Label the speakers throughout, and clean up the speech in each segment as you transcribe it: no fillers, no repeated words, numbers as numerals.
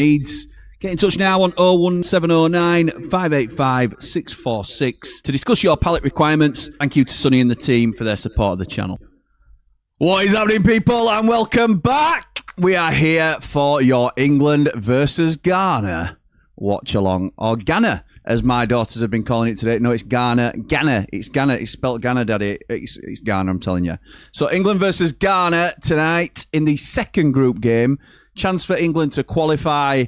Speaker 1: needs. Get in touch now on 01709 585 646 to discuss your pallet requirements. Thank you to Sonny and the team for their support of the channel. What is happening, people, and welcome back. We are here for your England versus Ghana watch along, or Ghana, as my daughters have been calling it today. No, it's Ghana. Ghana. It's Ghana. It's spelled Ghana, Daddy. It's Ghana, I'm telling you. So England versus Ghana tonight in the second group game. Chance for England to qualify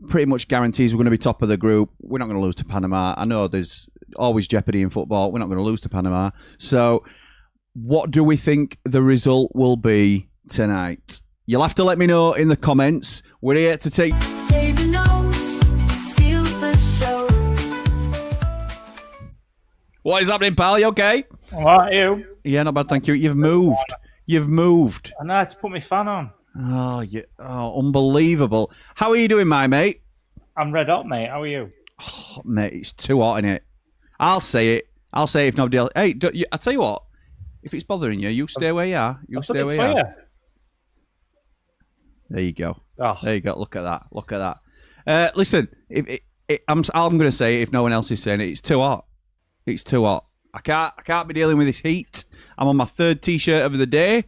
Speaker 1: pretty much guarantees we're going to be top of the group. We're not going to lose to Panama. I know there's always jeopardy in football. We're not going to lose to Panama. So what do we think the result will be tonight? You'll have to let me know in the comments. We're here to take...
Speaker 2: David knows, steals the show.
Speaker 1: What is happening, pal? You okay?
Speaker 3: All right, you?
Speaker 1: Yeah, not bad, thank you. You've moved.
Speaker 3: I know, I had to put my fan on.
Speaker 1: Oh, unbelievable. How are you doing, my mate?
Speaker 3: I'm red hot, mate. How are you?
Speaker 1: Oh, mate, it's too hot, innit? I'll say it if nobody else... Hey, I'll tell you what. If it's bothering you, you stay where you are. You stay where you are. There you go.
Speaker 3: Oh.
Speaker 1: There you go. Look at that. Listen, I'm going to say it if no one else is saying it. It's too hot. It's too hot. I can't be dealing with this heat. I'm on my third t-shirt of the day.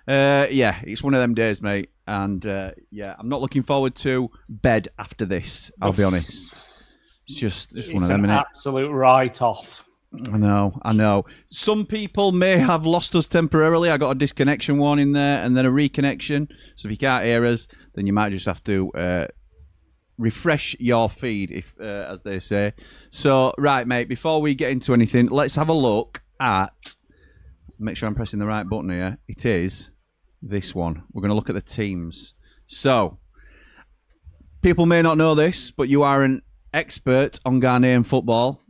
Speaker 1: Yeah, it's one of them days, mate. And yeah, I'm not looking forward to bed after this. I'll be honest. It's just one of them, innit?
Speaker 3: Absolute write-off.
Speaker 1: I know. Some people may have lost us temporarily. I got a disconnection warning there and then a reconnection. So if you can't hear us, then you might just have to refresh your feed, if as they say. So, right, mate, before we get into anything, let's have a look at... Make sure I'm pressing the right button here. It is this one. We're going to look at the teams. So, people may not know this, but you are an expert on Ghanaian football.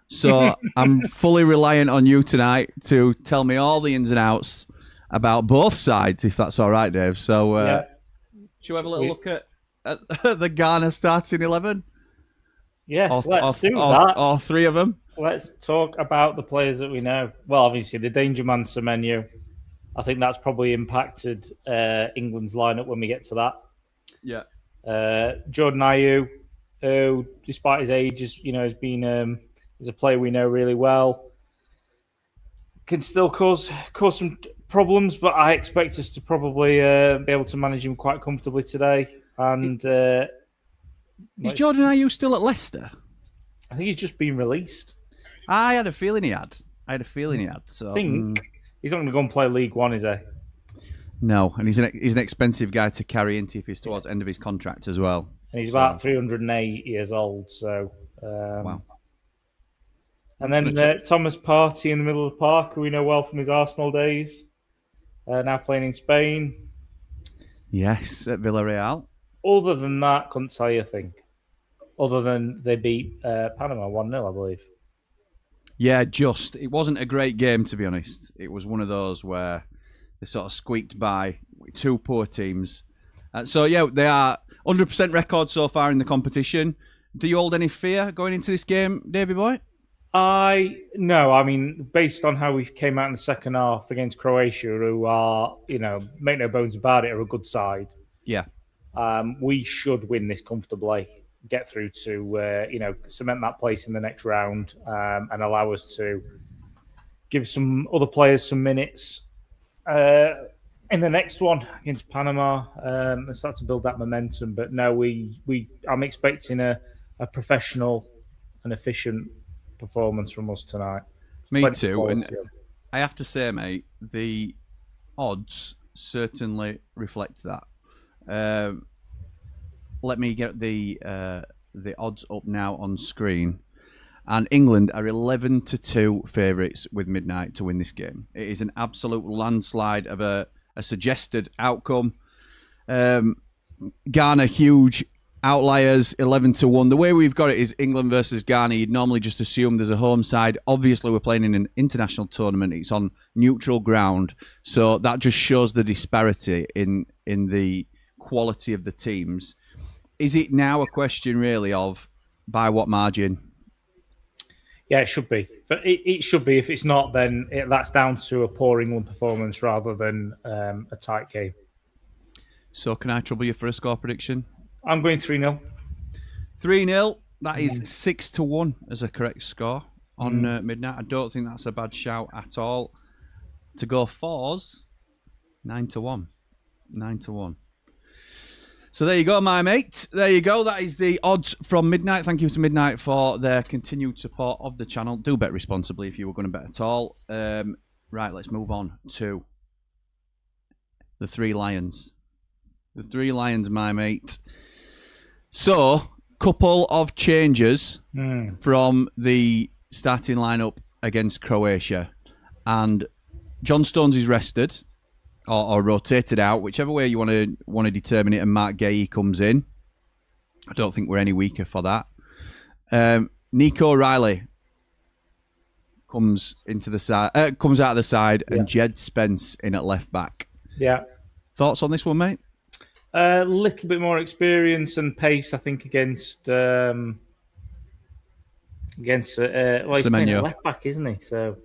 Speaker 1: So I'm fully reliant on you tonight to tell me all the ins and outs about both sides, if that's all right, Dave. So should we have a little look at the Ghana starting 11?
Speaker 3: Yes, let's do that.
Speaker 1: Or three of them.
Speaker 3: Let's talk about the players that we know. Well, obviously, the danger man, Semenyo. I think that's probably impacted England's lineup when we get to that.
Speaker 1: Yeah.
Speaker 3: Jordan Ayew, who, despite his age, has been... He's a player we know really well. Can still cause some problems, but I expect us to probably be able to manage him quite comfortably today. And
Speaker 1: is Jordan Ayew still at Leicester?
Speaker 3: I think he's just been released.
Speaker 1: I had a feeling he had. So
Speaker 3: I think he's not going to go and play League One, is he?
Speaker 1: No, and he's an expensive guy to carry into if he's towards the end of his contract as well.
Speaker 3: And he's about 308 years old. So
Speaker 1: wow.
Speaker 3: And then Thomas Partey in the middle of the park, who we know well from his Arsenal days, now playing in Spain.
Speaker 1: Yes, at Villarreal.
Speaker 3: Other than that, couldn't tell you a thing. Other than they beat Panama 1-0, I believe.
Speaker 1: Yeah, it wasn't a great game, to be honest. It was one of those where they sort of squeaked by with two poor teams. So, yeah, they are 100% record so far in the competition. Do you hold any fear going into this game, Davey boy?
Speaker 3: No. I mean, based on how we came out in the second half against Croatia, who are, make no bones about it, are a good side.
Speaker 1: Yeah.
Speaker 3: We should win this comfortably, get through to, cement that place in the next round, and allow us to give some other players some minutes in the next one against Panama, and start to build that momentum. But no, I'm expecting a professional and efficient performance from us tonight.
Speaker 1: Me too. And I have to say, mate, the odds certainly reflect that. Let me get the odds up now on screen. And England are 11-2 favourites with MIDNITE to win this game. It is an absolute landslide of a suggested outcome. Ghana, huge outliers, 11-1. The way we've got it is England versus Ghana. You'd normally just assume there's a home side. Obviously, we're playing in an international tournament. It's on neutral ground. So that just shows the disparity in the quality of the teams. Is it now a question, really, of by what margin?
Speaker 3: Yeah, it should be. But it should be. If it's not, then that's down to a poor England performance rather than a tight game.
Speaker 1: So can I trouble you for a score prediction?
Speaker 3: I'm going 3-0.
Speaker 1: 3-0. That is 6-1 as a correct score on Midnight. I don't think that's a bad shout at all. To go fours, 9-1. 9-1. So there you go, my mate. There you go. That is the odds from Midnight. Thank you to Midnight for their continued support of the channel. Do bet responsibly if you were going to bet at all. Right, let's move on to the Three Lions. The Three Lions, my mate. So, couple of changes from the starting lineup against Croatia. And John Stones is rested. Or rotated out, whichever way you want to determine it, and Mark Gahey comes in. I don't think we're any weaker for that. Nico Riley comes into the side, comes out of the side, and Jed Spence in at left back.
Speaker 3: Yeah.
Speaker 1: Thoughts on this one, mate?
Speaker 3: A little bit more experience and pace, I think, against well, he's playing at left back, isn't he? So.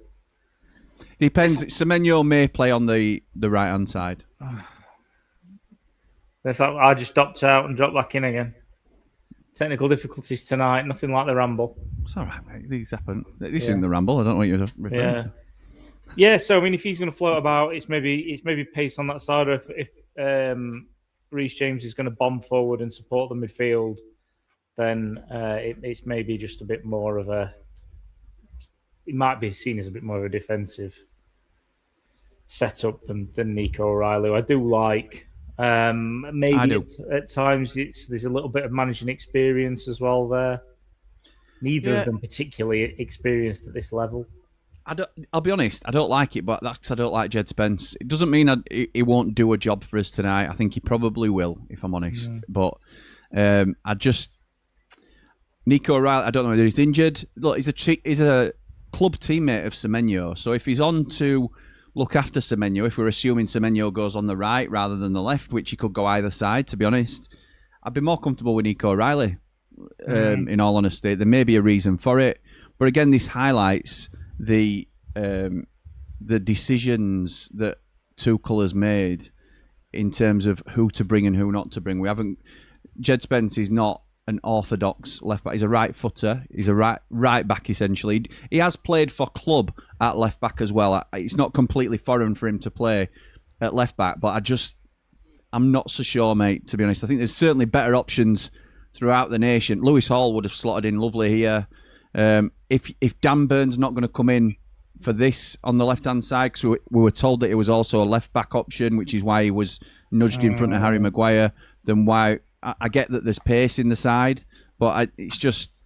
Speaker 1: Depends. Semenyo may play on the right-hand side.
Speaker 3: I just dropped out and dropped back in again. Technical difficulties tonight. Nothing like the ramble.
Speaker 1: It's all right, mate. These happen. This isn't the ramble. I don't know what you're referring to.
Speaker 3: Yeah. So I mean, if he's going to float about, it's maybe pace on that side. Or if Reece James is going to bomb forward and support the midfield, then it's maybe just a bit more of a. It might be seen as a bit more of a defensive setup than Nico O'Reilly. I do like. Maybe at times there's a little bit of managing experience as well there. Neither of them particularly experienced at this level.
Speaker 1: I'll be honest, I don't like it, but that's because I don't like Jed Spence. It doesn't mean he won't do a job for us tonight. I think he probably will, if I'm honest. But Nico O'Reilly, I don't know whether he's injured. Look, he's a club teammate of Semenyo, so if he's on to look after Semenyo, if we're assuming Semenyo goes on the right rather than the left, which he could go either side, to be honest, I'd be more comfortable with Nico O'Reilly, in all honesty. There may be a reason for it, but again, this highlights the decisions that Tuchel has made in terms of who to bring and who not to bring. Jed Spence is not an orthodox left back. He's a right footer. He's a right back essentially. He has played for club at left back as well. It's not completely foreign for him to play at left back, but I'm not so sure, mate, to be honest. I think there's certainly better options throughout the nation. Lewis Hall would have slotted in lovely here. If Dan Burn's not going to come in for this on the left-hand side, because we were told that it was also a left-back option, which is why he was nudged in front of Harry Maguire, then why... I get that there's pace in the side, but it's just...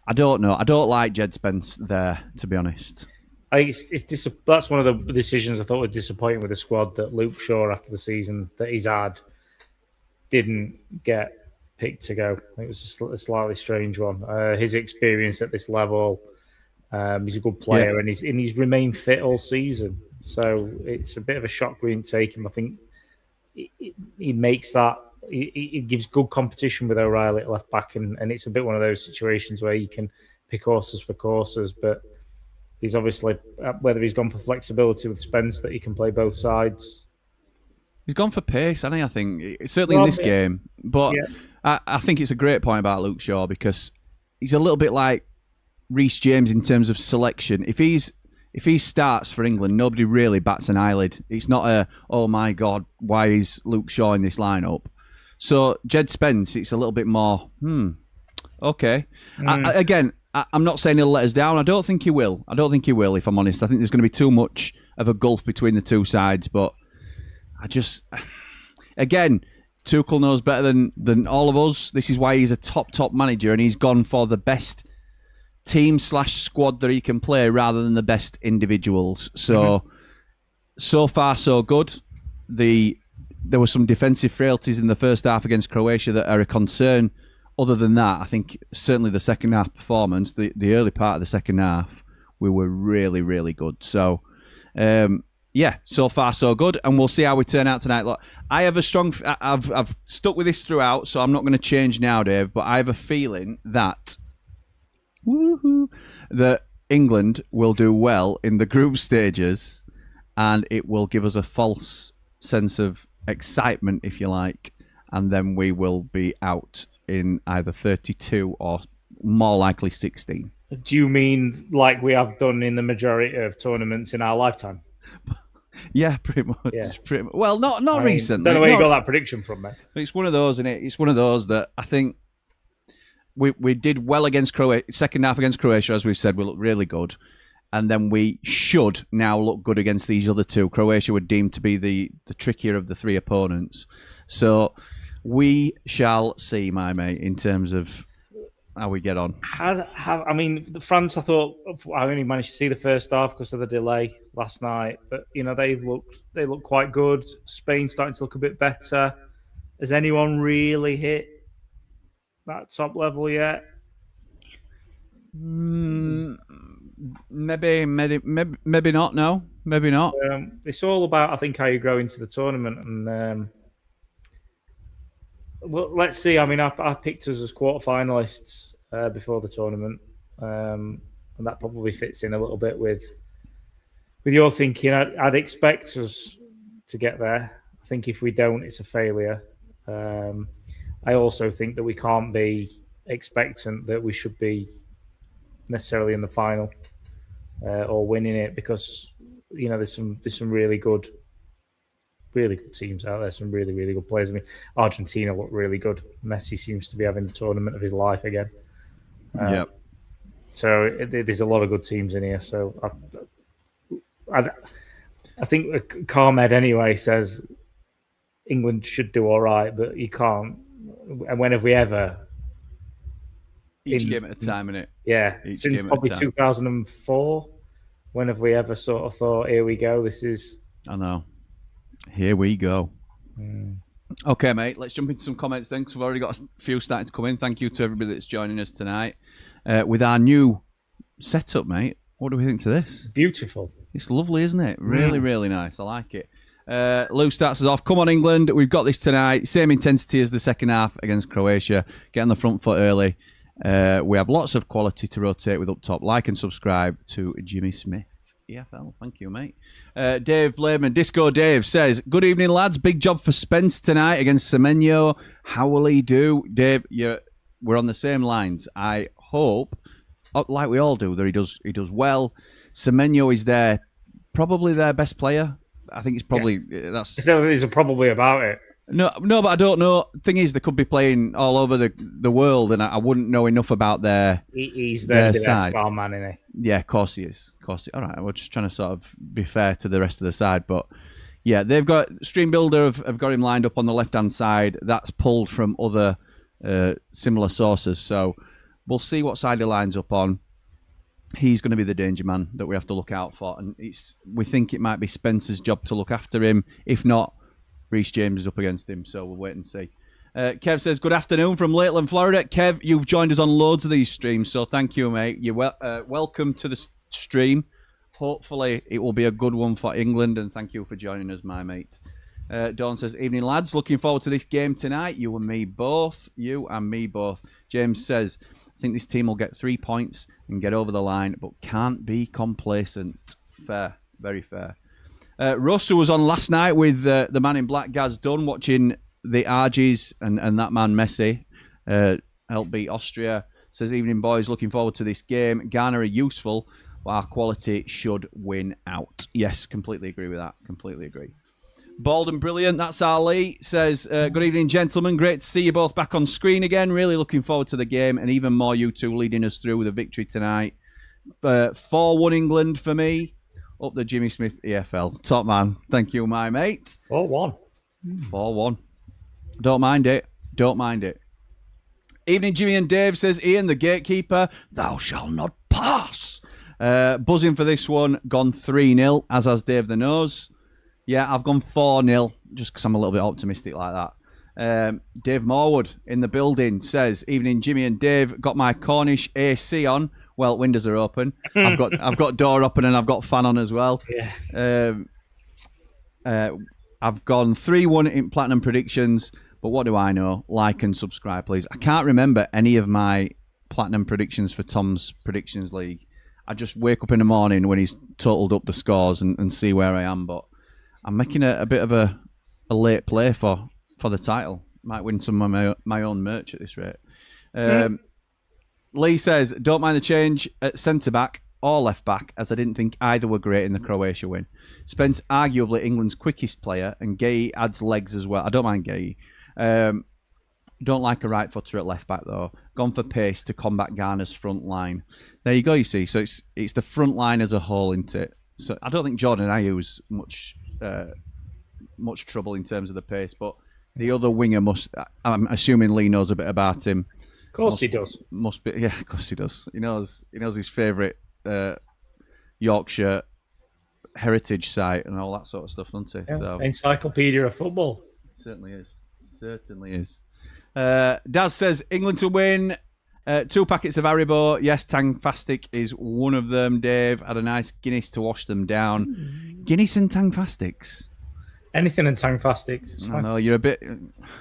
Speaker 1: I don't know. I don't like Jed Spence there, to be honest.
Speaker 3: That's one of the decisions I thought was disappointing with the squad, that Luke Shaw, after the season that he's had, didn't get picked to go. It was a slightly strange one. His experience at this level, he's a good player, and he's remained fit all season. So it's a bit of a shock we didn't take him. I think he makes that. He gives good competition with O'Reilly at left back, and it's a bit one of those situations where you can pick horses for courses, but he's obviously, whether he's gone for flexibility with Spence, that he can play both sides.
Speaker 1: He's gone for pace, hasn't he? I think, certainly in this game. But I think it's a great point about Luke Shaw, because he's a little bit like Reece James in terms of selection. If he starts for England, nobody really bats an eyelid. It's not oh my God, why is Luke Shaw in this lineup? So Jed Spence, it's a little bit more, okay. I'm not saying he'll let us down. I don't think he will. If I'm honest. I think there's going to be too much of a gulf between the two sides. But again, Tuchel knows better than all of us. This is why he's a top manager, and he's gone for the best team/squad that he can play rather than the best individuals. So far so good. There were some defensive frailties in the first half against Croatia that are a concern. Other than that, I think certainly the second half performance, the early part of the second half, we were really, really good. So, so far so good, and we'll see how we turn out tonight. Look, I have a strong... I've stuck with this throughout, so I'm not going to change now, Dave, but I have a feeling that England will do well in the group stages, and it will give us a false sense of excitement, if you like, and then we will be out in either 32 or more likely 16.
Speaker 3: Do you mean like we have done in the majority of tournaments in our lifetime?
Speaker 1: Yeah, pretty much.
Speaker 3: Yeah.
Speaker 1: Well, not recently.
Speaker 3: I don't know where you got that prediction from, mate.
Speaker 1: It's one of those, isn't it? It's one of those that I think we did well against Croatia. Second half against Croatia, as we've said, we looked really good. And then we should now look good against these other two. Croatia were deemed to be the trickier of the three opponents. So we shall see, my mate, in terms of how we get on.
Speaker 3: I mean, France, I thought, I only managed to see the first half because of the delay last night. But, they look quite good. Spain starting to look a bit better. Has anyone really hit that top level yet?
Speaker 1: Maybe not. No, maybe not.
Speaker 3: It's all about, I think, how you grow into the tournament. And well, let's see. I mean, I picked us as quarterfinalists before the tournament, and that probably fits in a little bit with your thinking. I'd expect us to get there. I think if we don't, it's a failure. I also think that we can't be expectant that we should be necessarily in the final or winning it, because there's some really good teams out there, some really, really good players. I mean, Argentina look really good. Messi seems to be having the tournament of his life again.
Speaker 1: Yeah.
Speaker 3: So there's a lot of good teams in here. So I think Carmed anyway says England should do all right, but you can't. And when have we ever?
Speaker 1: Each game at a time, innit?
Speaker 3: Yeah, since probably 2004. When have we ever sort of thought, here we go, this is...
Speaker 1: I know. Here we go. Okay, mate, let's jump into some comments then, because we've already got a few starting to come in. Thank you to everybody that's joining us tonight. With our new setup, mate, what do we think to this?
Speaker 3: Beautiful.
Speaker 1: It's lovely, isn't it? Really, really nice. I like it. Lou starts us off. Come on, England. We've got this tonight. Same intensity as the second half against Croatia. Get on the front foot early. We have lots of quality to rotate with up top. Like and subscribe to Jimmy Smith. EFL. Thank you, mate. Dave Blaman, Disco Dave says, good evening, lads. Big job for Spence tonight against Semenyo. How will he do? Dave, we're on the same lines. I hope, like we all do, that he does well. Semenyo is probably their best player. I think it's probably
Speaker 3: There's probably about it.
Speaker 1: No, but I don't know. Thing is, they could be playing all over the world, and I wouldn't know enough about
Speaker 3: He's their
Speaker 1: side.
Speaker 3: star man, isn't he?
Speaker 1: Yeah, of course he is. All right, we're just trying to sort of be fair to the rest of the side, but yeah, they've got Stream Builder have got him lined up on the left-hand side. That's pulled from other similar sources, so we'll see what side he lines up on. He's going to be the danger man that we have to look out for, and we think it might be Spencer's job to look after him. If not, Reece James is up against him, so we'll wait and see. Kev says, good afternoon from Lakeland, Florida. Kev, you've joined us on loads of these streams, so thank you, mate. You're welcome to the stream. Hopefully, it will be a good one for England, and thank you for joining us, my mate. Dawn says, evening, lads. Looking forward to this game tonight. You and me both. James says, I think this team will get 3 points and get over the line, but can't be complacent. Fair. Very fair. Russ, who was on last night with the man in black, Gaz Dunn, watching the Argies and that man Messi help beat Austria, says, evening, boys. Looking forward to this game. Ghana are useful, but our quality should win out. Yes, completely agree with that. Completely agree. Bald and brilliant, that's Ali, says, good evening, gentlemen. Great to see you both back on screen again. Really looking forward to the game, and even more you two leading us through with a victory tonight. 4-1 England for me. Up the Jimmy Smith EFL. Top man. Thank you, my mate.
Speaker 3: 4-1.
Speaker 1: 4-1. Don't mind it. Evening, Jimmy and Dave, says Ian, the gatekeeper. Thou shalt not pass. Buzzing for this one. Gone 3-0, as has Dave the Nose. Yeah, I've gone 4-0, just because I'm a little bit optimistic like that. Dave Morwood in the building says, evening, Jimmy and Dave. Got my Cornish AC on. Well, windows are open. I've got door open and I've got fan on as well.
Speaker 3: Yeah.
Speaker 1: I've gone 3-1 in platinum predictions, but what do I know? Like and subscribe, please. I can't remember any of my platinum predictions for Tom's Predictions League. I just wake up in the morning when he's totaled up the scores and see where I am. But I'm making a bit of a late play for the title. Might win some of my own merch at this rate. Lee says, don't mind the change at centre-back or left-back, as I didn't think either were great in the Croatia win. Spence, arguably England's quickest player, and Gay adds legs as well. I don't mind Gay. Don't like a right footer at left back though. Gone for pace to combat Ghana's front line. There you go. You see, so it's the front line as a whole, isn't it? So I don't think Jordan Ayew's much trouble in terms of the pace, but the other winger must. I'm assuming Lee knows a bit about him.
Speaker 3: Of course he does.
Speaker 1: Must be. Yeah, of course he does. He knows his favourite Yorkshire heritage site and all that sort of stuff, doesn't he?
Speaker 3: Yeah.
Speaker 1: So
Speaker 3: Encyclopedia of football.
Speaker 1: Certainly is. Daz says England to win. 2 packets of Haribo. Yes, Tangfastic is one of them. Dave had a nice Guinness to wash them down. Guinness and Tangfastics.
Speaker 3: Anything in Tangfastics.
Speaker 1: I know you're a bit.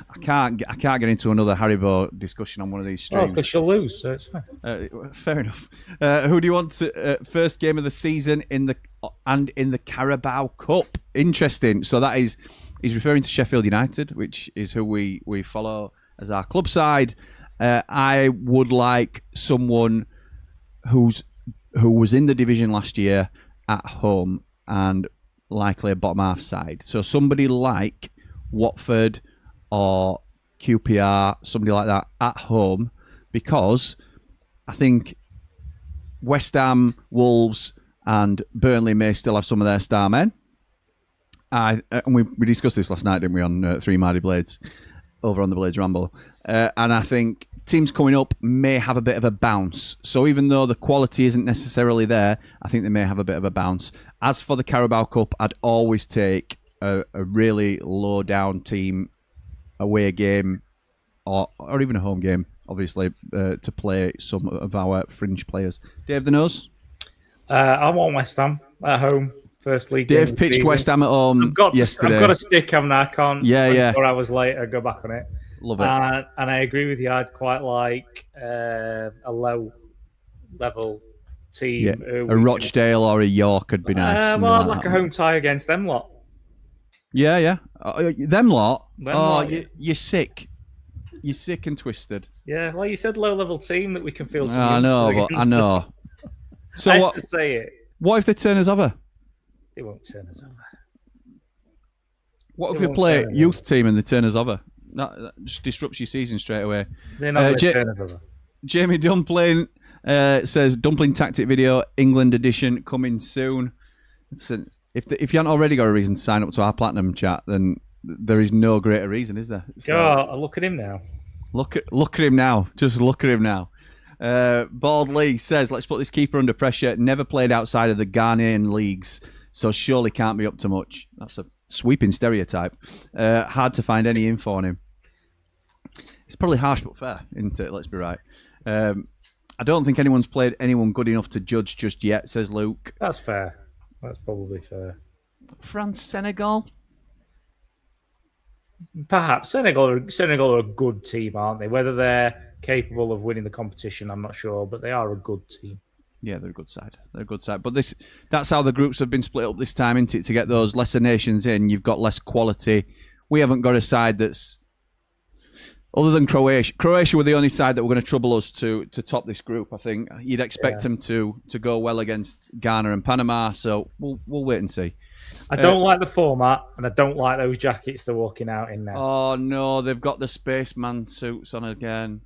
Speaker 1: I can't get into another Haribo discussion on one of these streams.
Speaker 3: Oh, because you'll lose, so it's fine.
Speaker 1: Fair enough. Who do you want to first game of the season in the Carabao Cup? Interesting. So that is he's referring to Sheffield United, which is who we follow as our club side. I would like someone who was in the division last year at home and likely a bottom half side. So somebody like Watford or QPR, somebody like that at home, because I think West Ham, Wolves and Burnley may still have some of their star men. And we discussed this last night, didn't we, on Three Mighty Blades over on the Blades Ramble. And I think teams coming up may have a bit of a bounce. So even though the quality isn't necessarily there, I think they may have a bit of a bounce. As for the Carabao Cup, I'd always take a really low-down team away game or even a home game, obviously, to play some of our fringe players. Dave the Nose?
Speaker 3: I want West Ham at home. First league.
Speaker 1: Dave pitched West Ham at home yesterday.
Speaker 3: I've got a stick, haven't I? I can't.
Speaker 1: Yeah.
Speaker 3: 4 hours later, go back on it.
Speaker 1: Love it.
Speaker 3: And I agree with you. I'd quite like a low-level team.
Speaker 1: Yeah. A Rochdale or a York would be nice.
Speaker 3: Well, I'd like a home tie against them lot.
Speaker 1: Yeah. Them lot?
Speaker 3: You're
Speaker 1: sick. You're sick and twisted.
Speaker 3: Yeah, well, you said low-level team that we can feel some
Speaker 1: I know. So
Speaker 3: I had to say it.
Speaker 1: What if they turn us over?
Speaker 3: They won't turn us over.
Speaker 1: What if we play youth team and they turn us over? That just disrupts your season straight away.
Speaker 3: They're not going to turn us over.
Speaker 1: Jamie Dumpling says, Dumpling Tactic video, England edition, coming soon. Listen, if you haven't already got a reason to sign up to our Platinum chat, then there is no greater reason, is there?
Speaker 3: So, look at him now.
Speaker 1: Look at him now. Just look at him now. Bald Lee says, let's put this keeper under pressure. Never played outside of the Ghanaian leagues, so surely can't be up to much. That's a sweeping stereotype. Hard to find any info on him. It's probably harsh but fair, isn't it? Let's be right. I don't think anyone's played anyone good enough to judge just yet, says Luke.
Speaker 3: That's fair. That's probably fair.
Speaker 1: France, Senegal?
Speaker 3: Perhaps. Senegal are a good team, aren't they? Whether they're capable of winning the competition, I'm not sure, but they are a good team.
Speaker 1: Yeah, they're a good side. But that's how the groups have been split up this time, isn't it? To get those lesser nations in, you've got less quality. We haven't got a side that's... Other than Croatia. Croatia were the only side that were going to trouble us to top this group, I think. You'd expect them to go well against Ghana and Panama, so we'll wait and see.
Speaker 3: I don't like the format, and I don't like those jackets they're walking out in now.
Speaker 1: Oh, no, they've got the spaceman suits on again.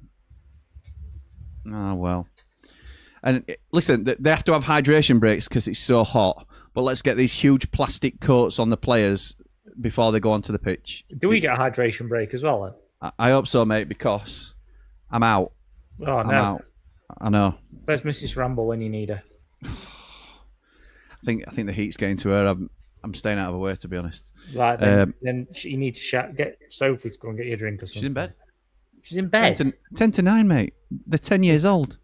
Speaker 1: Oh, well. And listen, they have to have hydration breaks because it's so hot, but let's get these huge plastic coats on the players before they go onto the pitch.
Speaker 3: Do we get a hydration break as well, then?
Speaker 1: I hope so, mate, because I'm out.
Speaker 3: Oh, no.
Speaker 1: I'm out. I know.
Speaker 3: Where's Mrs. Ramble when you need her?
Speaker 1: I think the heat's getting to her. I'm staying out of her way, to be honest.
Speaker 3: Right, then you need to get Sophie to go and get you a drink or something.
Speaker 1: She's in bed.
Speaker 3: She's in bed?
Speaker 1: 10 to 9, mate. They're 10 years old.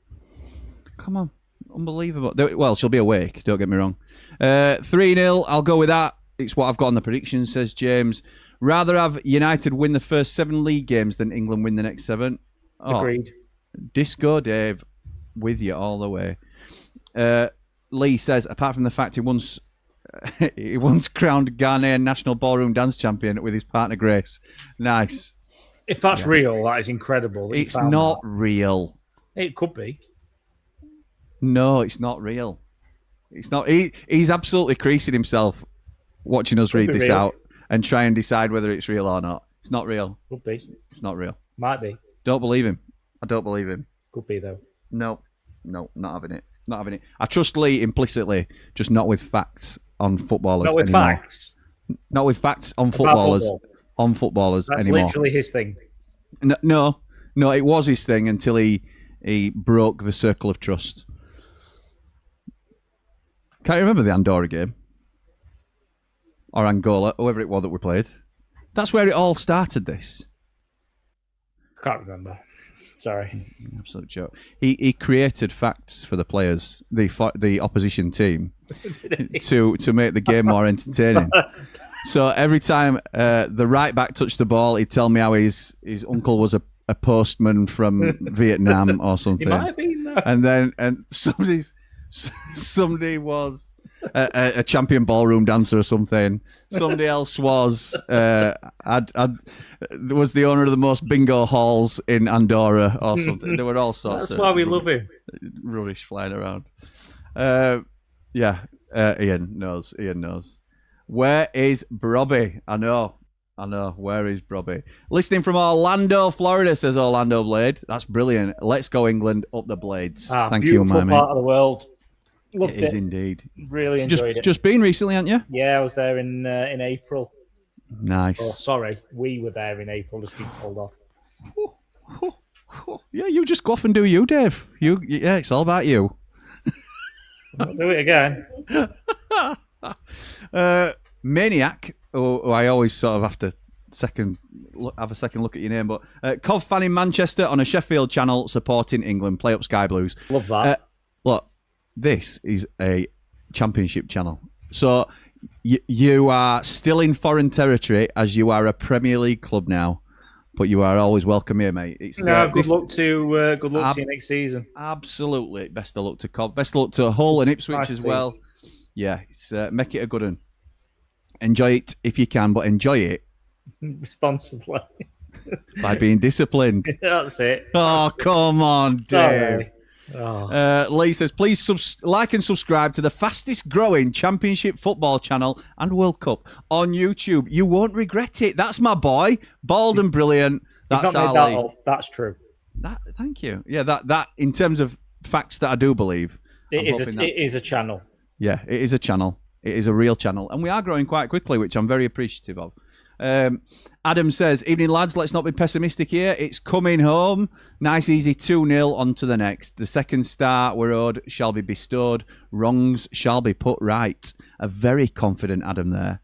Speaker 1: Come on. Unbelievable. Well, she'll be awake, don't get me wrong. 3-0, I'll go with that. It's what I've got on the predictions, says James. Rather have United win the first 7 league games than England win the next 7. Oh,
Speaker 3: agreed.
Speaker 1: Disco Dave, with you all the way. Lee says, apart from the fact he once crowned Ghanaian national ballroom dance champion with his partner Grace. Nice.
Speaker 3: If that's real, that is incredible. that you
Speaker 1: It's
Speaker 3: found
Speaker 1: not
Speaker 3: that.
Speaker 1: real.
Speaker 3: It could be.
Speaker 1: No, it's not real. It's not. He's absolutely creasing himself watching us read
Speaker 3: be
Speaker 1: this
Speaker 3: real.
Speaker 1: out and try and decide whether it's real or not. It's not real.
Speaker 3: Could be.
Speaker 1: It's not real.
Speaker 3: Might be.
Speaker 1: Don't believe him. I don't believe him.
Speaker 3: Could be, though.
Speaker 1: No, not having it. Not having it. I trust Lee implicitly, just not with facts on footballers
Speaker 3: Not with
Speaker 1: anymore.
Speaker 3: facts.
Speaker 1: Not with facts on
Speaker 3: About
Speaker 1: footballers.
Speaker 3: football.
Speaker 1: On footballers
Speaker 3: That's
Speaker 1: anymore.
Speaker 3: literally his thing.
Speaker 1: No, it was his thing until he broke the circle of trust. Can't you remember the Andorra game? Or Angola, whoever it was that we played. That's where it all started, this.
Speaker 3: Can't remember. Sorry.
Speaker 1: Absolute joke. He created facts for the players, the opposition team, to make the game more entertaining. So every time the right back touched the ball, he'd tell me how his uncle was a postman from Vietnam or something.
Speaker 3: He might have been, though.
Speaker 1: And somebody was a champion ballroom dancer or something. Somebody else was was the owner of the most bingo halls in Andorra or something. There were all sorts.
Speaker 3: That's why we love him.
Speaker 1: Rubbish flying around. Ian knows. Where is Brobby? I know. Where is Brobby? Listening from Orlando, Florida, says Orlando Blade. That's brilliant. Let's go England, up the Blades. Thank you, my
Speaker 3: Beautiful
Speaker 1: mate.
Speaker 3: part of the world. Loved
Speaker 1: It is indeed.
Speaker 3: Really enjoyed it.
Speaker 1: Just been recently, haven't you?
Speaker 3: Yeah, I was there in April.
Speaker 1: Nice.
Speaker 3: Oh, sorry, we were there in April. Just been told off.
Speaker 1: Yeah, you just go off and do you, Dave. Yeah, it's all about you.
Speaker 3: I'll do it again.
Speaker 1: Maniac, who I always sort of have a second look at your name, but Cov fan in Manchester on a Sheffield channel supporting England. Play up Sky Blues.
Speaker 3: Love that.
Speaker 1: Look, this is a championship channel. So you are still in foreign territory as you are a Premier League club now, but you are always welcome here, mate.
Speaker 3: Good luck to you next season.
Speaker 1: Absolutely. Best of luck to Cov. Best of luck to Hull and Ipswich as well. Yeah, make it a good one. Enjoy it if you can, but enjoy it
Speaker 3: Responsibly.
Speaker 1: by being disciplined.
Speaker 3: That's it.
Speaker 1: Oh, come on, Dave.
Speaker 3: Sorry. Oh.
Speaker 1: Lee says, please like and subscribe to the fastest growing championship football channel and World Cup on YouTube. You won't regret it. That's my boy. Bald and brilliant.
Speaker 3: He's
Speaker 1: That's
Speaker 3: not
Speaker 1: our
Speaker 3: made that
Speaker 1: Lee.
Speaker 3: up. That's true.
Speaker 1: Thank you. Yeah, that in terms of facts that I do believe.
Speaker 3: It is a channel.
Speaker 1: Yeah, it is a channel. It is a real channel. And we are growing quite quickly, which I'm very appreciative of. Adam says, evening lads, let's not be pessimistic here. It's coming home. Nice, easy 2-0 on to the next. The second star we're owed shall be bestowed. Wrongs shall be put right. A very confident Adam there.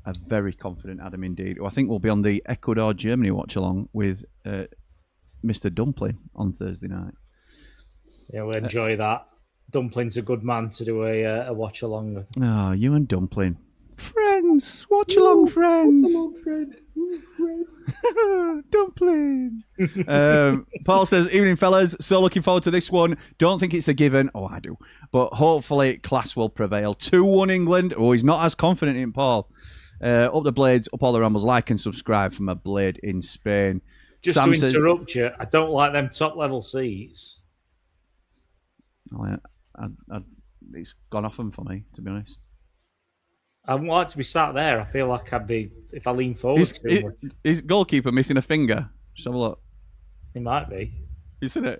Speaker 1: A very confident Adam indeed. I think we'll be on the Ecuador-Germany watch-along with Mr. Dumpling on Thursday night.
Speaker 3: Yeah, we'll enjoy that. Dumpling's a good man to do a watch along with.
Speaker 1: Oh, you and Dumpling. Friends. Watch along, friends. Dumpling. Paul says, evening, fellas. So looking forward to this one. Don't think it's a given. Oh, I do. But hopefully class will prevail. 2-1 England. Oh, he's not as confident in Paul. Up the Blades, up all the rambles. Like and subscribe from a Blade in Spain.
Speaker 3: Just
Speaker 1: Sam
Speaker 3: to interrupt you, I don't like them top level seats.
Speaker 1: It's gone off them for me, to be honest.
Speaker 3: I wouldn't like to be sat there. I feel like I'd be, if I lean forward too much.
Speaker 1: Is goalkeeper missing a finger? Just have a look.
Speaker 3: He might be.
Speaker 1: You seen it?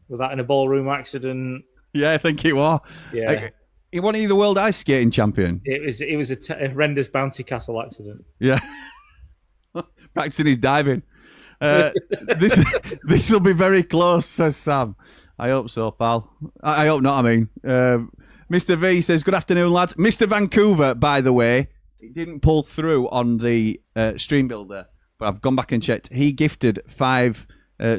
Speaker 3: Was that in a ballroom accident?
Speaker 1: Yeah, I think it was.
Speaker 3: Yeah.
Speaker 1: He wasn't he the world ice skating champion?
Speaker 3: It was a horrendous bouncy castle accident.
Speaker 1: Yeah. Practicing his diving. This will be very close, says Sam. I hope so, pal. I hope not, I mean. Mr. V says, good afternoon, lads. Mr. Vancouver, by the way, it didn't pull through on the stream builder, but I've gone back and checked. He gifted 5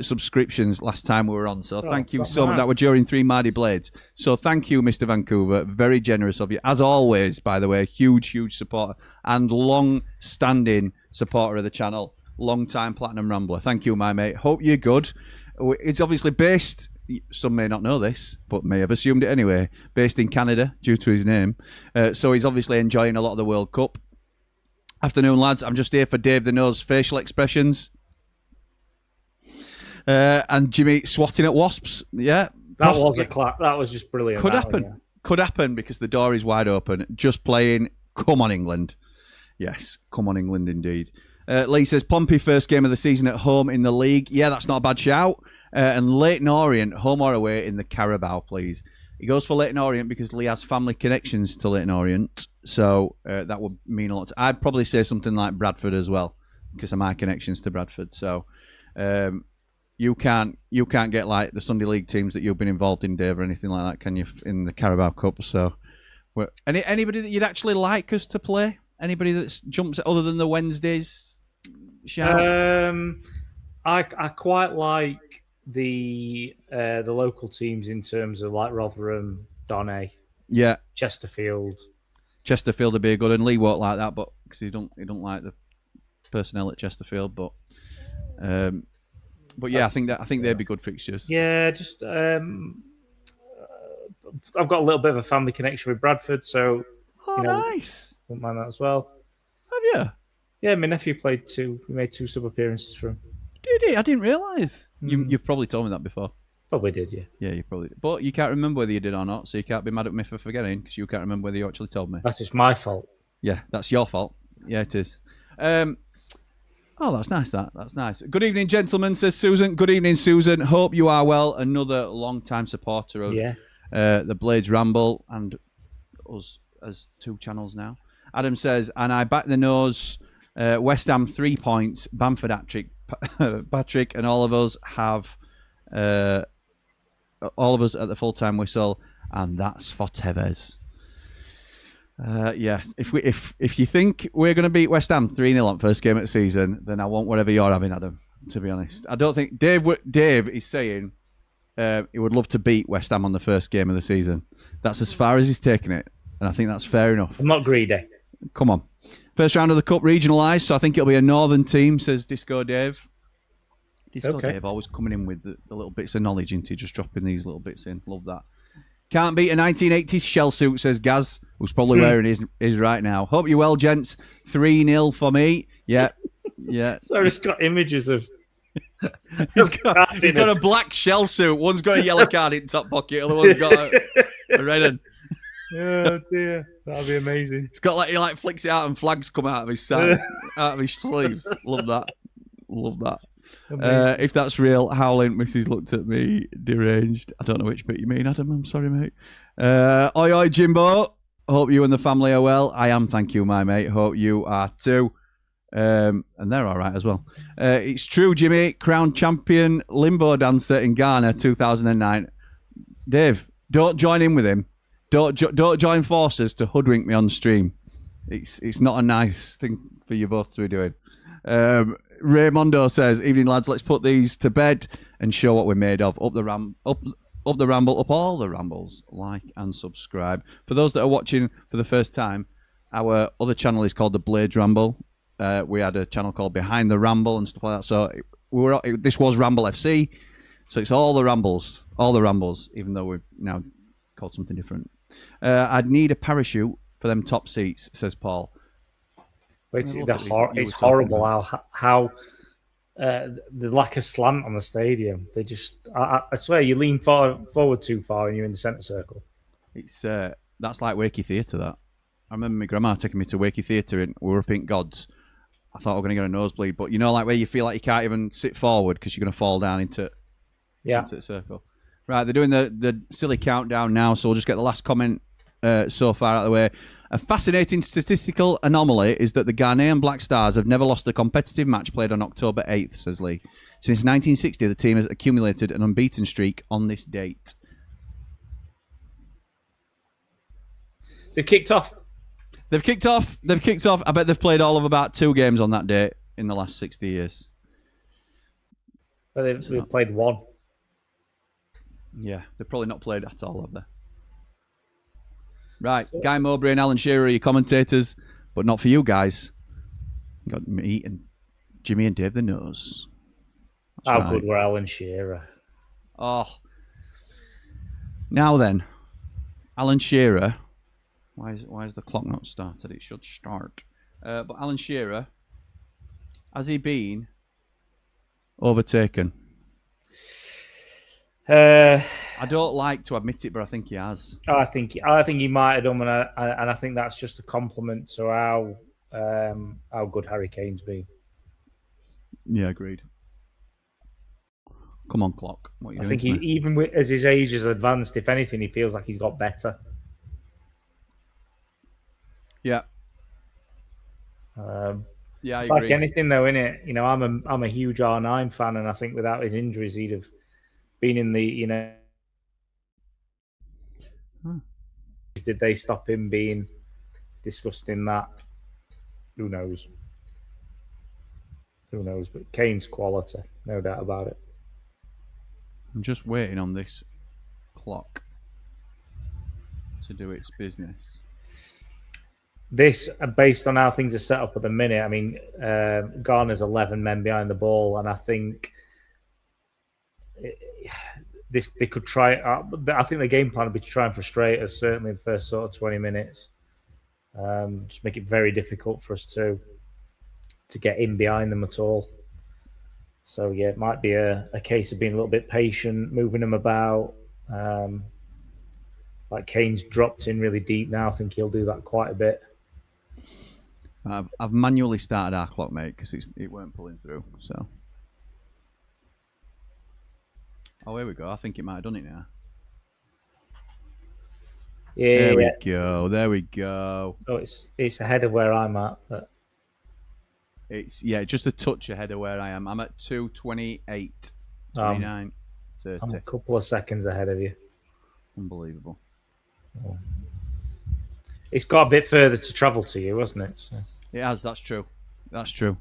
Speaker 1: subscriptions last time we were on. So thank you so much. That were during 3 Mardy Blades. So thank you, Mr. Vancouver. Very generous of you. As always, by the way, huge supporter and long-standing supporter of the channel. Long-time Platinum Rambler. Thank you, my mate. Hope you're good. It's obviously based, some may not know this, but may have assumed it anyway, based in Canada due to his name. So he's obviously enjoying a lot of the World Cup. Afternoon, lads. I'm just here for Dave the Nose facial expressions. And Jimmy swatting at wasps. Yeah.
Speaker 3: That was a clap. That was just brilliant.
Speaker 1: Could happen. Yeah. Could happen because the door is wide open. Just playing. Come on, England. Yes, come on, England, indeed. Lee says, Pompey first game of the season at home in the league. Yeah, that's not a bad shout. And Leyton Orient, home or away in the Carabao, please. He goes for Leyton Orient because Lee has family connections to Leyton Orient. So that would mean a lot. I'd probably say something like Bradford as well because of my connections to Bradford. So you can't get like the Sunday League teams that you've been involved in, Dave, or anything like that, can you, in the Carabao Cup? So anybody that you'd actually like us to play? Anybody that jumps other than the Wednesdays?
Speaker 3: I quite like the local teams in terms of like Rotherham, Donny, Chesterfield.
Speaker 1: Chesterfield would be a good, and Lee won't like that, but because he don't like the personnel at Chesterfield, but yeah, I think they'd be good fixtures.
Speaker 3: Yeah, just I've got a little bit of a family connection with Bradford, so
Speaker 1: nice.
Speaker 3: Wouldn't mind that as well.
Speaker 1: Have you?
Speaker 3: Yeah, my nephew played two. He made 2 sub appearances for him.
Speaker 1: Did he? I didn't realise. You've probably told me that before.
Speaker 3: Probably did, yeah.
Speaker 1: Yeah, you probably did. But you can't remember whether you did or not, so you can't be mad at me for forgetting because you can't remember whether you actually told me.
Speaker 3: That's just my fault.
Speaker 1: Yeah, that's your fault. Yeah, it is. Oh, that's nice. That's nice. Good evening, gentlemen, says Susan. Good evening, Susan. Hope you are well. Another long-time supporter of the Blades Ramble and us as 2 channels now. Adam says, and I back the nose. West Ham 3 points. Bamford hat-trick. Patrick and all of us have all of us at the full-time whistle, and that's for Tevez. Yeah, if you think we're going to beat West Ham 3-0 on first game of the season, then I want whatever you're having, Adam, to be honest. I don't think Dave is saying he would love to beat West Ham on the first game of the season. That's as far as he's taking it, and I think that's fair enough.
Speaker 3: I'm not greedy.
Speaker 1: Come on. First round of the Cup regionalised, so I think it'll be a northern team, says Disco Dave. Dave always coming in with the little bits of knowledge into just dropping these little bits in. Love that. Can't beat a 1980s shell suit, says Gaz, who's probably wearing his right now. Hope you're well, gents. 3-0 for me. Yeah.
Speaker 3: So I've just got images of...
Speaker 1: he's got a black shell suit. One's got a yellow card in top pocket, the other one's got a red one.
Speaker 3: Oh dear, that'd be amazing.
Speaker 1: It's got he flicks it out and flags come out of his side, out of his sleeves. Love that. If that's real, howling Mrs. looked at me deranged. I don't know which bit you mean, Adam. I'm sorry, mate. Oi, Jimbo. Hope you and the family are well. I am, thank you, my mate. Hope you are too. And they're all right as well. It's true, Jimmy. Crown champion limbo dancer in Ghana, 2009. Dave, don't join in with him. Don't join forces to hoodwink me on stream. It's not a nice thing for you both to be doing. Raymondo says, evening lads, let's put these to bed and show what we're made of. Up the ramble, up all the rambles. Like and subscribe. For those that are watching for the first time, our other channel is called the Blades Ramble. We had a channel called Behind the Ramble and stuff like that. So this was Ramble FC. So it's all the rambles, even though we've now called something different. I'd need a parachute for them top seats, says Paul.
Speaker 3: It's horrible how the lack of slant on the stadium. They just, I swear, you lean forward too far and you're in the centre circle.
Speaker 1: It's that's like Wakey Theatre. That I remember my grandma taking me to Wakey Theatre and we were up in Gods. I thought we were going to get a nosebleed, but you know, like where you feel like you can't even sit forward because you're going to fall down into the circle. Right, they're doing the silly countdown now, so we'll just get the last comment so far out of the way. A fascinating statistical anomaly is that the Ghanaian Black Stars have never lost a competitive match played on October 8th, says Lee. Since 1960, the team has accumulated an unbeaten streak on this date.
Speaker 3: They've kicked off.
Speaker 1: They've kicked off. I bet they've played all of about 2 games on that date in the last 60 years.
Speaker 3: Well, they've played 1.
Speaker 1: Yeah, they've probably not played at all, have they? Right, so, Guy Mowbray and Alan Shearer are your commentators, but not for you guys. You got me and Jimmy and Dave the Nose.
Speaker 3: That's good were Alan Shearer?
Speaker 1: Oh. Now then, Alan Shearer. Why is the clock not started? It should start. But Alan Shearer, has he been overtaken? I don't like to admit it, but I think he has.
Speaker 3: I think he might have done, and I think that's just a compliment to how good Harry Kane's been.
Speaker 1: Yeah, agreed. Come on, clock. What are you
Speaker 3: I
Speaker 1: doing?
Speaker 3: think even as his age has advanced, if anything, he feels like he's got better.
Speaker 1: Yeah.
Speaker 3: Yeah, it's like anything, though, isn't it? You know, I'm a huge R9 fan, and I think without his injuries, he'd have been in the, you know. Did they stop him being discussed in that? Who knows? Who knows? But Kane's quality, no doubt about it.
Speaker 1: I'm just waiting on this clock to do its business.
Speaker 3: This, based on how things are set up at the minute, I mean, Ghana's 11 men behind the ball, and I think they could try. I think the game plan would be to try and frustrate us, certainly in the first sort of 20 minutes. Just make it very difficult for us to get in behind them at all. So, yeah, it might be a case of being a little bit patient, moving them about. Like Kane's dropped in really deep now. I think he'll do that quite a bit.
Speaker 1: I've manually started our clock, mate, because it weren't pulling through. So, oh, here we go. I think it might have done it now.
Speaker 3: Yeah,
Speaker 1: there we go. There we go.
Speaker 3: Oh, it's ahead of where I'm at. But...
Speaker 1: It's just a touch ahead of where I am. I'm at 2:28, 29, 30.
Speaker 3: I'm a couple of seconds ahead of you.
Speaker 1: Unbelievable.
Speaker 3: Oh. It's got a bit further to travel to you, hasn't it? So.
Speaker 1: It has. That's true. That's true.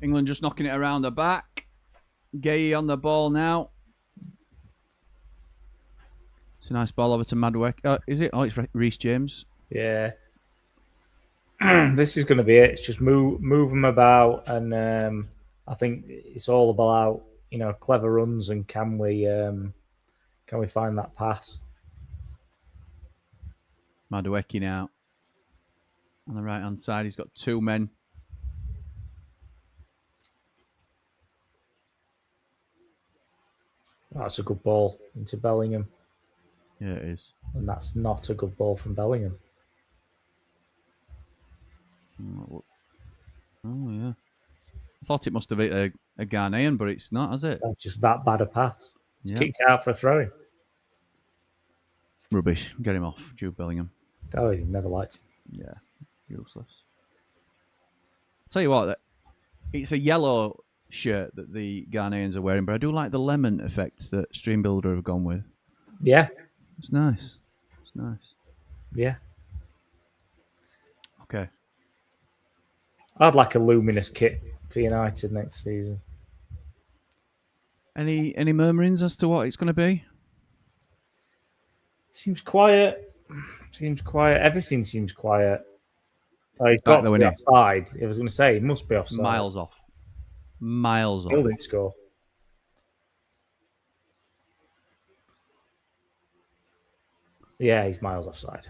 Speaker 1: England just knocking it around the back. Gay on the ball now. It's a nice ball over to Madwek. Is it? Oh, it's Reece James.
Speaker 3: Yeah. This is going to be it. It's just move them about, and I think it's all about, you know, clever runs, and can we find that pass?
Speaker 1: Madweki now on the right hand side. He's got two men.
Speaker 3: That's a good ball into Bellingham.
Speaker 1: Yeah, it is.
Speaker 3: And that's not a good ball from Bellingham.
Speaker 1: Oh, yeah. I thought it must have hit a Ghanaian, but it's not, has it?
Speaker 3: That's just that bad a pass.
Speaker 1: Yeah.
Speaker 3: Kicked it out for a throw-in.
Speaker 1: Rubbish. Get him off, Jude Bellingham.
Speaker 3: Oh, he never liked him.
Speaker 1: Yeah, useless. I'll tell you what, it's a yellow shirt that the Ghanaians are wearing, but I do like the lemon effect that Stream Builder have gone with.
Speaker 3: Yeah.
Speaker 1: It's nice. It's nice.
Speaker 3: Yeah.
Speaker 1: Okay.
Speaker 3: I'd like a luminous kit for United next season.
Speaker 1: Any murmurings as to what it's going to be?
Speaker 3: Seems quiet. Everything seems quiet. Oh, he's got to be offside. I was going to say, he must be offside.
Speaker 1: Miles off. Miles off.
Speaker 3: Still didn't score. Yeah, he's miles offside.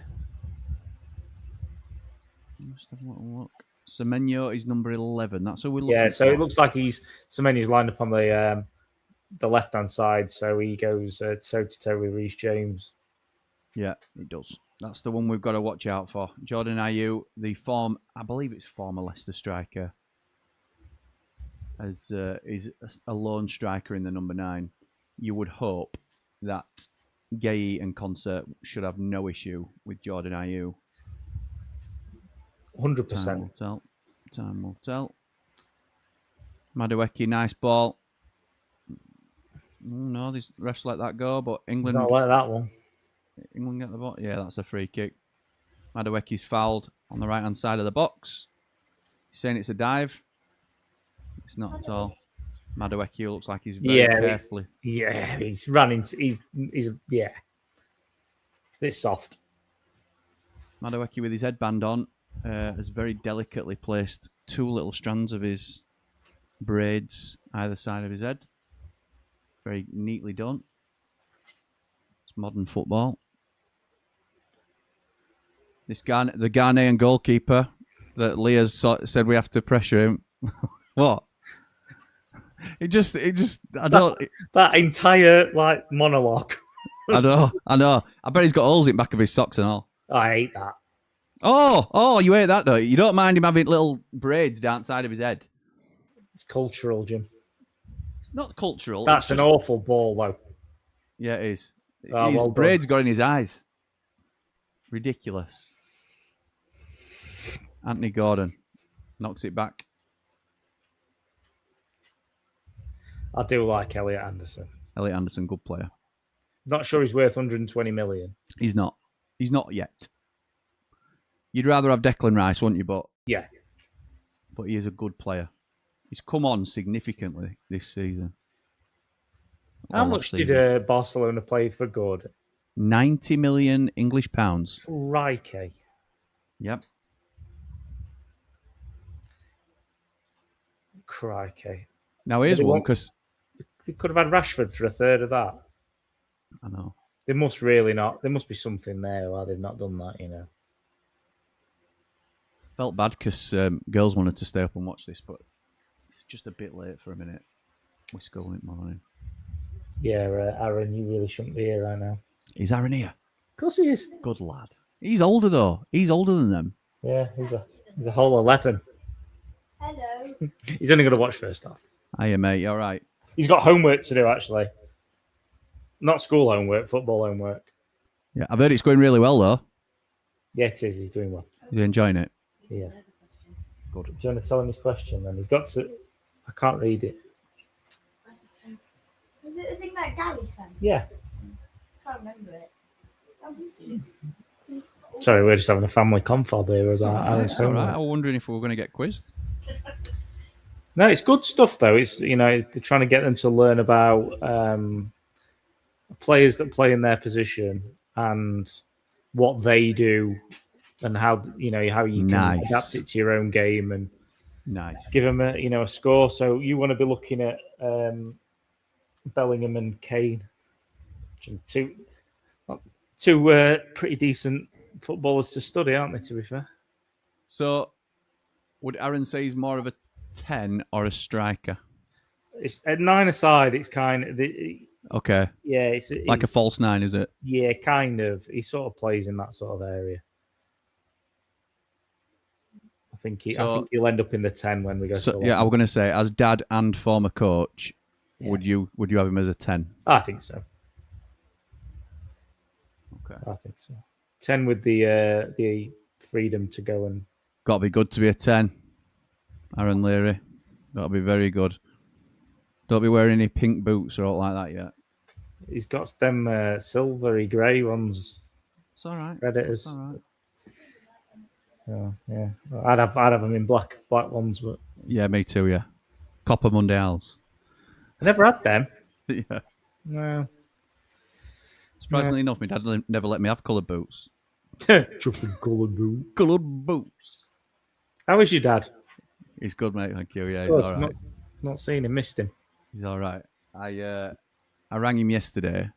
Speaker 1: Let's have a little look. Semenyo is number 11. That's who we're looking
Speaker 3: for. Yeah, so
Speaker 1: for.
Speaker 3: It looks like Semenyo's lined up on the left-hand side, so he goes toe-to-toe with Reece James.
Speaker 1: Yeah, it does. That's the one we've got to watch out for. Jordan Ayew, I believe it's former Leicester striker, is a lone striker in the number 9. You would hope that Gay and Concert should have no issue with Jordan Ayew.
Speaker 3: 100%.
Speaker 1: Time will tell. Madueke, nice ball. No, these refs let that go, but England...
Speaker 3: Not like that one.
Speaker 1: England get the ball. Yeah, that's a free kick. Madueke's fouled on the right-hand side of the box. He's saying it's a dive. It's not at all. Madueke looks like he's very carefully.
Speaker 3: Yeah, he's running. He's It's a bit soft.
Speaker 1: Madueke with his headband on has very delicately placed 2 little strands of his braids either side of his head. Very neatly done. It's modern football. The Ghanaian goalkeeper that Leah's said we have to pressure him. What? It just, I don't,
Speaker 3: That entire like monologue.
Speaker 1: I know. I bet he's got holes in the back of his socks and all.
Speaker 3: I hate that.
Speaker 1: Oh, you hate that though. You don't mind him having little braids down the side of his head.
Speaker 3: It's cultural, Jim.
Speaker 1: It's not cultural.
Speaker 3: That's
Speaker 1: it's
Speaker 3: an awful ball, though.
Speaker 1: Yeah, it is.
Speaker 3: Oh,
Speaker 1: His
Speaker 3: well
Speaker 1: braids got in his eyes. Ridiculous. Anthony Gordon knocks it back.
Speaker 3: I do like Elliot Anderson.
Speaker 1: Elliot Anderson, good player.
Speaker 3: Not sure he's worth 120 million.
Speaker 1: He's not. He's not yet. You'd rather have Declan Rice, wouldn't you? But he is a good player. He's come on significantly this season.
Speaker 3: How much did Barcelona play for Gordon?
Speaker 1: 90 million English pounds.
Speaker 3: Crikey.
Speaker 1: Yep.
Speaker 3: Crikey.
Speaker 1: Now here's one because
Speaker 3: they could have had Rashford for a third of that.
Speaker 1: I know.
Speaker 3: They must really not. There must be something there why they've not done that, you know.
Speaker 1: Felt bad because girls wanted to stay up and watch this, but it's just a bit late for a minute. We're school in the morning.
Speaker 3: Yeah, Aaron, you really shouldn't be here right now.
Speaker 1: Is Aaron here?
Speaker 3: Of course he is.
Speaker 1: Good lad. He's older though. He's older than them.
Speaker 3: Yeah, he's a whole 11.
Speaker 2: Hello.
Speaker 3: He's only going to watch first half.
Speaker 1: Hiya, mate. You all right?
Speaker 3: He's got homework to do, actually. Not school homework, football homework.
Speaker 1: Yeah, I've heard it's going really well though.
Speaker 3: Yeah, it is. He's doing well.
Speaker 1: Is he enjoying it?
Speaker 3: Yeah.
Speaker 1: Good.
Speaker 3: Do you want to tell him his question then? He's got to... I can't read it.
Speaker 2: Was it the thing that Gary sent?
Speaker 3: Yeah.
Speaker 2: I can't remember it.
Speaker 3: Sorry, we're just having a family confab here about Aaron's
Speaker 1: It's all
Speaker 3: homework.
Speaker 1: right. I was wondering if we were going to get quizzed.
Speaker 3: No, it's good stuff though. It's they're trying to get them to learn about players that play in their position and what they do and how you can adapt it to your own game and give them a score. So you want to be looking at Bellingham and Kane, two pretty decent footballers to study, aren't they? To be fair.
Speaker 1: So, would Aaron say he's more of a 10 or a striker?
Speaker 3: It's at 9-a-side. It's kind of
Speaker 1: okay.
Speaker 3: Yeah, it's
Speaker 1: like a false 9, is it?
Speaker 3: Yeah, kind of. He sort of plays in that sort of area. I think he'll end up in the 10 when we go.
Speaker 1: So, yeah, I was going to say, as dad and former coach, would you have him as a 10?
Speaker 3: I think so.
Speaker 1: Okay,
Speaker 3: I think so. 10 with the freedom to go and.
Speaker 1: Got to be good to be a 10. Aaron Leary, got to be very good. Don't be wearing any pink boots or all like that yet.
Speaker 3: He's got them silvery grey ones.
Speaker 1: It's all right.
Speaker 3: Predators.
Speaker 1: It's all right.
Speaker 3: So yeah, I'd have them in black ones, but
Speaker 1: yeah, me too. Yeah, Copper Mundials.
Speaker 3: I never had them.
Speaker 1: Yeah.
Speaker 3: No.
Speaker 1: Surprisingly enough, my dad never let me have coloured boots.
Speaker 3: Chuffing coloured boots.
Speaker 1: Coloured boots.
Speaker 3: How is your dad?
Speaker 1: He's good, mate. Thank you. Yeah, he's
Speaker 3: Good.
Speaker 1: all right.
Speaker 3: Not seen him, missed him.
Speaker 1: He's all right. I rang him yesterday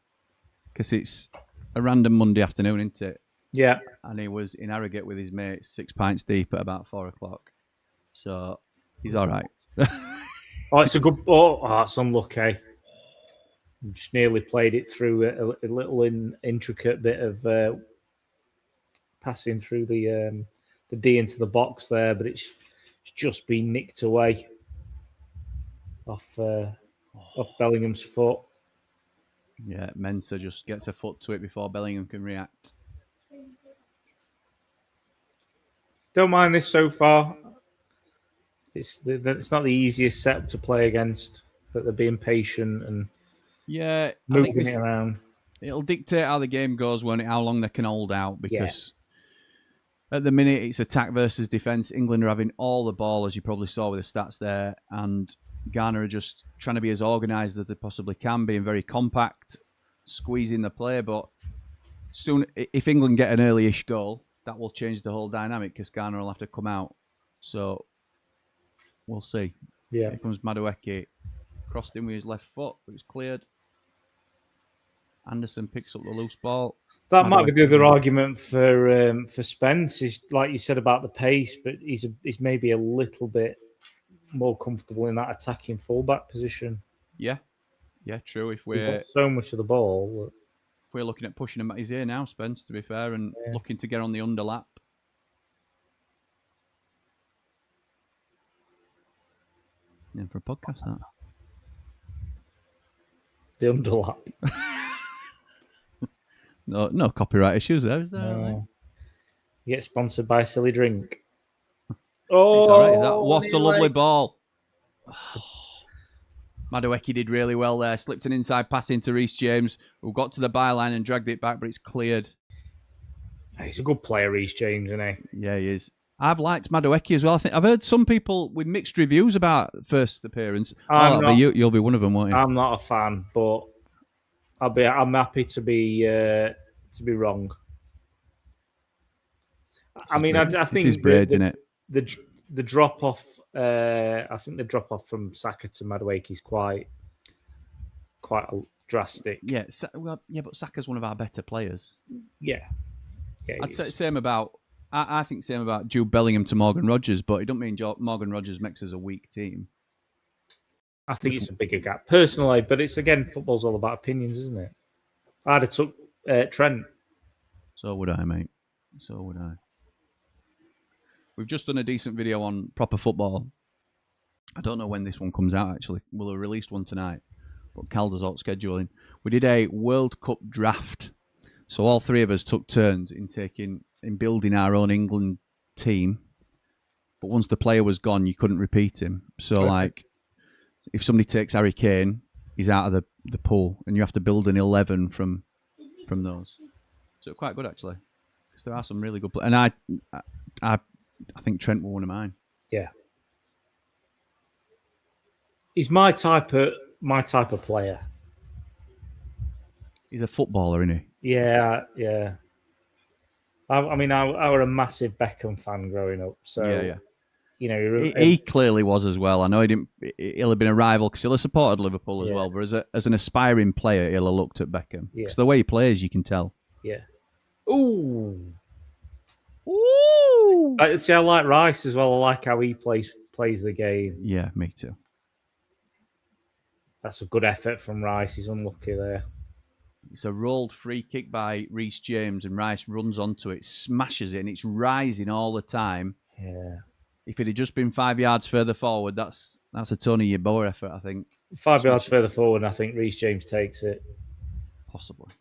Speaker 1: because it's a random Monday afternoon, isn't it?
Speaker 3: Yeah.
Speaker 1: And he was in Harrogate with his mates, 6 pints deep at about 4 o'clock. So he's all right.
Speaker 3: Oh, it's a good. Oh, it's unlucky. Just nearly played it through a little intricate bit of passing through the D into the box there, but it's just been nicked away off Bellingham's foot.
Speaker 1: Yeah, Mensah just gets a foot to it before Bellingham can react.
Speaker 3: Don't mind this so far. It's not the easiest setup to play against, but they're being patient and moving it around.
Speaker 1: It'll dictate how the game goes, won't it? How long they can hold out, because at the minute it's attack versus defence. England are having all the ball, as you probably saw with the stats there, and Ghana are just trying to be as organised as they possibly can, being very compact, squeezing the play. But soon, if England get an early-ish goal, that will change the whole dynamic because Ghana will have to come out. So we'll see.
Speaker 3: Yeah.
Speaker 1: Here comes Madueke. Crossed in with his left foot, but it's cleared. Anderson picks up the loose ball.
Speaker 3: That might be the other argument for Spence. Is like you said about the pace, but he's maybe a little bit more comfortable in that attacking fullback position.
Speaker 1: Yeah, true. If
Speaker 3: We've
Speaker 1: we're
Speaker 3: got so much of the ball.
Speaker 1: looking at pushing him at his ear now, Spence, to be fair, and looking to get on the underlap. Yeah, for a podcast, that.
Speaker 3: The underlap.
Speaker 1: No copyright issues there, is there?
Speaker 3: You get sponsored by a silly drink.
Speaker 1: It's all right.
Speaker 3: Oh,
Speaker 1: What a lovely ball. Madueke did really well there. Slipped an inside pass into Reece James, who got to the byline and dragged it back, but it's cleared.
Speaker 3: He's a good player, Reece James, isn't he?
Speaker 1: Yeah, he is. I've liked Madueke as well. I think I've heard some people with mixed reviews about first appearance. You'll be one of them, won't you?
Speaker 3: I'm not a fan, but I'm happy to be wrong. I think
Speaker 1: this is braids, isn't it?
Speaker 3: The drop off. I think the drop off from Saka to Madueke is quite drastic.
Speaker 1: Yeah, but Saka's one of our better players.
Speaker 3: Yeah,
Speaker 1: I'd say same about. I think same about Jude Bellingham to Morgan Rogers, but it don't mean Morgan Rogers makes us a weak team.
Speaker 3: I think it's a bigger gap personally, but it's again, football's all about opinions, isn't it? I'd have took Trent.
Speaker 1: So would I, mate. So would I. We've just done a decent video on proper football. I don't know when this one comes out, actually. We'll have released one tonight. But Cal does all scheduling. We did a World Cup draft. So all three of us took turns in building our own England team. But once the player was gone, you couldn't repeat him. So, like, if somebody takes Harry Kane, he's out of the pool. And you have to build an 11 from those. So quite good, actually. Because there are some really good players. And I think Trent were one of mine.
Speaker 3: Yeah. He's my type of player.
Speaker 1: He's a footballer, isn't he?
Speaker 3: Yeah. I were a massive Beckham fan growing up. So
Speaker 1: yeah.
Speaker 3: You know,
Speaker 1: he clearly was as well. I know he'll have been a rival because he'll have supported Liverpool as well. But as an aspiring player, he'll have looked at Beckham. Because the way he plays, you can tell.
Speaker 3: Yeah. Ooh. I like Rice as well. I like how he plays the game.
Speaker 1: Yeah, me too.
Speaker 3: That's a good effort from Rice. He's unlucky there.
Speaker 1: It's a rolled free kick by Reece James, and Rice runs onto it, smashes it, and it's rising all the time.
Speaker 3: Yeah.
Speaker 1: If it had just been 5 yards further forward, that's a Tony Yeboah effort, I think.
Speaker 3: 5 yards further forward, I think Reece James takes it.
Speaker 1: Possibly.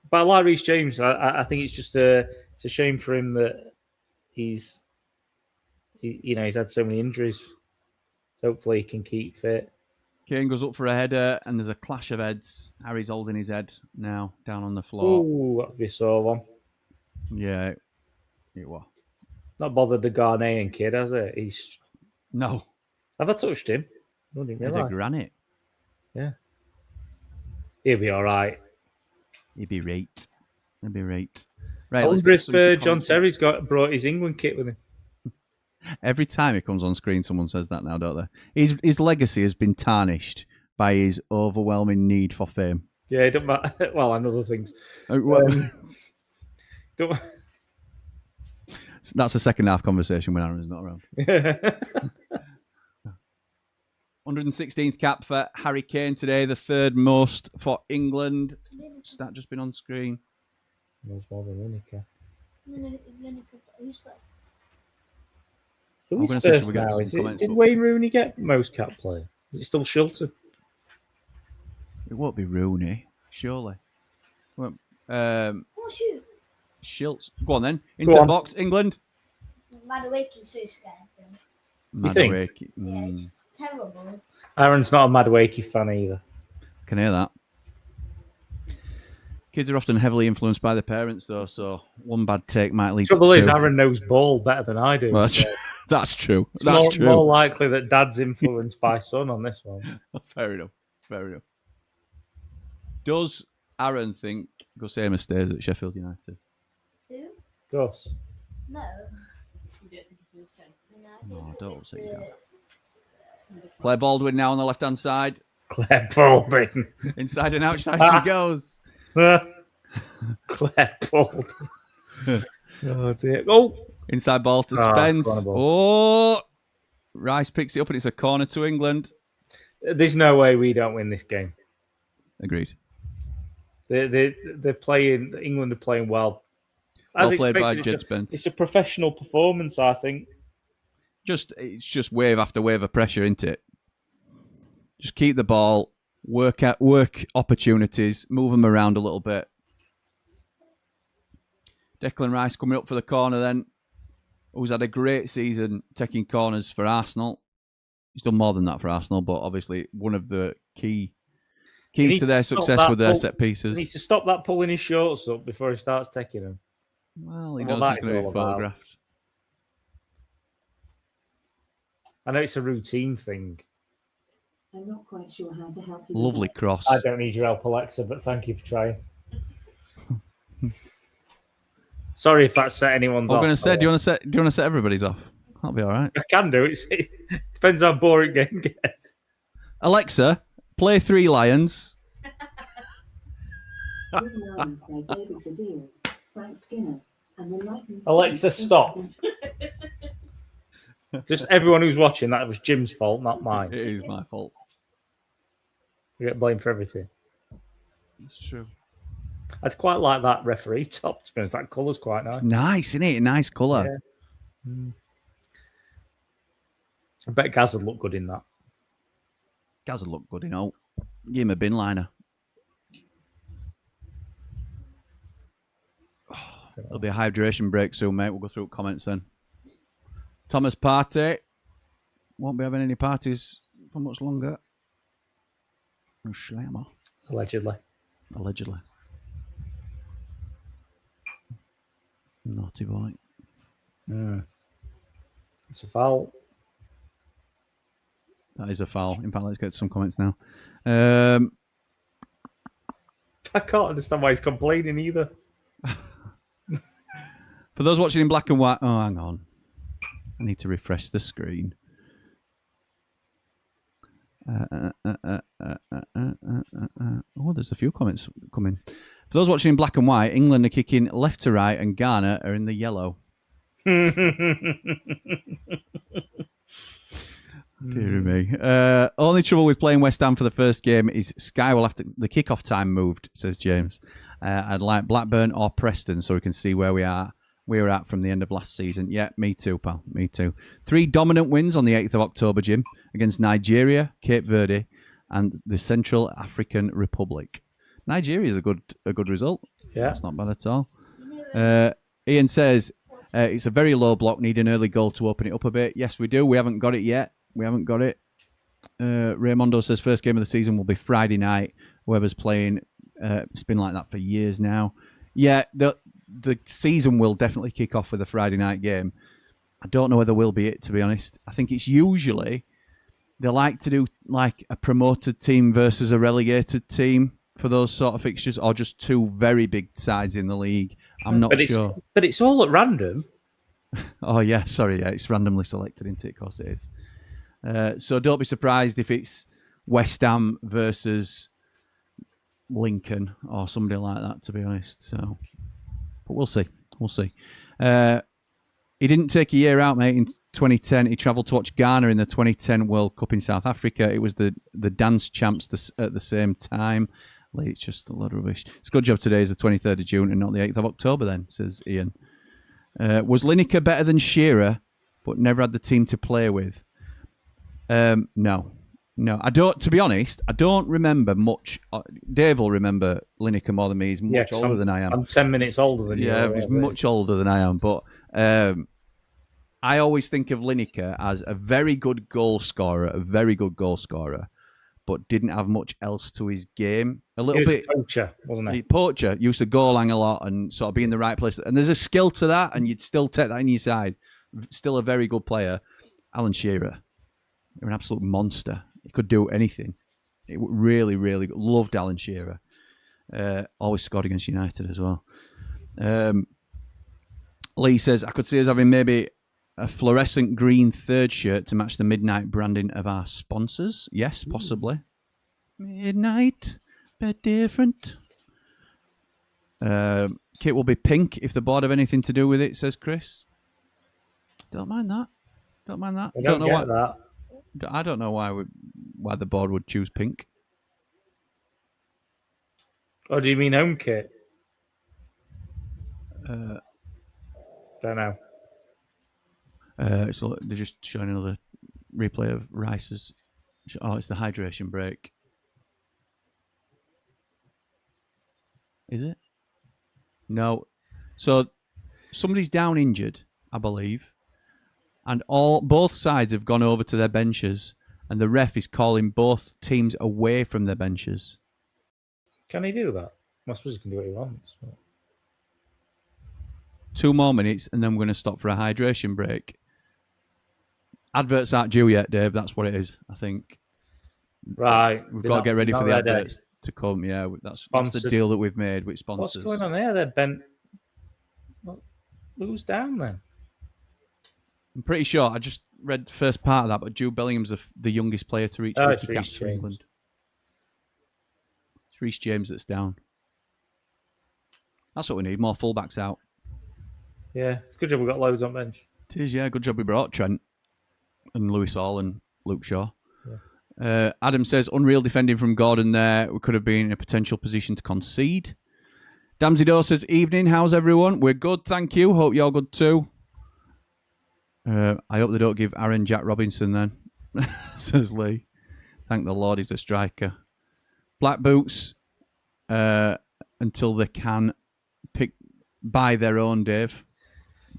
Speaker 3: But I like Reece James. I think it's just it's a shame for him that he's had so many injuries. Hopefully he can keep fit.
Speaker 1: Kane goes up for a header, and there's a clash of heads. Harry's holding his head now, down on the floor.
Speaker 3: Ooh, that would be a sore one.
Speaker 1: Yeah, it was.
Speaker 3: Not bothered the Ghanaian kid, has it?
Speaker 1: No.
Speaker 3: Have I touched him? I didn't realise.
Speaker 1: He'd granite.
Speaker 3: Yeah. He'll be all right.
Speaker 1: He'd be right.
Speaker 3: Right, I wonder if John Terry's brought his England kit with him.
Speaker 1: Every time he comes on screen, someone says that now, don't they? His legacy has been tarnished by his overwhelming need for fame.
Speaker 3: Yeah, it doesn't matter. Well, and other things.
Speaker 1: That's a second half conversation when Aaron's not around. 116th cap for Harry Kane today, the third most for England. Stat just been on screen.
Speaker 3: There's more than Lineker.
Speaker 2: No, it was Lineker. Who's first?
Speaker 3: Who's first now? Did Wayne Rooney get most cap player? Is it still Shilton?
Speaker 1: It won't be Rooney, surely.
Speaker 2: Oh, shoot.
Speaker 1: Schiltz. Go on then. Into the box, England.
Speaker 2: Madueke's so scared.
Speaker 1: Madueke.
Speaker 2: Yeah, it's terrible.
Speaker 3: Aaron's not a Madueke fan either.
Speaker 1: Can hear that. Kids are often heavily influenced by their parents, though, so one bad take might lead to two.
Speaker 3: Trouble is, Aaron knows ball better than I do.
Speaker 1: Well,
Speaker 3: so
Speaker 1: that's true.
Speaker 3: It's more likely that Dad's influenced by son on this one.
Speaker 1: Fair enough. Does Aaron think Gosema stays at Sheffield United?
Speaker 2: Who?
Speaker 3: Gus.
Speaker 2: No.
Speaker 4: You don't think he's going to stay?
Speaker 2: No,
Speaker 1: don't say that. Claire Baldwin now on the left-hand side.
Speaker 3: Claire Baldwin.
Speaker 1: Inside and outside she goes.
Speaker 3: Claire Baldwin. Oh, dear. Oh!
Speaker 1: Inside ball to Spence. Oh! Rice picks it up and it's a corner to England.
Speaker 3: There's no way we don't win this game.
Speaker 1: Agreed.
Speaker 3: They're playing. England are playing well.
Speaker 1: Well played by Jed Spence.
Speaker 3: It's a professional performance, I think.
Speaker 1: It's just wave after wave of pressure, isn't it? Just keep the ball, work opportunities, move them around a little bit. Declan Rice coming up for the corner then, who's had a great season taking corners for Arsenal. He's done more than that for Arsenal, but obviously one of the keys to their success with their set pieces.
Speaker 3: He needs to stop that pulling his shorts up before he starts taking them.
Speaker 1: Well, he knows he's going to be photographed.
Speaker 3: I know it's a routine thing.
Speaker 5: I'm not quite sure how to help you.
Speaker 1: Lovely cross.
Speaker 3: I don't need your help, Alexa, but thank you for trying. Sorry if that set anyone's off.
Speaker 1: I'm going to say, do you want to set everybody's off? That'll be all right.
Speaker 3: I can do. It depends how boring game gets.
Speaker 1: Alexa, play Three Lions.
Speaker 3: Alexa, stop. Just everyone who's watching, that was Jim's fault, not mine.
Speaker 1: It is my fault.
Speaker 3: You get blamed for everything.
Speaker 1: It's true.
Speaker 3: I'd quite like that referee top, to be honest. That colour's quite nice.
Speaker 1: It's nice, isn't it? A nice colour.
Speaker 3: Yeah. I bet Gaz would look good in that.
Speaker 1: Gaz would look good, you know. Give him a bin liner. There'll be a hydration break soon, mate. We'll go through comments then. Thomas Partey. Won't be having any parties for much longer.
Speaker 3: Allegedly.
Speaker 1: Naughty boy.
Speaker 3: It's a foul.
Speaker 1: That is a foul. In fact, let's get some comments now.
Speaker 3: I can't understand why he's complaining either.
Speaker 1: For those watching in black and white... Oh, hang on. I need to refresh the screen. Oh, there's a few comments coming. For those watching in black and white, England are kicking left to right and Ghana are in the yellow. Dear me. Only trouble with playing West Ham for the first game is Sky will have to... The kickoff time moved, says James. I'd like Blackburn or Preston so we can see where we are. We were at from the end of last season. Yeah, me too, pal. Me too. 3 dominant wins on the 8th of October, Jim, against Nigeria, Cape Verde, and the Central African Republic. Nigeria is a good result.
Speaker 3: Yeah.
Speaker 1: That's not bad at all. Ian says, it's a very low block, need an early goal to open it up a bit. Yes, we do. We haven't got it yet. Raymondo says first game of the season will be Friday night. Whoever's playing, it's been like that for years now. Yeah, the season will definitely kick off with a Friday night game. I don't know whether will be it, to be honest. I think it's usually they like to do like a promoted team versus a relegated team for those sort of fixtures, or just 2 very big sides in the league. I'm not sure.
Speaker 3: But it's all at random.
Speaker 1: Oh, yeah, sorry. Yeah, it's randomly selected, isn't it? Of course it is. So don't be surprised if it's West Ham versus Lincoln or somebody like that, to be honest. So, but we'll see. We'll see. He didn't take a year out, mate. In 2010, he travelled to watch Ghana in the 2010 World Cup in South Africa. It was the dance champs at the same time. It's just a lot of rubbish. It's a good job today is the 23rd of June and not the 8th of October then, says Ian. Was Lineker better than Shearer, but never had the team to play with? No. I don't, to be honest, I don't remember much. Dave will remember Lineker more than me. He's much older than I am.
Speaker 3: I'm 10 minutes older than you.
Speaker 1: Yeah, he's much older than I am. But I always think of Lineker as a very good goal scorer, but didn't have much else to his game. A little bit.
Speaker 3: A poacher, wasn't he?
Speaker 1: Poacher. Used to goal hang a lot and sort of be in the right place. And there's a skill to that, and you'd still take that in your side. Still a very good player. Alan Shearer. You're an absolute monster. He could do anything. It really, really loved Alan Shearer. Always scored against United as well. Lee says, I could see us having maybe a fluorescent green third shirt to match the Midnight branding of our sponsors. Yes, possibly. Midnight, but different. Kit will be pink if the board have anything to do with it, says Chris. Don't mind that. Don't mind that.
Speaker 3: I don't
Speaker 1: know
Speaker 3: get
Speaker 1: why.
Speaker 3: that.
Speaker 1: I don't know why the board would choose pink.
Speaker 3: Or do you mean home kit?
Speaker 1: Uh,
Speaker 3: Don't know.
Speaker 1: they're just showing another replay of Rice's. Oh, it's the hydration break. Is it? No. So somebody's down injured, I believe, and both sides have gone over to their benches, and the ref is calling both teams away from their benches.
Speaker 3: Can he do that? I suppose he can do what he wants.
Speaker 1: 2 more minutes, and then we're going to stop for a hydration break. Adverts aren't due yet, Dave. That's what it is, I think.
Speaker 3: Right.
Speaker 1: We've got to get ready for the
Speaker 3: ready.
Speaker 1: adverts to come. Yeah, that's the deal that we've made with sponsors.
Speaker 3: What's going on there? They're bent. Who's down then?
Speaker 1: I'm pretty sure. I just read the first part of that, but Jude Bellingham's the youngest player to reach 50 caps for England. It's Reece James that's down. That's what we need. More fullbacks out.
Speaker 3: Yeah, it's a good job we've got loads on bench.
Speaker 1: It is, yeah. Good job we brought Trent and Lewis Hall and Luke Shaw. Yeah. Adam says, unreal defending from Gordon there. We could have been in a potential position to concede. Damsey says, evening, how's everyone? We're good, thank you. Hope you're good too. I hope they don't give Aaron Jack Robinson then, says Lee. Thank the Lord he's a striker. Black boots until they can buy their own, Dave.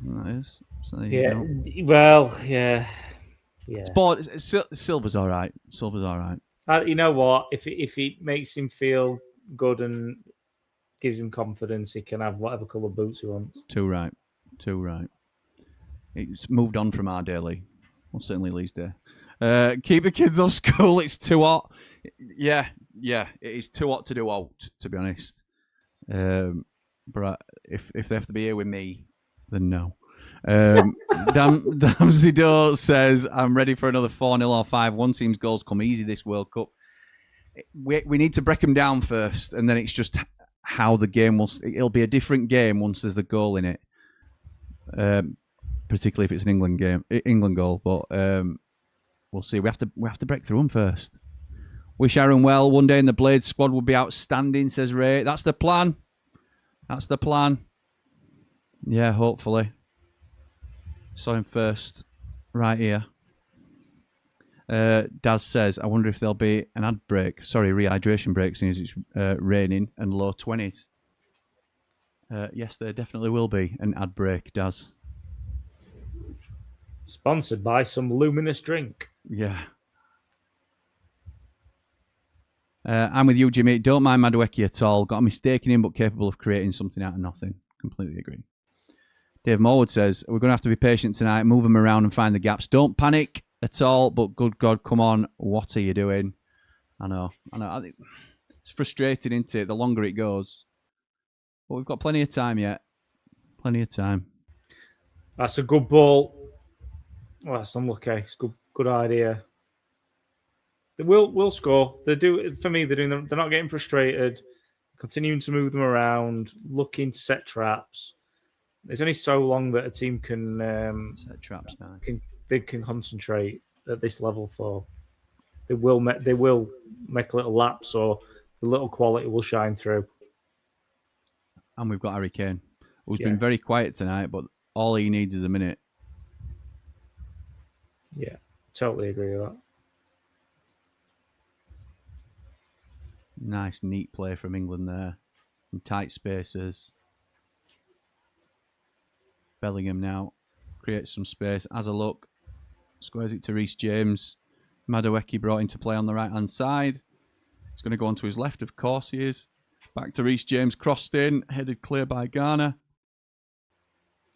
Speaker 1: That is. So
Speaker 3: yeah, well, yeah.
Speaker 1: Silver's all right. Silver's all right.
Speaker 3: You know what? If it makes him feel good and gives him confidence, he can have whatever colour boots he wants.
Speaker 1: Too right. It's moved on from our daily. Well, certainly Lee's day. Keep the kids off school. It's too hot. Yeah. It is too hot to do out, to be honest. But if they have to be here with me, then no. Damsido says, I'm ready for another 4-0 or 5-1. Seems goals come easy this World Cup. We need to break them down first, and then it's just how the game will... It'll be a different game once there's a goal in it. Particularly if it's an England goal. But we'll see. We have to break through them first. Wish Aaron well. One day in the Blades squad would be outstanding, says Ray. That's the plan. Yeah, hopefully. Saw him first, right here. Daz says, I wonder if there'll be an ad break. Sorry, rehydration break, since it's raining and low 20s. Yes, there definitely will be an ad break, Daz.
Speaker 3: Sponsored by some luminous drink.
Speaker 1: Yeah. I'm with you, Jimmy. Don't mind Madueke at all. Got a mistake in him, but capable of creating something out of nothing. Completely agree. Dave Morwood says, we're going to have to be patient tonight, move them around and find the gaps. Don't panic at all, but good God, come on. What are you doing? I know. I think it's frustrating, isn't it, the longer it goes. But we've got plenty of time yet. Plenty of time.
Speaker 3: That's a good ball. Well, that's unlucky. It's a good idea. They will score. They're not getting frustrated, continuing to move them around, looking to set traps. There's only so long that a team can
Speaker 1: set traps now.
Speaker 3: They can concentrate at this level for. They will make a little lapse, or the little quality will shine through.
Speaker 1: And we've got Harry Kane, who's been very quiet tonight, but all he needs is a minute.
Speaker 3: Yeah, totally agree with that.
Speaker 1: Nice, neat play from England there. In tight spaces. Bellingham now creates some space. Has a look. Squares it to Reece James. Madueke brought into play on the right-hand side. He's going to go on to his left, of course he is. Back to Reece James, crossed in, headed clear by Garner.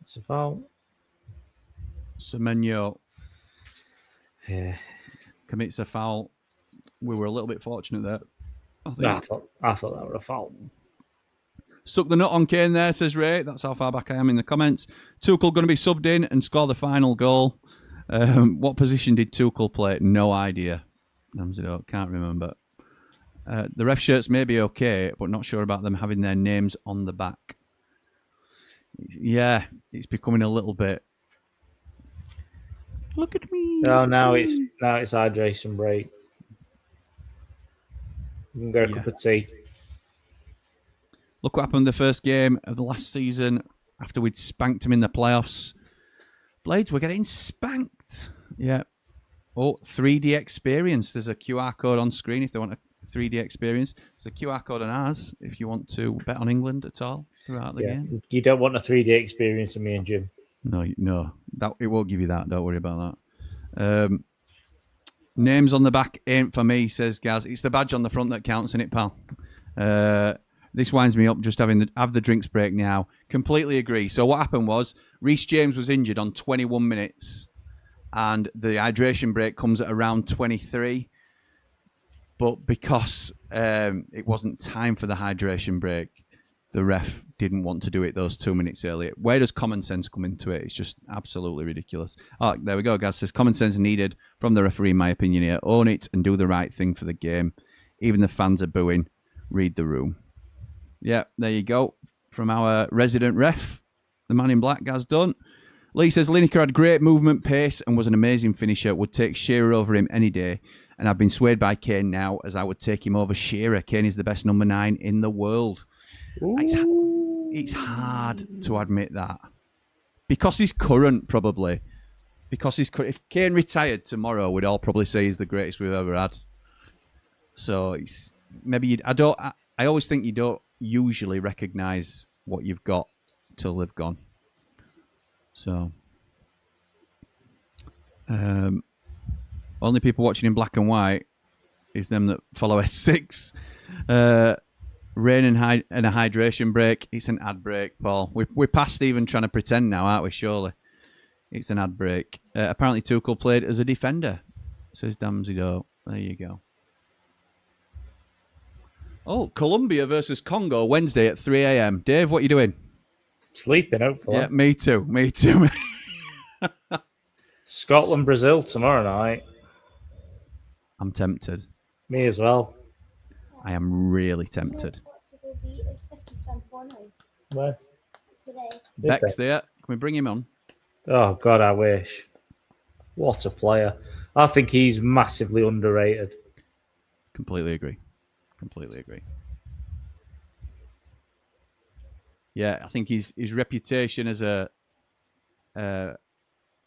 Speaker 3: It's a foul.
Speaker 1: Semenyo
Speaker 3: commits
Speaker 1: a foul. We were a little bit fortunate there.
Speaker 3: I thought that was a foul.
Speaker 1: Stuck the nut on Kane there, says Ray. That's how far back I am in the comments. Tuchel going to be subbed in and score the final goal. What position did Tuchel play? No idea. Can't remember. The ref shirts may be okay, but not sure about them having their names on the back. Yeah, it's becoming a little bit... Look at me.
Speaker 3: Oh, now it's hydration break. You can get a cup of tea.
Speaker 1: Look what happened in the first game of the last season after we'd spanked them in the playoffs. Blades were getting spanked. Yeah. Oh, 3D experience. There's a QR code on screen if they want a 3D experience. There's a QR code on ours if you want to bet on England at all throughout the game.
Speaker 3: You don't want a 3D experience of me and Jim.
Speaker 1: No. It won't give you that. Don't worry about that. Names on the back ain't for me, says Gaz. It's the badge on the front that counts, isn't it, pal? This winds me up just have the drinks break now. Completely agree. So what happened was Reece James was injured on 21 minutes and the hydration break comes at around 23. But because it wasn't time for the hydration break, the ref didn't want to do it those 2 minutes earlier. Where does common sense come into it? It's just absolutely ridiculous. Oh, there we go, guys. Says common sense needed from the referee, in my opinion here. Own it and do the right thing for the game. Even the fans are booing. Read the room. Yeah, there you go. From our resident ref, the man in black, Gaz done. Lee says Lineker had great movement, pace, and was an amazing finisher. Would take Shearer over him any day. And I've been swayed by Kane now, as I would take him over Shearer. Kane is the best number 9 in the world. It's hard to admit that. Because he's current, probably. Because he's current. If Kane retired tomorrow, we'd all probably say he's the greatest we've ever had. So it's maybe I always think you don't usually recognise what you've got till they've gone. So only people watching in black and white is them that follow S6. Rain and a hydration break. It's an ad break, Paul. We're past even trying to pretend now, aren't we? Surely. It's an ad break. Apparently Tuchel played as a defender, says Damsido. There you go. Oh, Colombia versus Congo, Wednesday at 3 a.m. Dave, what are you doing?
Speaker 3: Sleeping, hopefully.
Speaker 1: Yeah, me too.
Speaker 3: Scotland, Brazil tomorrow night.
Speaker 1: I'm tempted.
Speaker 3: Me as well.
Speaker 1: I am really tempted.
Speaker 3: Where?
Speaker 2: Today.
Speaker 1: Beck's there. Can we bring him on?
Speaker 3: Oh, God, I wish. What a player. I think he's massively underrated.
Speaker 1: Completely agree. Yeah, I think his reputation as a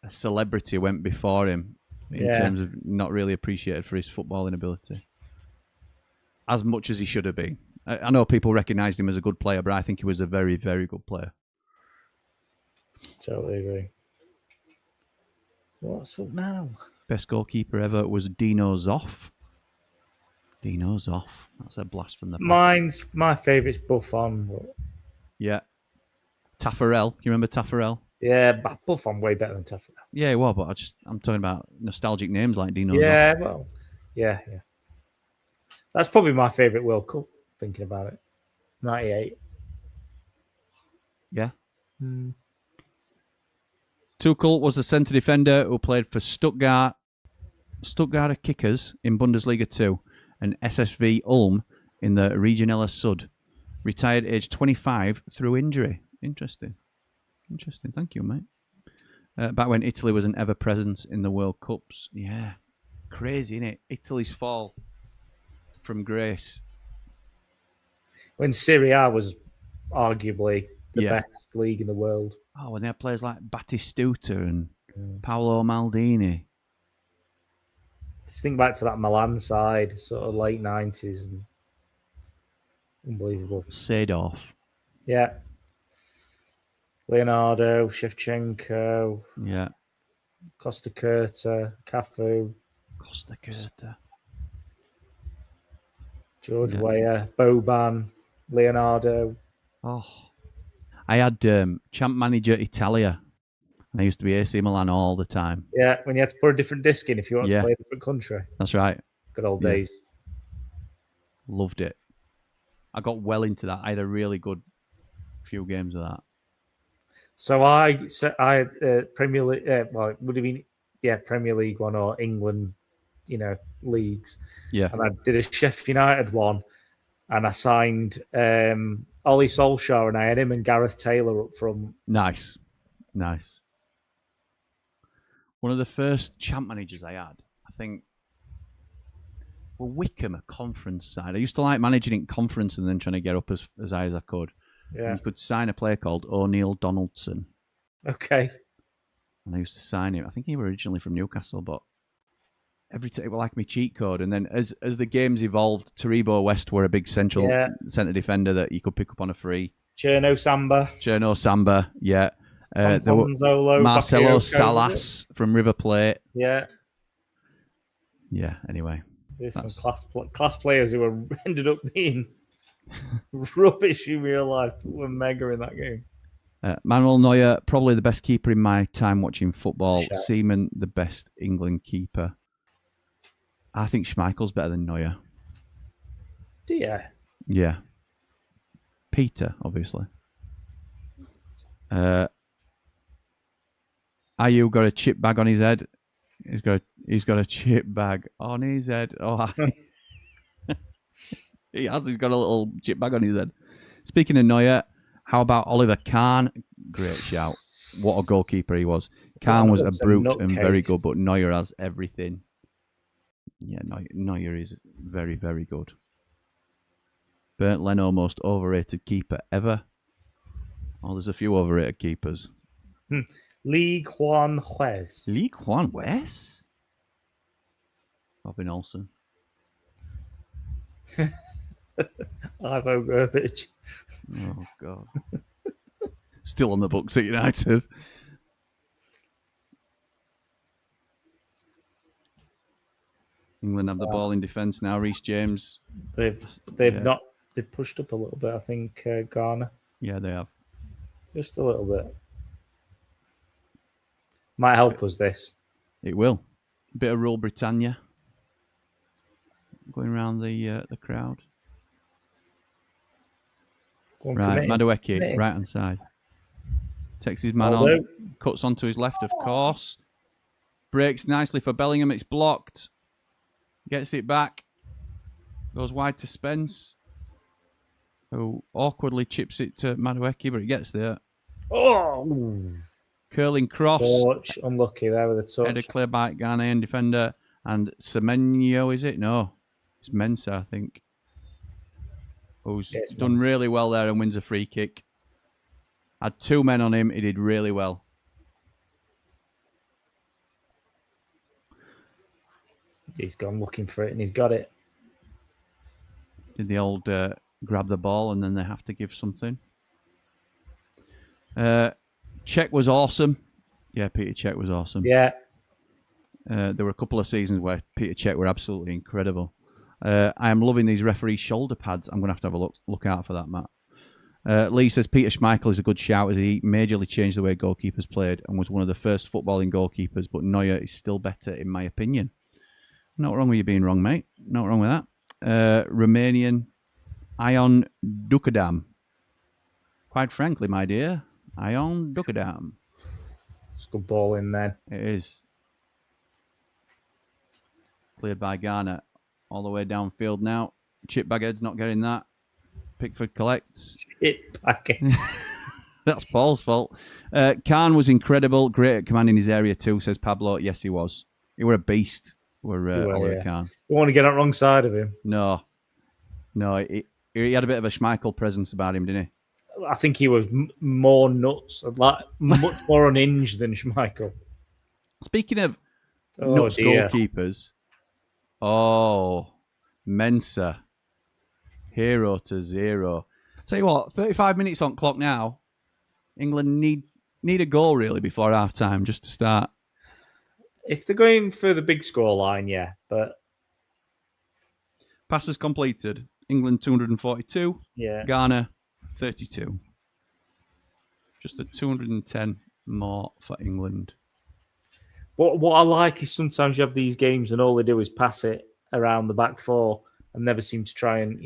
Speaker 1: celebrity went before him in terms of not really appreciated for his footballing ability. As much as he should have been. I know people recognised him as a good player, but I think he was a very, very good player.
Speaker 3: Totally agree. What's up now?
Speaker 1: Best goalkeeper ever was Dino Zoff. That's a blast from the past.
Speaker 3: My favourite's Buffon. But...
Speaker 1: Yeah. Taffarel. Can you remember Taffarel?
Speaker 3: Yeah, but Buffon way better than Taffarel.
Speaker 1: Yeah, well, but I'm talking about nostalgic names like Dino Zoff.
Speaker 3: Yeah, well, yeah. That's probably my favourite World Cup, thinking about it. 98.
Speaker 1: Yeah. Tuchel was the centre defender who played for Stuttgarter Kickers in Bundesliga 2 and SSV Ulm in the Regionella Sud. Retired age 25 through injury. Interesting. Thank you, mate. Back when Italy was an ever-presence in the World Cups. Yeah. Crazy, innit? Italy's fall from grace.
Speaker 3: When Serie A was arguably the best league in the world.
Speaker 1: Oh, when they had players like Battistuta and Paolo Maldini.
Speaker 3: Just think back to that Milan side, sort of late 90s. And unbelievable.
Speaker 1: Seedorf.
Speaker 3: Yeah. Leonardo, Shevchenko.
Speaker 1: Yeah.
Speaker 3: Costa Curta, Cafu.
Speaker 1: Costa Curta.
Speaker 3: George Weah, Boban, Leonardo.
Speaker 1: Oh. I had champ manager Italia. And I used to be AC Milan all the time.
Speaker 3: Yeah, when you had to put a different disc in if you wanted to play a different country.
Speaker 1: That's right.
Speaker 3: Good old days.
Speaker 1: Loved it. I got well into that. I had a really good few games of that.
Speaker 3: So I Premier League, well, it would have been Premier League one or England, leagues.
Speaker 1: Yeah.
Speaker 3: And I did a Sheffield United one, and I signed Ollie Solskjaer, and I had him and Gareth Taylor up from.
Speaker 1: Nice. One of the first champ managers I had, I think, well, Wickham, a conference side. I used to like managing in conference and then trying to get up as high as I could.
Speaker 3: Yeah.
Speaker 1: And you could sign a player called O'Neill Donaldson.
Speaker 3: Okay.
Speaker 1: And I used to sign him. I think he was originally from Newcastle, but every time it was like my cheat code. And then as the games evolved, Taribo West were a big centre defender that you could pick up on a free.
Speaker 3: Cherno Samba,
Speaker 1: yeah.
Speaker 3: There were
Speaker 1: Marcelo Salas from River Plate.
Speaker 3: Yeah.
Speaker 1: Yeah, anyway.
Speaker 3: There's some class players who ended up being rubbish in real life, but were mega in that game.
Speaker 1: Manuel Neuer, probably the best keeper in my time watching football. Seaman, the best England keeper. I think Schmeichel's better than Neuer.
Speaker 3: Do you?
Speaker 1: Yeah. Peter, obviously. Ayew got a chip bag on his head. He's got a chip bag on his head. Oh, he has. He's got a little chip bag on his head. Speaking of Neuer, how about Oliver Kahn? Great shout. What a goalkeeper he was. Kahn was a brute and very good, but Neuer has everything. Yeah, Neuer is very, very good. Bernd Leno, most overrated keeper ever. Oh, there's a few overrated keepers.
Speaker 3: League Juan Juez.
Speaker 1: League Juan Juez? Robin Olsen.
Speaker 3: Ivo Gerbich.
Speaker 1: Oh, God. Still on the books at United. England have the ball in defence now. Reece James.
Speaker 3: They've pushed up a little bit, I think, Ghana.
Speaker 1: Yeah, they have.
Speaker 3: Just a little bit. Might help us, this.
Speaker 1: It will. A bit of Rule Britannia. Going around the crowd. Right, Madueke, right hand side. Takes his man on. Cuts onto his left, of course. Breaks nicely for Bellingham. It's blocked. Gets it back. Goes wide to Spence. Who awkwardly chips it to Madueke, but it gets there.
Speaker 3: Oh!
Speaker 1: Curling cross.
Speaker 3: Touch. Unlucky there with a touch.
Speaker 1: Header clear by Ghanaian defender. And Semenyo, is it? No. It's Mensah, I think. Who's done really well there and wins a free kick. Had two men on him. He did really well.
Speaker 3: He's gone looking for it and he's got it.
Speaker 1: Did the old grab the ball and then they have to give something. Cech was awesome. Yeah, Peter Cech was awesome.
Speaker 3: Yeah.
Speaker 1: There were a couple of seasons where Peter Cech were absolutely incredible. I am loving these referee shoulder pads. I'm going to have a look out for that, Matt. Lee says Peter Schmeichel is a good shout as he majorly changed the way goalkeepers played and was one of the first footballing goalkeepers, but Neuer is still better in my opinion. Not wrong with you being wrong, mate. Not wrong with that. Romanian Ion Dukadam. Quite frankly, my dear, Ion Dukadam.
Speaker 3: It's a good ball in there.
Speaker 1: It is. Cleared by Garner. All the way downfield now. Chip Baghead's not getting that. Pickford collects.
Speaker 3: Chip Baghead.
Speaker 1: That's Paul's fault. Khan was incredible. Great at commanding his area too, says Pablo. Yes, he was. He were a beast. Oliver Kahn.
Speaker 3: You want to get on the wrong side of him?
Speaker 1: No, he had a bit of a Schmeichel presence about him, didn't he?
Speaker 3: I think he was more nuts, like much more unhinged than Schmeichel.
Speaker 1: Speaking of nuts goalkeepers, Mensah, hero to zero. Tell you what, 35 minutes on clock now. England need a goal really before half time just to start.
Speaker 3: If they're going for the big score line, yeah, but
Speaker 1: passes completed. England 242.
Speaker 3: Yeah.
Speaker 1: Ghana 32. Just a 210 more for England.
Speaker 3: What I like is sometimes you have these games and all they do is pass it around the back four and never seem to try and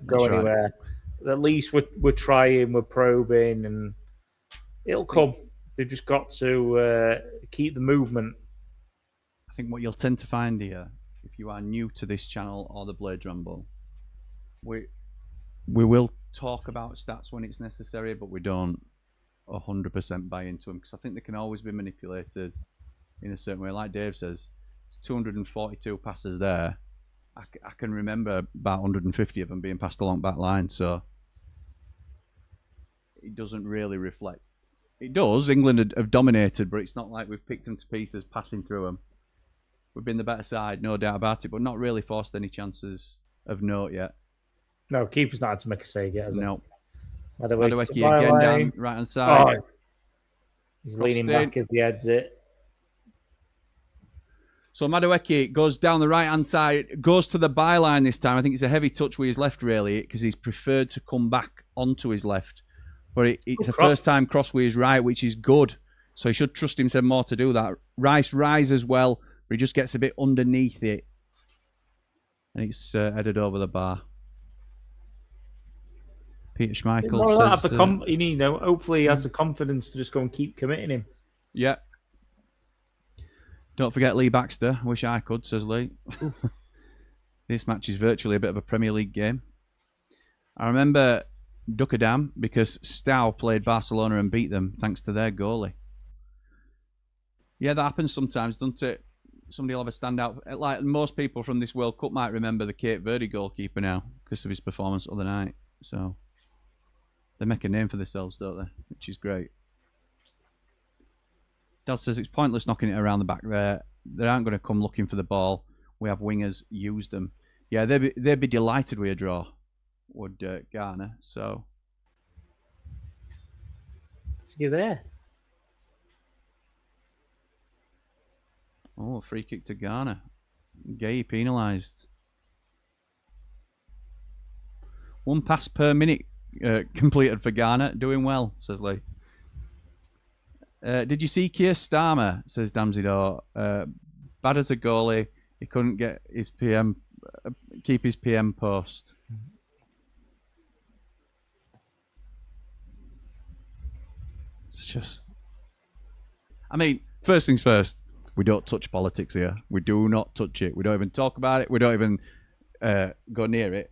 Speaker 3: go anywhere. Right. At least we're trying, we're probing, and it'll come. They've just got to keep the movement.
Speaker 1: I think what you'll tend to find here, if you are new to this channel or the Blade Ramble, we will talk about stats when it's necessary, but we don't 100% buy into them because I think they can always be manipulated. in a certain way. Like Dave says, it's 242 passes there. I can remember about 150 of them being passed along back line, so it doesn't really reflect. It does. England have dominated, but it's not like we've picked them to pieces passing through them. We've been the better side, no doubt about it, but not really forced any chances of note yet.
Speaker 3: No, keeper's not had to make a save yet, has he?
Speaker 1: No.
Speaker 3: Madueke
Speaker 1: Madueke again down right hand side.
Speaker 3: Oh, he's leaning back as he heads it.
Speaker 1: So Madueke goes down the right-hand side, goes to the byline this time. I think it's a heavy touch with his left, really, because he's preferred to come back onto his left. But it's a first-time cross with his right, which is good. So he should trust himself more to do that. Rice rises well, but he just gets a bit underneath it. And it's headed over the bar. Peter Schmeichel says...
Speaker 3: hopefully he has the confidence to just go and keep committing him.
Speaker 1: Yeah. Don't forget Lee Baxter. I wish I could, says Lee. This match is virtually a bit of a Premier League game. I remember Duckadam because Stow played Barcelona and beat them thanks to their goalie. Yeah, that happens sometimes, doesn't it? Somebody will have a standout. Like most people from this World Cup might remember the Cape Verde goalkeeper now because of his performance the other night. So they make a name for themselves, don't they? Which is great. Dad says it's pointless knocking it around the back there. They aren't going to come looking for the ball. We have wingers, use them. Yeah, they'd be delighted with a draw, would Ghana. So,
Speaker 3: you're there.
Speaker 1: Oh, free kick to Ghana. Gay penalised. 1 pass per minute completed for Ghana. Doing well, says Lee. Did you see Keir Starmer? Says Damsidor. Bad as a goalie, he couldn't get his keep his PM post. It's just, I mean, first things first. We don't touch politics here. We do not touch it. We don't even talk about it. We don't even go near it.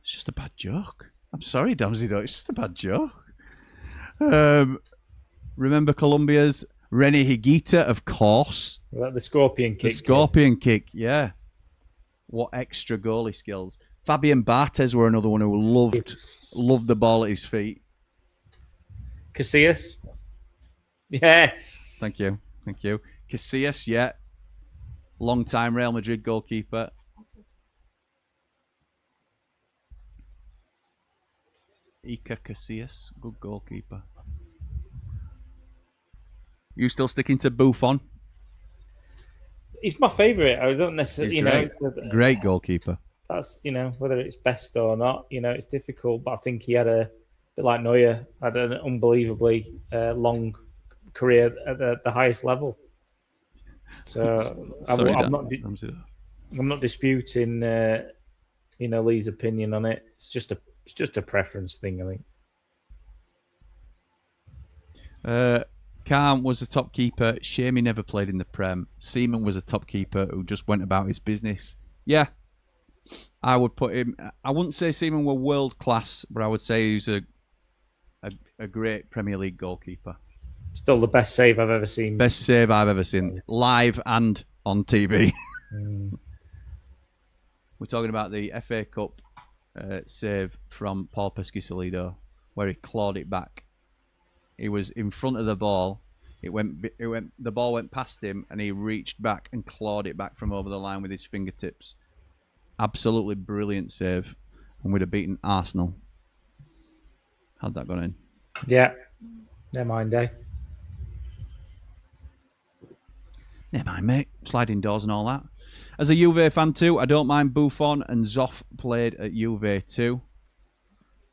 Speaker 1: It's just a bad joke. I'm sorry, Damsidor. It's just a bad joke. Remember Colombia's René Higuita, of course.
Speaker 3: The scorpion kick.
Speaker 1: The scorpion kick, yeah. What extra goalie skills. Fabian Barthez were another one who loved the ball at his feet.
Speaker 3: Casillas. Yes.
Speaker 1: Thank you. Casillas, yeah. Long-time Real Madrid goalkeeper. Iker Casillas, good goalkeeper. You still sticking to Buffon?
Speaker 3: He's my favourite. I don't necessarily,
Speaker 1: great goalkeeper.
Speaker 3: That's whether it's best or not. It's difficult, but I think he had a bit like Neuer, had an unbelievably long career at the highest level. So I'm not disputing Lee's opinion on it. It's just a preference thing, I think.
Speaker 1: Calm was a top keeper. Shame he never played in the Prem. Seaman was a top keeper who just went about his business. Yeah, I would put him. I wouldn't say Seaman were world class, but I would say he's a great Premier League goalkeeper.
Speaker 3: Still the best save I've ever seen.
Speaker 1: Best save I've ever seen, live and on TV. We're talking about the FA Cup save from Paul Pescisolido, where he clawed it back. He was in front of the ball. The ball went past him, and he reached back and clawed it back from over the line with his fingertips. Absolutely brilliant save, and we'd have beaten Arsenal. How'd that gone in?
Speaker 3: Yeah, never mind, eh?
Speaker 1: Never mind, mate. Sliding doors and all that. As a Juve fan too, I don't mind Buffon, and Zoff played at Juve too.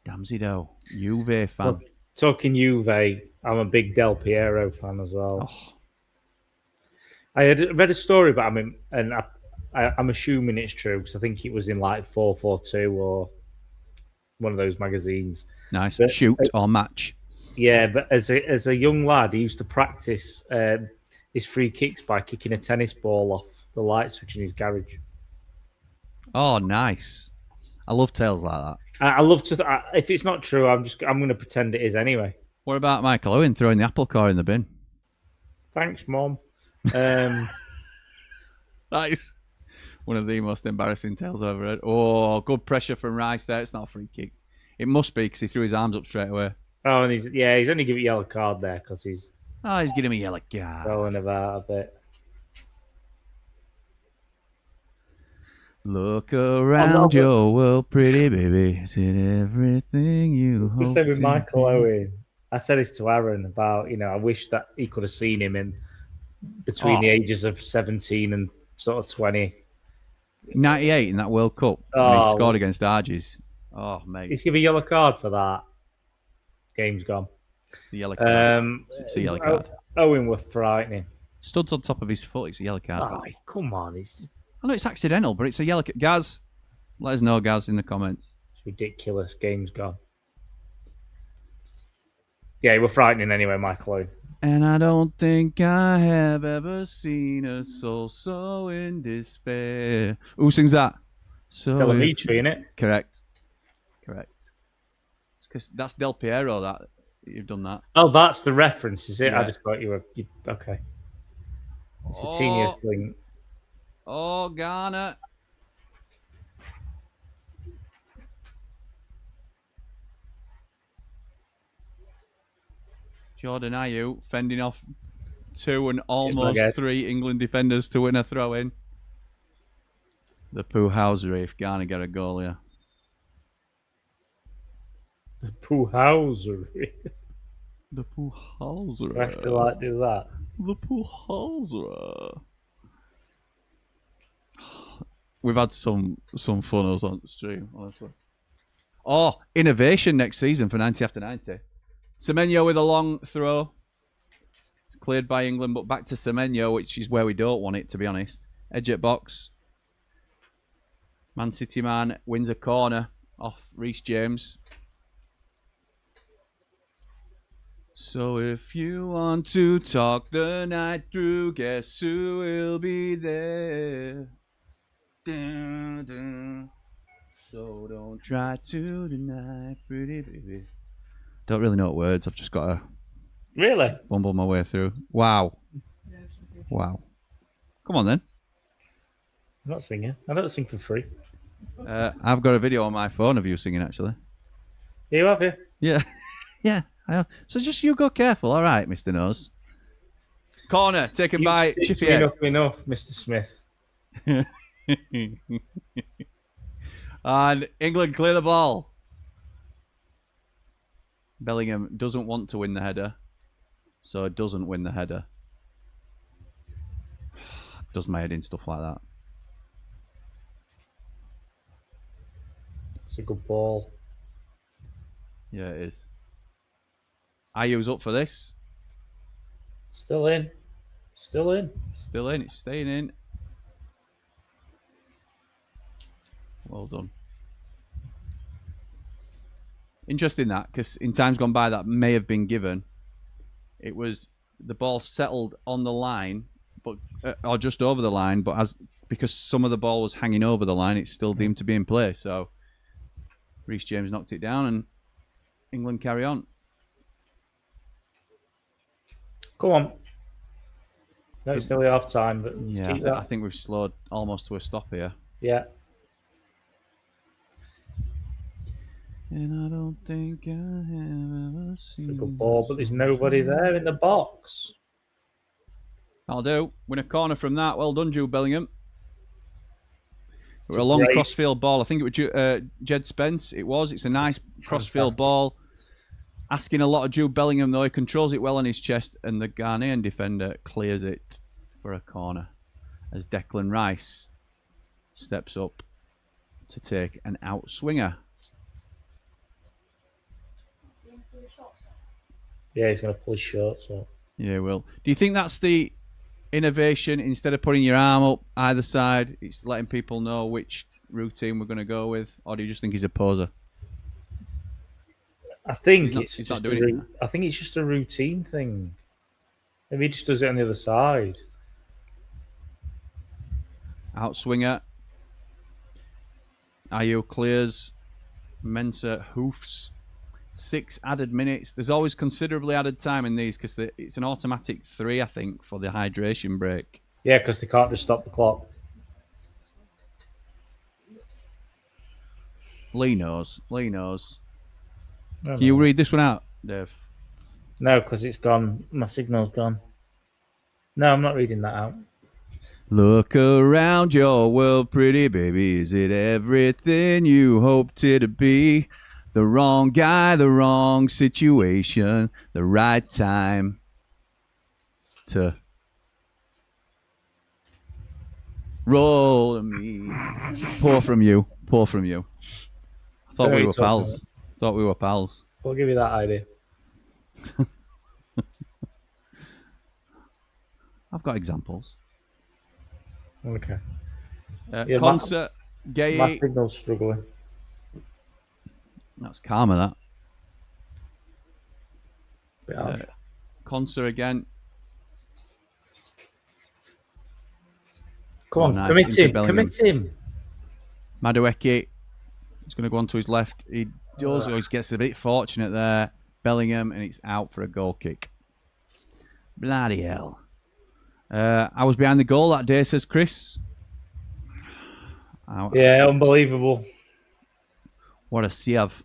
Speaker 1: Damsido, Juve fan.
Speaker 3: Well, talking Juve, I'm a big Del Piero fan as well.
Speaker 1: Oh.
Speaker 3: I had read a story about him, and I'm assuming it's true because I think it was in like 442 or one of those magazines.
Speaker 1: Nice. But, shoot or match.
Speaker 3: Yeah, but as a young lad, he used to practice his free kicks by kicking a tennis ball off the light switch in his garage.
Speaker 1: Oh, nice. I love tales like that.
Speaker 3: I love to. If it's not true, I'm going to pretend it is anyway.
Speaker 1: What about Michael Owen throwing the apple core in the bin?
Speaker 3: Thanks, Mom. Um,
Speaker 1: That is one of the most embarrassing tales I've ever heard. Oh, good pressure from Rice there. It's not a free kick. It must be because he threw his arms up straight away.
Speaker 3: oh, and he's only given a yellow card there because he's
Speaker 1: Oh, he's giving him a yellow card.
Speaker 3: rolling about a bit.
Speaker 1: Look around
Speaker 3: no,
Speaker 1: your world, pretty baby. Is it everything you
Speaker 3: I
Speaker 1: hope
Speaker 3: said with
Speaker 1: to
Speaker 3: Michael
Speaker 1: be?
Speaker 3: Owen, I said this to Aaron about, I wish that he could have seen him in between the ages of 17 and sort of 20.
Speaker 1: 98 in that World Cup when he scored against Argies. Oh, mate.
Speaker 3: He's given a yellow card for that. Game's gone.
Speaker 1: It's a yellow card. It's a yellow card.
Speaker 3: Owen were frightening.
Speaker 1: Studs on top of his foot. It's a yellow card.
Speaker 3: Oh, come on. It's
Speaker 1: I know it's accidental, but it's a yellow card. Gaz, let us know, Gaz, in the comments.
Speaker 3: ridiculous. Game's gone. Yeah, he were frightening anyway, Michael Owen.
Speaker 1: And I don't think I have ever seen a soul so in despair. Who sings that? So
Speaker 3: Telemetry, innit?
Speaker 1: Correct. It's because that's Del Piero that you've done that.
Speaker 3: Oh, that's the reference, is it?
Speaker 1: Yeah.
Speaker 3: I just thought you were... okay. It's a teeniest thing.
Speaker 1: Oh, Ghana. Jordan Ayew fending off 2 and almost 3 England defenders to win a throw-in. The Poohousery if Ghana get a goal here.
Speaker 3: The Poohousery.
Speaker 1: The Poohousery.
Speaker 3: Do I have to do that?
Speaker 1: The Poohousery. We've had some fun us on the stream, honestly. Oh, innovation next season for 90 after 90. Semenyo with a long throw. It's cleared by England, but back to Semenyo, which is where we don't want it, to be honest. Edge at box. Man City man wins a corner off Reece James. So if you want to talk the night through, guess who will be there? Dun, dun. So don't try to deny, pretty baby. Don't really know what words. I've just got to
Speaker 3: Really?
Speaker 1: bumble my way through. Wow. Come on then.
Speaker 3: I'm not singing. I don't sing for free.
Speaker 1: I've got a video on my phone of you singing, actually.
Speaker 3: You have you?
Speaker 1: Yeah. Yeah, I have. So just you go careful. All right, Mr. Nose. Corner taken by Chippy Egg.
Speaker 3: Enough, Mr. Smith.
Speaker 1: And England clear the ball. Bellingham doesn't want to win the header, so doesn't win the header. Does my head in stuff like that.
Speaker 3: It's a good ball.
Speaker 1: Yeah, it is. Ayew's up for this.
Speaker 3: Still in.
Speaker 1: Still in. It's staying in. Well done. Interesting that, because in times gone by that may have been given. It was the ball settled on the line, but or just over the line, but because some of the ball was hanging over the line, it's still deemed to be in play. So Reece James knocked it down, and England carry on.
Speaker 3: Come on. No, it's nearly half time, but
Speaker 1: Yeah, I think we've slowed almost to a stop here.
Speaker 3: Yeah.
Speaker 1: And I don't think I have ever seen.
Speaker 3: It's a good ball, but there's nobody there in the box.
Speaker 1: I'll do. Win a corner from that. Well done, Jude Bellingham. It was a long crossfield ball. I think it was Jed Spence. It was. It's a nice crossfield ball. Asking a lot of Jude Bellingham, though. He controls it well on his chest, and the Ghanaian defender clears it for a corner as Declan Rice steps up to take an outswinger.
Speaker 3: Yeah, he's going to pull his shorts up.
Speaker 1: Yeah, he will. Do you think that's the innovation? Instead of putting your arm up either side, it's letting people know which routine we're going to go with? Or do you just think he's a poser?
Speaker 3: I think
Speaker 1: he's not doing it.
Speaker 3: I think it's just a routine thing. Maybe he just does it on the other side.
Speaker 1: Outswinger. Ayew clears. Mensah hoofs. 6 added minutes. There's always considerably added time in these because it's an automatic 3, I think, for the hydration break.
Speaker 3: Yeah, because they can't just stop the clock.
Speaker 1: Lee knows. Lee knows.
Speaker 3: No,
Speaker 1: Can you
Speaker 3: no.
Speaker 1: read this one out, Dave?
Speaker 3: No, because it's gone. My signal's gone. No, I'm not reading that out.
Speaker 1: Look around your world, pretty baby. Is it everything you hoped it to be? The wrong guy, the wrong situation, the right time to roll me. Pour from you. Pour from you. I thought we were pals. Thought we were pals.
Speaker 3: I'll give you that idea.
Speaker 1: I've got examples.
Speaker 3: Okay.
Speaker 1: Yeah, concert, gay.
Speaker 3: My signal's struggling.
Speaker 1: That's karma, that.
Speaker 3: Bit harsh.
Speaker 1: Concert again.
Speaker 3: Come on,
Speaker 1: nice.
Speaker 3: commit
Speaker 1: Into
Speaker 3: him.
Speaker 1: Bellingham.
Speaker 3: Commit him.
Speaker 1: Madueke. He's going to go on to his left. He does. He gets a bit fortunate there. Bellingham, and it's out for a goal kick. Bloody hell. I was behind the goal that day, says Chris.
Speaker 3: Yeah, unbelievable.
Speaker 1: What a save.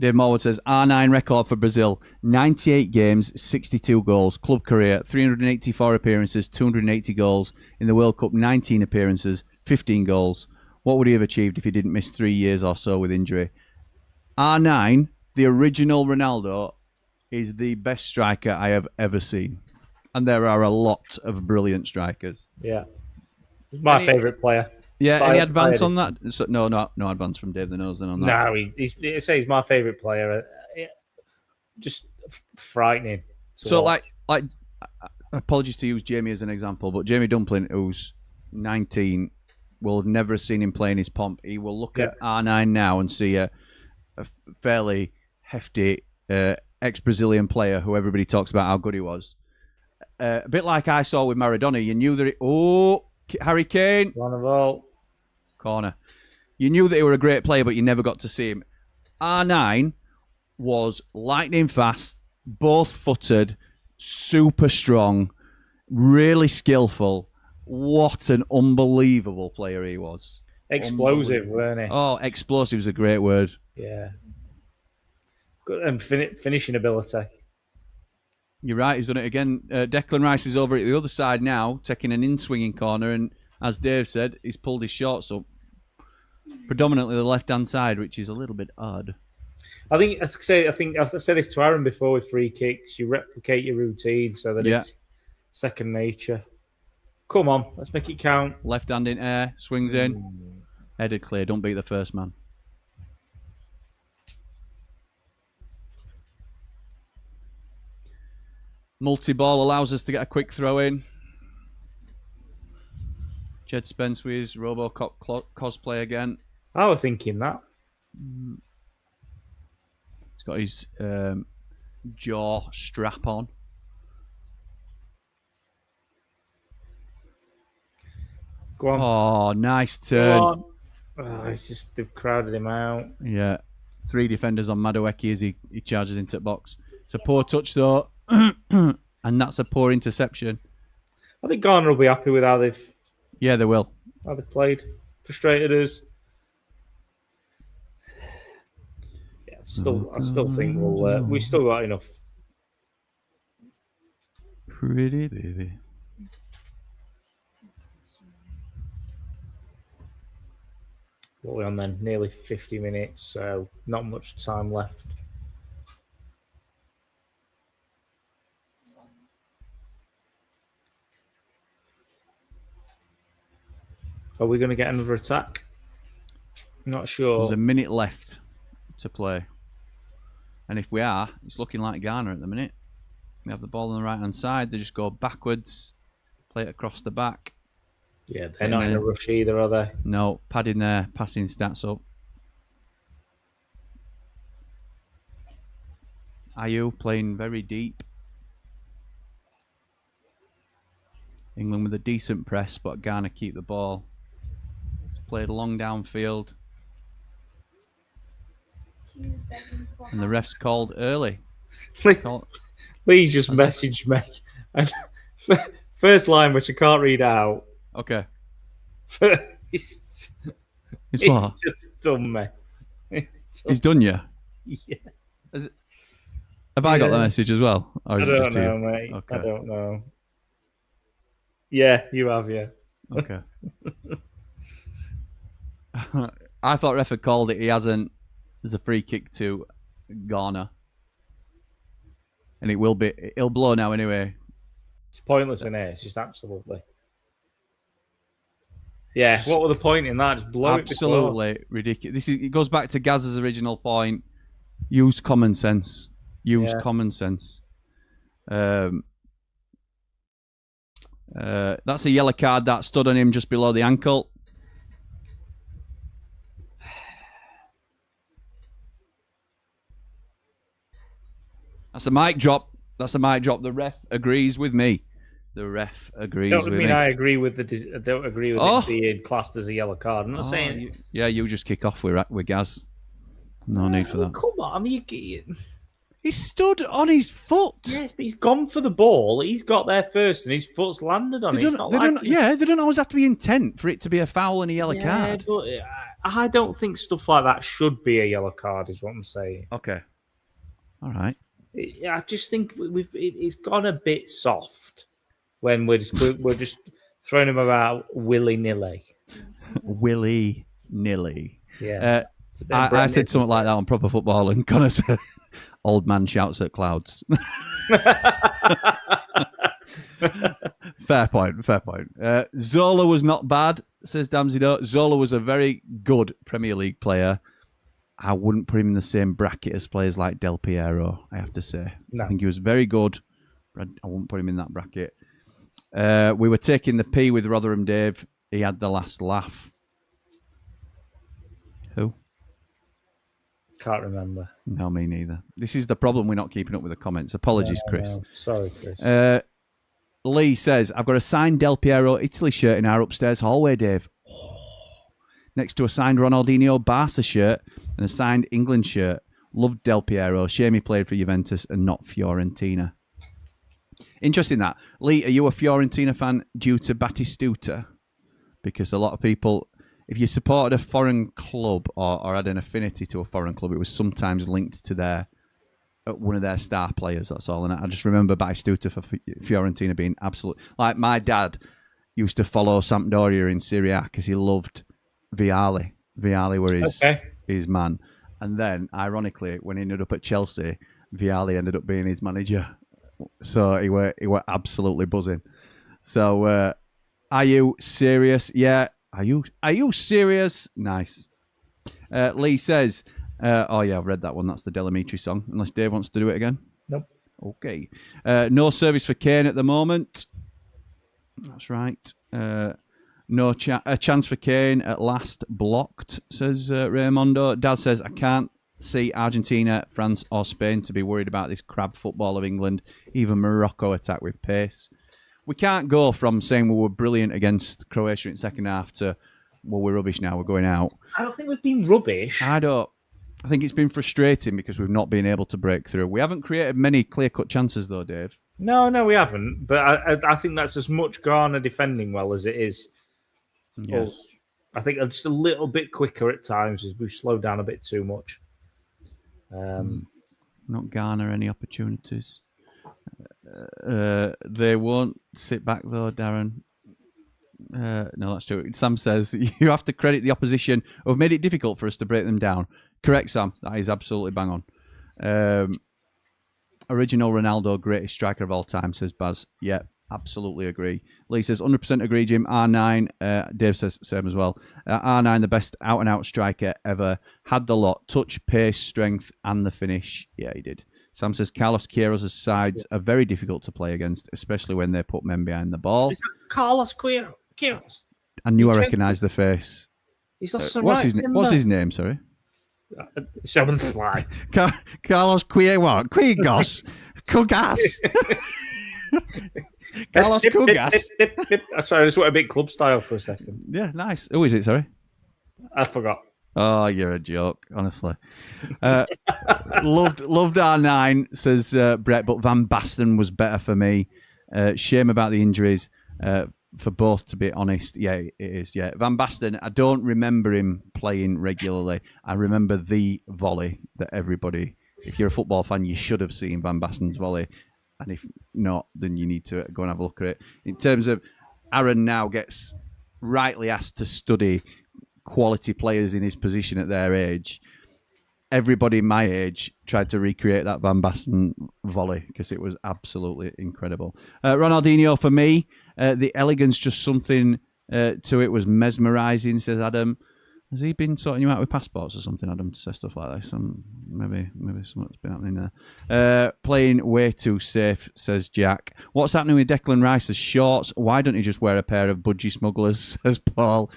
Speaker 1: Dave Morwood says, R9 record for Brazil. 98 games, 62 goals. Club career, 384 appearances, 280 goals. In the World Cup, 19 appearances, 15 goals. What would he have achieved if he didn't miss 3 years or so with injury? R9, the original Ronaldo, is the best striker I have ever seen. And there are a lot of brilliant strikers.
Speaker 3: Yeah. He's my favourite player.
Speaker 1: Yeah, any advance on that? So, no advance from Dave the Nose then on that.
Speaker 3: No, he's my favourite player. Just frightening.
Speaker 1: So, like, apologies to use Jamie as an example, but Jamie Dumpling, who's 19, will have never seen him play in his pomp. He will look at R9 now and see a fairly hefty ex-Brazilian player who everybody talks about how good he was. A bit like I saw with Maradona. You knew that Harry Kane.
Speaker 3: One of all.
Speaker 1: Corner. You knew that he were a great player, but you never got to see him. R9 was lightning fast, both-footed, super strong, really skillful. What an unbelievable player he was.
Speaker 3: Explosive, weren't he?
Speaker 1: Oh, explosive is a great word.
Speaker 3: Yeah. Good, and finishing ability.
Speaker 1: You're right, he's done it again. Declan Rice is over at the other side now, taking an in-swinging corner, and as Dave said, he's pulled his shorts up. Predominantly the left-hand side, which is a little bit odd.
Speaker 3: I think I've said this to Aaron before with free kicks. You replicate your routine so that it's second nature. Come on, let's make it count.
Speaker 1: Left hand in air, swings in. Headed clear, don't beat the first man. Multi-ball allows us to get a quick throw in. Jed Spence with his Robocop cosplay again.
Speaker 3: I was thinking that.
Speaker 1: He's got his jaw strap on.
Speaker 3: Go on.
Speaker 1: Oh, nice turn.
Speaker 3: Oh, it's just they've crowded him out.
Speaker 1: Yeah. 3 defenders on Madueke as he charges into the box. It's a poor touch though. And that's a poor interception.
Speaker 3: I think Garner will be happy with how they've played. Frustrated us. Yeah, I still think we've still got enough.
Speaker 1: Pretty baby.
Speaker 3: What are we on then? Nearly 50 minutes, so not much time left. Are we going to get another attack? Not sure.
Speaker 1: There's a minute left to play. And if we are, it's looking like Ghana at the minute. They have the ball on the right-hand side. They just go backwards, play it across the back.
Speaker 3: Yeah, they're not in a rush either, are they?
Speaker 1: No, padding their passing stats up. Ayew playing very deep. England with a decent press, but Ghana keep the ball. It's played long downfield. And the ref's called early.
Speaker 3: Lee just messaged me. And first line, which I can't read out.
Speaker 1: Okay.
Speaker 3: It's
Speaker 1: It's what?
Speaker 3: just done me.
Speaker 1: He's done you?
Speaker 3: Yeah.
Speaker 1: Have I got the message as well? Or
Speaker 3: I
Speaker 1: is it just
Speaker 3: don't know,
Speaker 1: you?
Speaker 3: mate.
Speaker 1: Okay.
Speaker 3: I don't know. Yeah, you have, yeah.
Speaker 1: Okay. I thought ref had called it. He hasn't. There's a free kick to Ghana. And it'll blow now anyway.
Speaker 3: It's pointless in here. It's just absolutely. Yeah, what were the point in that? Just blow
Speaker 1: Absolutely ridiculous. It goes back to Gaz's original point. Use common sense. Common sense. That's a yellow card that stood on him just below the ankle. That's a mic drop. The ref agrees with me.
Speaker 3: Don't mean I agree with I don't agree with it being classed as a yellow card. I'm not saying.
Speaker 1: You just kick off with Gaz. No need for that.
Speaker 3: Come on, I mean,
Speaker 1: he stood on his foot.
Speaker 3: Yes, but he's gone for the ball. He's got there first, and his foot's landed on it. They
Speaker 1: don't always have to be intent for it to be a foul and a yellow card.
Speaker 3: But I don't think stuff like that should be a yellow card. Is what I'm saying.
Speaker 1: Okay. All right.
Speaker 3: I just think it's gone a bit soft when we're just throwing him about willy nilly.
Speaker 1: Willy nilly.
Speaker 3: Yeah.
Speaker 1: I said something like that on Proper Football, and Connor said, "Old man shouts at clouds." Fair point. Zola was not bad, says Damsido. Zola was a very good Premier League player. I wouldn't put him in the same bracket as players like Del Piero, I have to say. No. I think he was very good, but I wouldn't put him in that bracket. We were taking the P with Rotherham Dave. He had the last laugh. Who?
Speaker 3: Can't remember.
Speaker 1: No, me neither. This is the problem. We're not keeping up with the comments. Apologies, Chris.
Speaker 3: No. Sorry, Chris.
Speaker 1: Lee says, I've got a signed Del Piero Italy shirt in our upstairs hallway, Dave. Next to a signed Ronaldinho Barca shirt and a signed England shirt. Loved Del Piero. Shame he played for Juventus and not Fiorentina. Interesting that. Lee, are you a Fiorentina fan due to Batistuta? Because a lot of people, if you supported a foreign club or had an affinity to a foreign club, it was sometimes linked to one of their star players, that's all. And I just remember Batistuta for Fiorentina being absolute. Like my dad used to follow Sampdoria in Serie A because he loved Vialli. Vialli were his man. And then, ironically, when he ended up at Chelsea, Vialli ended up being his manager. So he were absolutely buzzing. So, are you serious? Yeah. Are you serious? Nice. Lee says, I've read that one. That's the Delamitri song. Unless Dave wants to do it again.
Speaker 3: Nope.
Speaker 1: Okay. No service for Kane at the moment. That's right. No chance for Kane at last, blocked, says Raymondo. Dad says, I can't see Argentina, France or Spain to be worried about this crab football of England. Even Morocco attack with pace. We can't go from saying we were brilliant against Croatia in second half to, well, we're rubbish now, we're going out.
Speaker 3: I don't think we've been rubbish.
Speaker 1: I think it's been frustrating because we've not been able to break through. We haven't created many clear-cut chances though, Dave.
Speaker 3: No, we haven't. But I think that's as much Ghana defending well as it is.
Speaker 1: Yes.
Speaker 3: I think it's just a little bit quicker at times as we've slowed down a bit too much.
Speaker 1: Not garner any opportunities. They won't sit back though, Darren. No, that's true. Sam says, you have to credit the opposition who have made it difficult for us to break them down. Correct, Sam. That is absolutely bang on. Original Ronaldo, greatest striker of all time, says Baz. Yep. Absolutely agree. Lee says, 100% agree, Jim. R9, Dave says same as well. R9, the best out-and-out striker ever. Had the lot. Touch, pace, strength, and the finish. Yeah, he did. Sam says, Carlos Queiroz' sides are very difficult to play against, especially when they put men behind the ball.
Speaker 3: Is that Carlos Queiroz?
Speaker 1: I knew I recognised the face.
Speaker 3: He's not
Speaker 1: what's his name, sorry?
Speaker 3: Seventh fly.
Speaker 1: Carlos Queiroz. Queiroz. Cugas. Carlos Cugas.
Speaker 3: Sorry, I just went a bit club style for a second.
Speaker 1: Yeah, nice. Who is it, sorry?
Speaker 3: I forgot.
Speaker 1: Oh, you're a joke, honestly. Loved R9, says Brett, but Van Basten was better for me. Shame about the injuries for both, to be honest. Yeah, it is. Yeah, Van Basten, I don't remember him playing regularly. I remember the volley that everybody, if you're a football fan, you should have seen Van Basten's volley. And if not, then you need to go and have a look at it. In terms of Aaron now gets rightly asked to study quality players in his position at their age. Everybody my age tried to recreate that Van Basten volley because it was absolutely incredible. Ronaldinho for me, the elegance, just something to it was mesmerising, says Adam. Has he been sorting you out with passports or something, Adam, to say stuff like this? Maybe something's been happening there. Playing way too safe, says Jack. What's happening with Declan Rice's shorts? Why don't you just wear a pair of budgie smugglers, says Paul.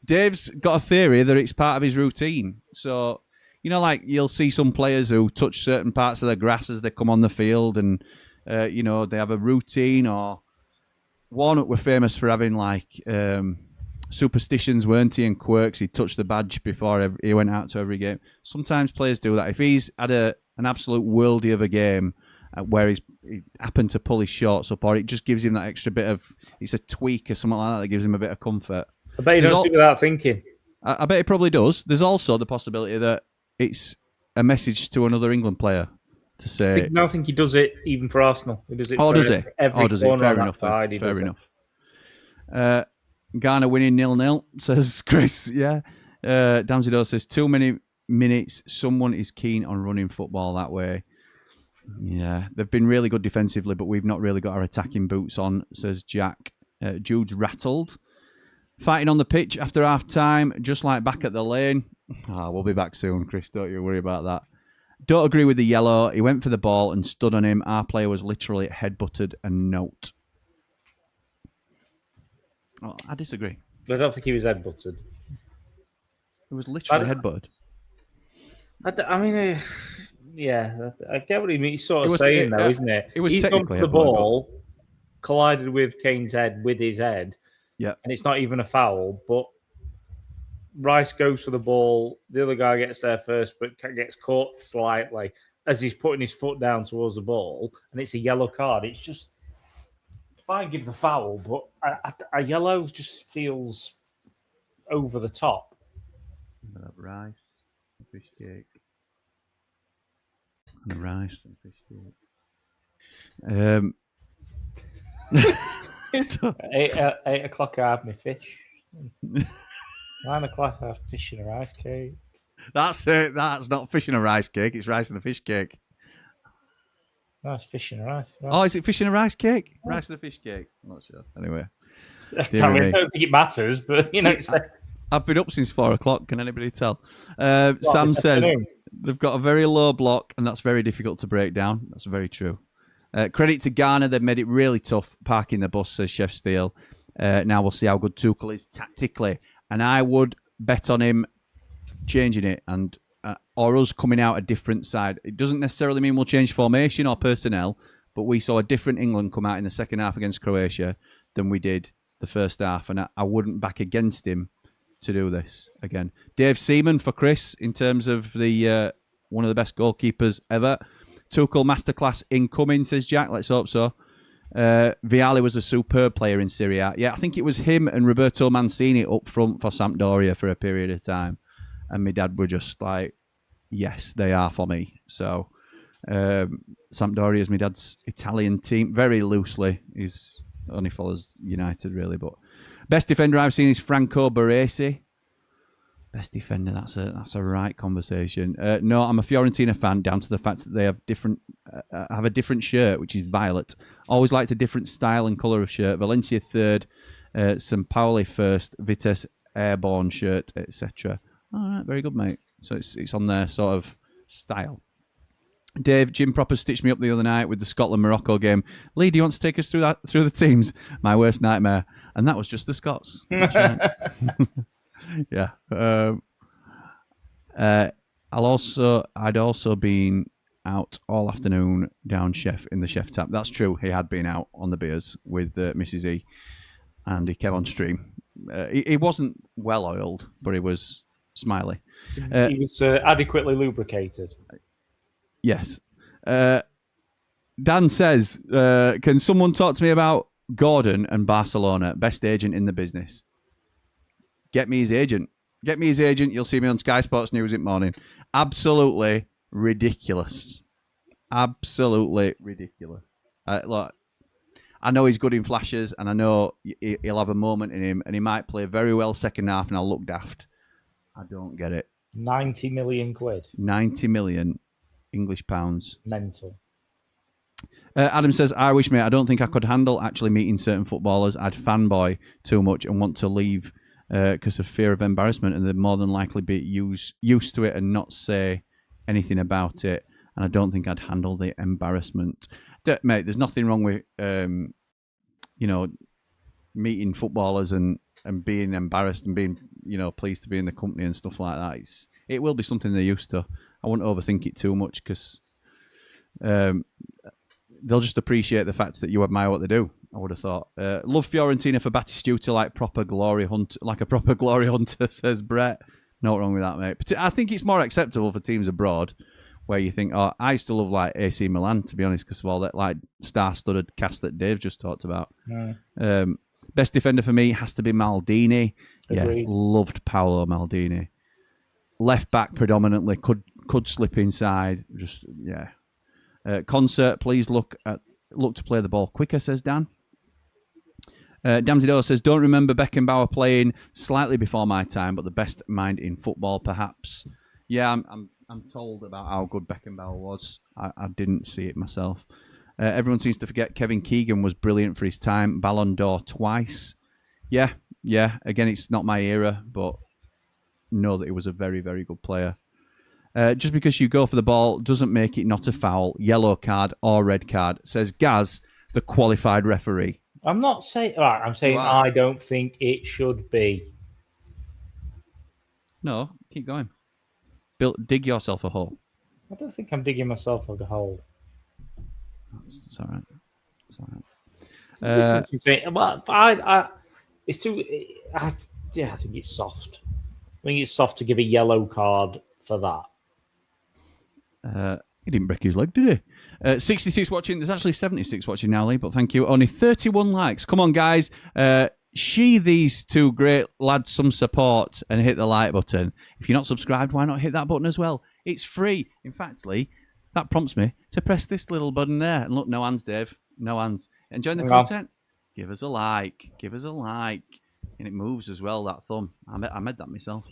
Speaker 1: Dave's got a theory that it's part of his routine. So, you know, like you'll see some players who touch certain parts of the grass as they come on the field and, you know, they have a routine. Or Warnock were famous for having like... superstitions, weren't he, and quirks. He touched the badge before he went out to every game. Sometimes players do that. If he's had an absolute worldie of a game where he happened to pull his shorts up, or it just gives him that extra bit of, it's a tweak or something like that gives him a bit of comfort.
Speaker 3: I bet he does it without thinking.
Speaker 1: I bet he probably does. There's also the possibility that it's a message to another England player to say...
Speaker 3: I don't think he does it even for Arsenal. He does it
Speaker 1: does he?
Speaker 3: Every
Speaker 1: does he?
Speaker 3: corner
Speaker 1: Fair
Speaker 3: on that
Speaker 1: enough.
Speaker 3: side,
Speaker 1: Fair enough. Ghana winning 0-0, says Chris. Yeah. Damsidor says, too many minutes. Someone is keen on running football that way. Yeah. They've been really good defensively, but we've not really got our attacking boots on, says Jack. Jude's rattled. Fighting on the pitch after half time, just like back at the lane. We'll be back soon, Chris. Don't you worry about that. Don't agree with the yellow. He went for the ball and stood on him. Our player was literally headbutted a note. Oh, I disagree.
Speaker 3: I don't think he was headbutted.
Speaker 1: It was literally headbutted.
Speaker 3: I mean, yeah, I get what he means. He's sort of saying, though, isn't it?
Speaker 1: It was
Speaker 3: He's gone
Speaker 1: technically
Speaker 3: for the ball, collided with Kane's head with his head,
Speaker 1: yeah,
Speaker 3: and it's not even a foul. But Rice goes for the ball. The other guy gets there first, but gets caught slightly as he's putting his foot down towards the ball, and it's a yellow card. It's just... I give the foul, but a yellow just feels over the top.
Speaker 1: Rice and fish cake. And rice and fish cake.
Speaker 3: 8 o'clock, I have my fish. 9 o'clock, I have fish and a rice cake.
Speaker 1: That's it. That's not fish and a rice cake. It's rice and a fish cake.
Speaker 3: No, it's fish and rice.
Speaker 1: Oh, is it fish and a rice cake? Rice and a fish cake? I'm not sure. Anyway.
Speaker 3: I mean, I don't think it matters, but, you know.
Speaker 1: I've been up since 4 o'clock. Can anybody tell? Sam says they've got a very low block, and that's very difficult to break down. That's very true. Credit to Ghana. They've made it really tough parking the bus, says Chef Steele. Now we'll see how good Tuchel is tactically. And I would bet on him changing it and or us coming out a different side. It doesn't necessarily mean we'll change formation or personnel, but we saw a different England come out in the second half against Croatia than we did the first half, and I wouldn't back against him to do this again. Dave Seaman for Chris in terms of the one of the best goalkeepers ever. Tuchel masterclass incoming, says Jack. Let's hope so. Vialli was a superb player in Serie A. Yeah, I think it was him and Roberto Mancini up front for Sampdoria for a period of time. And my dad were just like, yes, they are for me. So Sampdoria is my dad's Italian team. Very loosely. He's only follows United, really. But best defender I've seen is Franco Baresi. Best defender, that's a right conversation. No, I'm a Fiorentina fan down to the fact that they have a different shirt, which is violet. Always liked a different style and colour of shirt. Valencia third, Sampaoli first, Vitesse Airborne shirt, etc. All right, very good, mate. So it's on their sort of style. Dave, Jim Proper stitched me up the other night with the Scotland-Morocco game. Lee, do you want to take us through the teams? My worst nightmare. And that was just the Scots. That's right. Yeah. I'd also been out all afternoon down Chef in the Chef tap. That's true. He had been out on the beers with Mrs. E, and he came on stream. He wasn't well oiled, but he was Smiley.
Speaker 3: He was adequately lubricated.
Speaker 1: Yes. Dan says, can someone talk to me about Gordon and Barcelona, best agent in the business? Get me his agent. Get me his agent. You'll see me on Sky Sports News in the morning. Absolutely ridiculous. Absolutely ridiculous. Look, I know he's good in flashes, and I know he'll have a moment in him, and he might play very well second half, and I'll look daft. I don't get it.
Speaker 3: 90 million quid.
Speaker 1: 90 million English pounds.
Speaker 3: Mental.
Speaker 1: Adam says, Irish mate, I don't think I could handle actually meeting certain footballers. I'd fanboy too much and want to leave because of fear of embarrassment, and they'd more than likely be used to it and not say anything about it. And I don't think I'd handle the embarrassment. Mate, there's nothing wrong with, meeting footballers and being embarrassed and being, pleased to be in the company and stuff like that. It will be something they're used to. I wouldn't overthink it too much because they'll just appreciate the fact that you admire what they do. I would have thought. Love Fiorentina for Batistuta like a proper glory hunter, says Brett. Not wrong with that, mate. But I think it's more acceptable for teams abroad where you think, oh, I used to love like AC Milan, to be honest, because of all that like star-studded cast that Dave just talked about. Best defender for me has to be Maldini.
Speaker 3: Agreed.
Speaker 1: Yeah, loved Paolo Maldini. Left back predominantly, could slip inside. Just yeah. Concert, please look to play the ball quicker, says Dan. Damsey says, don't remember Beckenbauer playing slightly before my time, but the best mind in football, perhaps. Yeah, I'm told about how good Beckenbauer was. I didn't see it myself. Everyone seems to forget Kevin Keegan was brilliant for his time. Ballon d'Or twice. Yeah. Again, it's not my era, but know that he was a very, very good player. Just because you go for the ball doesn't make it not a foul, yellow card or red card, says Gaz, the qualified referee.
Speaker 3: I'm not saying... Right, I'm saying I don't think it should be.
Speaker 1: No, keep going. Dig yourself a hole.
Speaker 3: I don't think I'm digging myself a hole.
Speaker 1: It's all right. It's all right.
Speaker 3: It's too... I think it's soft. I think it's soft to give a yellow card for that.
Speaker 1: He didn't break his leg, did he? 66 watching. There's actually 76 watching now, Lee, but thank you. Only 31 likes. Come on, guys. These two great lads some support and hit the like button. If you're not subscribed, why not hit that button as well? It's free. In fact, Lee, that prompts me to press this little button there. And look, no hands, Dave. No hands. Enjoying the content? Give us a like. Give us a like. And it moves as well, that thumb. I made that myself.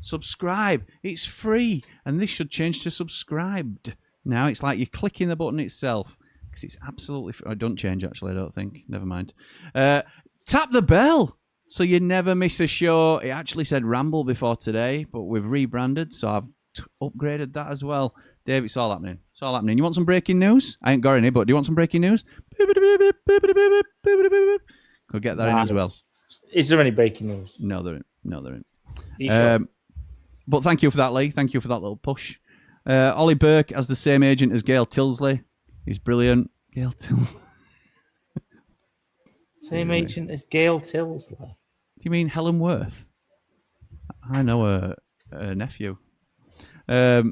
Speaker 1: Subscribe. It's free. And this should change to subscribed. Now it's like you're clicking the button itself. Because it's absolutely free. I don't change, actually, I don't think. Never mind. Tap the bell so you never miss a show. It actually said Ramble before today, but we've rebranded, so I've upgraded that as well. Dave, it's all happening. It's all happening. You want some breaking news? I ain't got any, but do you want some breaking news? Could get that in as well.
Speaker 3: Is there any breaking news?
Speaker 1: No, there ain't.
Speaker 3: Sure?
Speaker 1: But thank you for that, Lee. Thank you for that little push. Ollie Burke has the same agent as Gail Tilsley. He's brilliant. Gail Tilsley.
Speaker 3: Same agent as Gail Tilsley. Do
Speaker 1: you mean Helen Worth? I know her nephew. There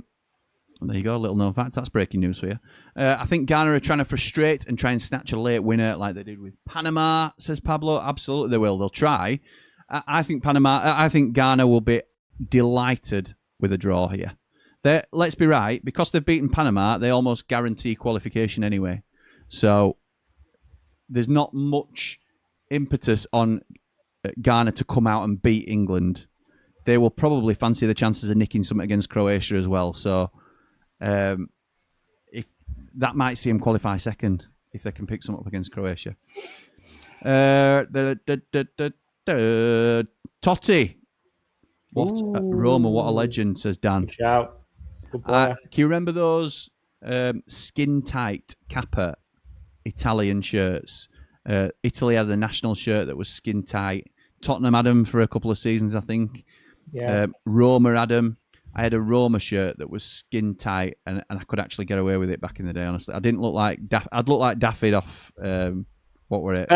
Speaker 1: you go, a little known fact. That's breaking news for you. I think Ghana are trying to frustrate and try and snatch a late winner like they did with Panama, says Pablo. Absolutely they will. They'll try. I think Ghana will be delighted with a draw here. Let's be right, because they've beaten Panama, they almost guarantee qualification anyway. So there's not much impetus on Ghana to come out and beat England. They will probably fancy the chances of nicking something against Croatia as well. So if that might see them qualify second if they can pick something up against Croatia. Totti. What Roma, what a legend, says Dan.
Speaker 3: Good shout. Good player.
Speaker 1: Can you remember those skin-tight Kappa Italian shirts? Italy had the national shirt that was skin-tight. Tottenham had them for a couple of seasons, I think.
Speaker 3: Yeah.
Speaker 1: Roma had them. I had a Roma shirt that was skin-tight, and I could actually get away with it back in the day, honestly. I didn't look like... I'd look like Daffy off... what were it?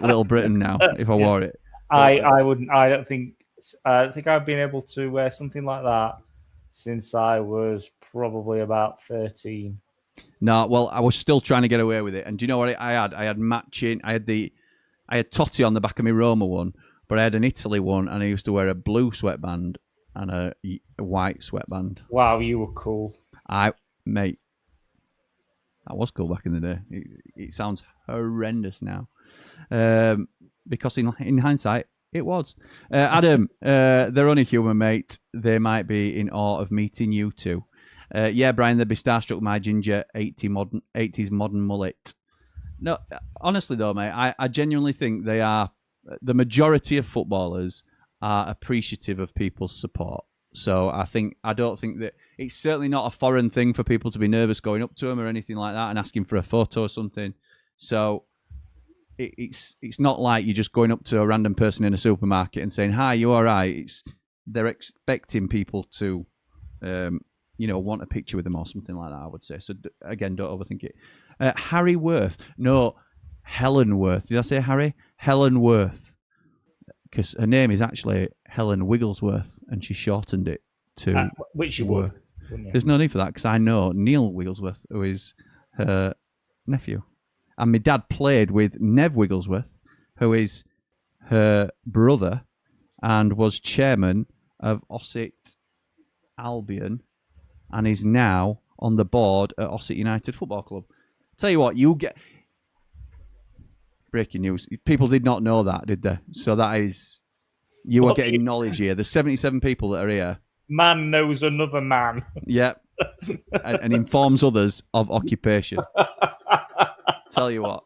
Speaker 1: Little Britain now, if I wore it.
Speaker 3: I wouldn't. I don't think it. I think I've been able to wear something like that since I was probably about 13.
Speaker 1: No, well, I was still trying to get away with it. And do you know what I had? I had matching. I had Totti on the back of my Roma one, but I had an Italy one, and I used to wear a blue sweatband and a white sweatband.
Speaker 3: Wow, you were cool.
Speaker 1: Mate, that was cool back in the day. It sounds horrendous now, because in hindsight, it was. Adam, they're only human, mate. They might be in awe of meeting you too. Yeah, Brian, they'd be starstruck by my ginger 80s modern mullet. No, honestly though, mate, I genuinely think they are. The majority of footballers are appreciative of people's support. So I don't think that it's certainly not a foreign thing for people to be nervous going up to them or anything like that and asking for a photo or something. So it's not like you're just going up to a random person in a supermarket and saying, "Hi, you all right?" They're expecting people to, want a picture with them or something like that, I would say. So again, don't overthink it. Harry Worth. No, Helen Worth. Did I say Harry? Helen Worth. Because her name is actually Helen Wigglesworth, and she shortened it to
Speaker 3: which you
Speaker 1: Worth.
Speaker 3: Wouldn't you?
Speaker 1: There's no need for that, because I know Neil Wigglesworth, who is her nephew. And my dad played with Nev Wigglesworth, who is her brother, and was chairman of Ossett Albion, and is now on the board at Ossett United Football Club. Tell you what, you get... Breaking news. People did not know that, did they? So that is... You are getting knowledge here. There's 77 people that are here.
Speaker 3: Man knows another man.
Speaker 1: Yep. and informs others of occupation. Tell you what.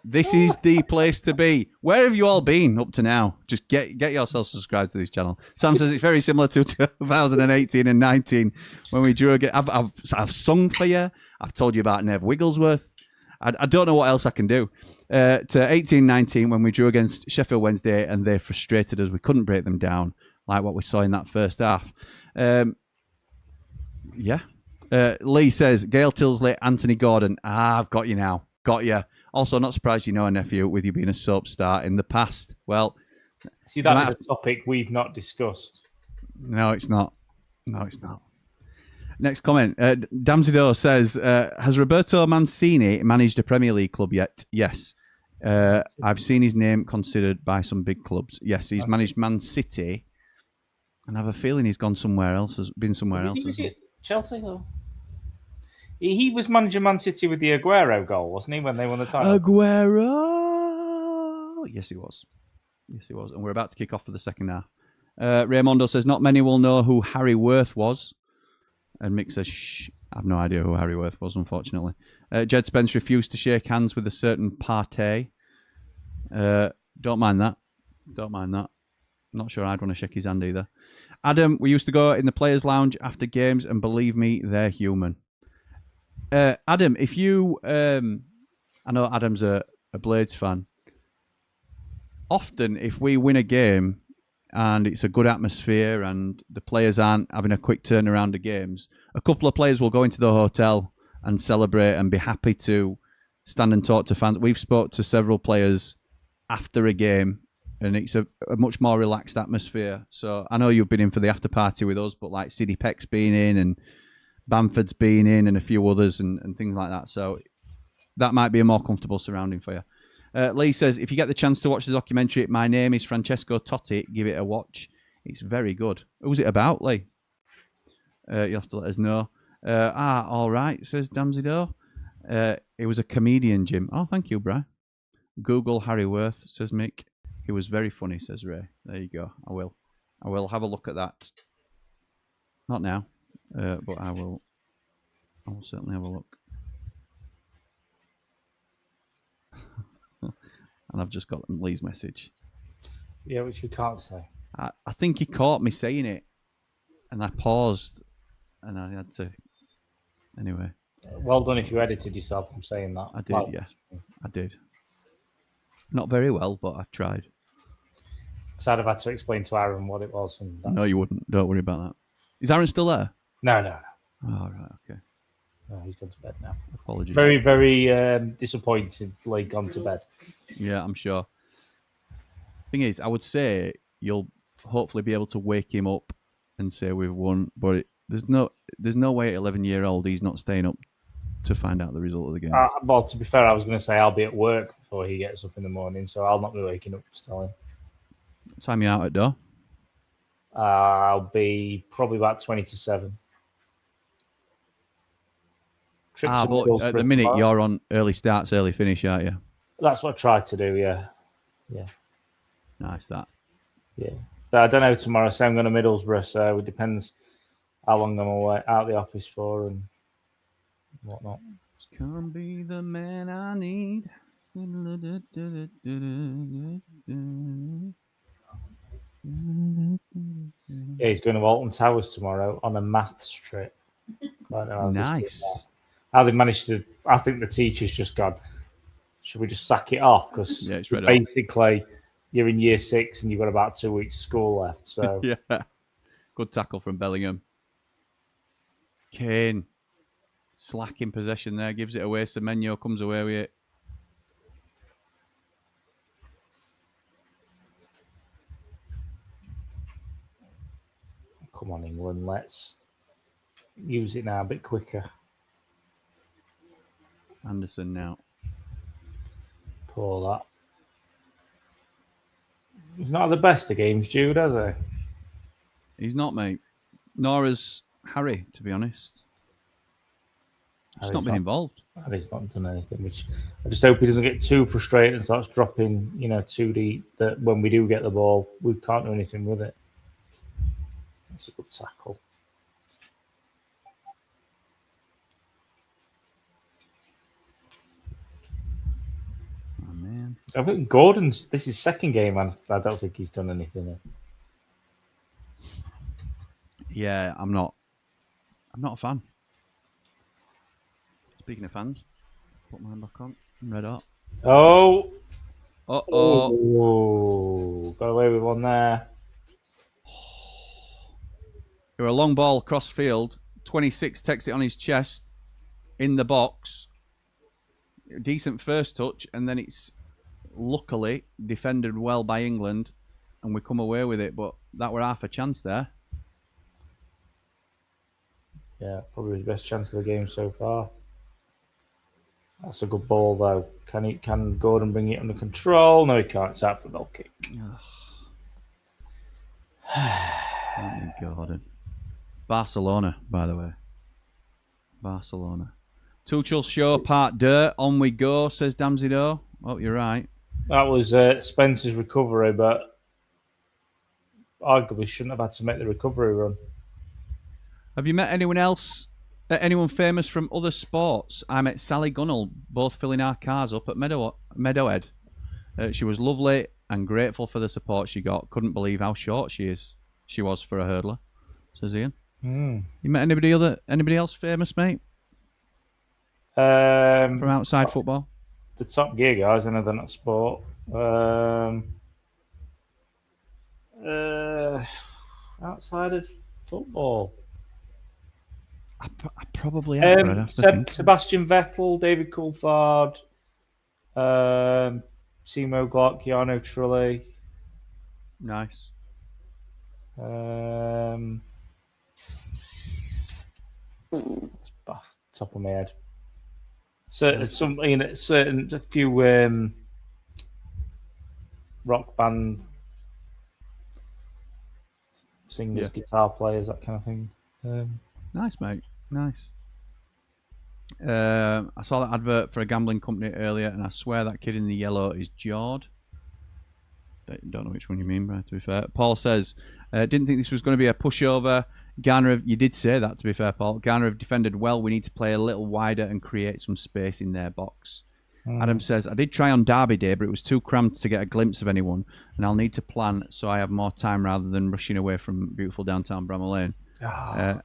Speaker 1: This is the place to be. Where have you all been up to now? Just get yourself subscribed to this channel. Sam says it's very similar to 2018 and 19 when we drew again. I've sung for you. I've told you about Nev Wigglesworth. I don't know what else I can do. To 18-19 when we drew against Sheffield Wednesday and they frustrated us. We couldn't break them down like what we saw in that first half. Yeah. Lee says, Gail Tilsley, Anthony Gordon. I've got you now. Got you. Also, not surprised you know a nephew with you being a soap star in the past. Well,
Speaker 3: see, that is a topic we've not discussed.
Speaker 1: No, it's not. Next comment. Damsido says, has Roberto Mancini managed a Premier League club yet? Yes. I've seen his name considered by some big clubs. Yes, he's managed Man City. And I have a feeling he's gone somewhere else, has been somewhere else.
Speaker 3: Was it Chelsea, though? He was managing Man City with the Aguero goal, wasn't he, when they won the title?
Speaker 1: Aguero! Yes, he was. And we're about to kick off for the second half. Raymondo says, not many will know who Harry Worth was. And Mick says, shh, I have no idea who Harry Worth was, unfortunately. Jed Spence refused to shake hands with a certain party. Don't mind that. Not sure I'd want to shake his hand either. Adam, we used to go in the players' lounge after games, and believe me, they're human. Adam, if you... I know Adam's a Blades fan. Often, if we win a game and it's a good atmosphere and the players aren't having a quick turnaround of games, a couple of players will go into the hotel and celebrate and be happy to stand and talk to fans. We've spoke to several players after a game, and it's a much more relaxed atmosphere. So I know you've been in for the after party with us, but like Sidney Peck's been in and Bamford's been in and a few others and things like that. So that might be a more comfortable surrounding for you. Lee says, if you get the chance to watch the documentary, My Name is Francesco Totti, give it a watch. It's very good. Who's it about, Lee? You'll have to let us know. All right, says Damsido. It was a comedian, Jim. Oh, thank you, Bri. Google Harry Worth, says Mick. He was very funny, says Ray. There you go. I will have a look at that. Not now, but I will certainly have a look. And I've just got Lee's message.
Speaker 3: Yeah, which we can't say.
Speaker 1: I think he caught me saying it, and I paused, and I had to. Anyway.
Speaker 3: Well done if you edited yourself from saying that.
Speaker 1: I did, yeah. I did. Not very well, but I tried.
Speaker 3: Because I'd have had to explain to Aaron what it was. And that.
Speaker 1: No, you wouldn't. Don't worry about that. Is Aaron still there?
Speaker 3: No.
Speaker 1: Oh, right, okay.
Speaker 3: No, he's gone to bed now.
Speaker 1: Apologies.
Speaker 3: Very, very disappointedly gone to bed.
Speaker 1: Yeah, I'm sure. Thing is, I would say you'll hopefully be able to wake him up and say we've won. But there's no way at 11-year-old he's not staying up to find out the result of the game.
Speaker 3: Well, to be fair, I was going to say I'll be at work before he gets up in the morning, so I'll not be waking up to tell him.
Speaker 1: What time you out at door?
Speaker 3: I'll be probably about 20 to 7. Trip to
Speaker 1: But
Speaker 3: Middlesbrough
Speaker 1: at the minute
Speaker 3: tomorrow.
Speaker 1: you're on early starts, early finish, aren't you?
Speaker 3: That's what I try to do, yeah.
Speaker 1: Nice that.
Speaker 3: Yeah. But I don't know tomorrow, so I'm going to Middlesbrough, so it depends how long I'm away out of the office for and whatnot.
Speaker 1: Come be the man I need.
Speaker 3: Yeah, he's going to Alton Towers tomorrow on a maths trip. I don't know how
Speaker 1: Nice.
Speaker 3: how they managed to. I think the teacher's just gone, should we just sack it off? Because
Speaker 1: Yeah, it's read up.
Speaker 3: basically you're in year 6 and you've got about 2 weeks of school left. So
Speaker 1: Yeah. Good tackle from Bellingham. Kane. Slack in possession there. Gives it away. Semenyo comes away with it.
Speaker 3: come on, England, let's use it now a bit quicker.
Speaker 1: Anderson now.
Speaker 3: Poor that. He's not had the best of games, Jude, has he?
Speaker 1: He's not, mate. Nor has Harry, to be honest. He's not been involved.
Speaker 3: And he's not done anything. Which I just hope he doesn't get too frustrated and starts dropping, too deep. That when we do get the ball, we can't do anything with it. That's a good tackle.
Speaker 1: Oh, man.
Speaker 3: I think Gordon's. This is his second game, and I don't think he's done anything.
Speaker 1: Yeah, I'm not a fan. Speaking of fans, put mine back on. Red hot.
Speaker 3: Oh,
Speaker 1: Uh-oh.
Speaker 3: got away with one there.
Speaker 1: There were a long ball across field. 26 takes it on his chest in the box. Decent first touch, and then it's luckily defended well by England, and we come away with it. But that were half a chance there.
Speaker 3: Yeah, probably his best chance of the game so far. That's a good ball, though. Can Gordon bring it under control? No, he can't. It's out for a goal kick.
Speaker 1: Gordon. Barcelona, by the way. Barcelona. Tuchel show part dirt. On we go, says Damzido. Oh, you're right.
Speaker 3: That was Spencer's recovery, but arguably shouldn't have had to make the recovery run.
Speaker 1: Have you met anyone else, anyone famous from other sports? I met Sally Gunnell, both filling our cars up at Meadowhead. She was lovely and grateful for the support she got. Couldn't believe how short she was for a hurdler, says Ian. You met anybody else famous, mate? From outside football?
Speaker 3: The Top Gear guys, I know they're not sport. Outside of football.
Speaker 1: I probably have. I'd have to think.
Speaker 3: Sebastian Vettel, David Coulthard, Timo Glock, Keanu Trulli.
Speaker 1: Nice.
Speaker 3: It's top of my head. A few rock band singers, guitar players, that kind of thing.
Speaker 1: Nice, mate. Nice. I saw that advert for a gambling company earlier, and I swear that kid in the yellow is Jord. Don't know which one you mean, but to be fair. Paul says, didn't think this was going to be a pushover. Garner, you did say that, to be fair, Paul. Garner have defended well. We need to play a little wider and create some space in their box. Adam says, I did try on Derby Day, but it was too cramped to get a glimpse of anyone, and I'll need to plan so I have more time rather than rushing away from beautiful downtown Bramall Lane.
Speaker 3: That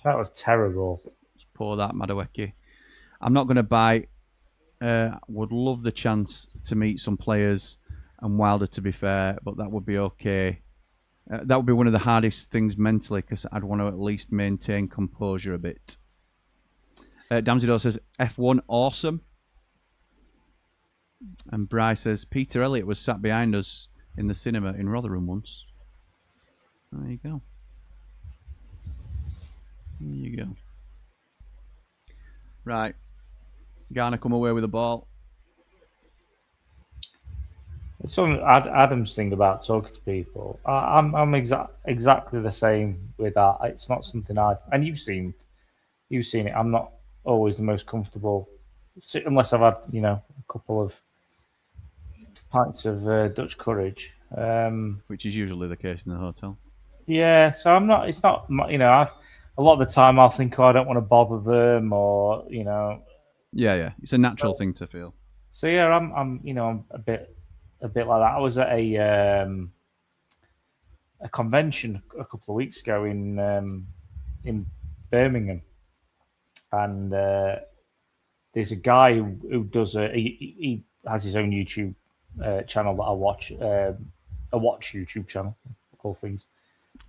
Speaker 3: was terrible.
Speaker 1: Poor that, Madaweki. I'm not going to buy. Would love the chance to meet some players and Wilder, to be fair, but that would be okay. That would be one of the hardest things mentally because I'd want to at least maintain composure a bit. Damzido says, F1 awesome. And Bryce says, Peter Elliott was sat behind us in the cinema in Rotherham once. There you go. There you go. Right. Ghana come away with the ball.
Speaker 3: It's something Adam's thing about talking to people. I'm exactly the same with that. It's not something and you've seen it. I'm not always the most comfortable, unless I've had a couple of pints of Dutch courage,
Speaker 1: which is usually the case in the hotel.
Speaker 3: Yeah, so I'm not. It's not. A lot of the time I'll think, I don't want to bother them, or
Speaker 1: Yeah. It's a natural thing to feel.
Speaker 3: So yeah, I'm a bit like that. I was at a convention a couple of weeks ago in Birmingham, and there's a guy who does he has his own YouTube channel that I watch, a watch YouTube channel, all things.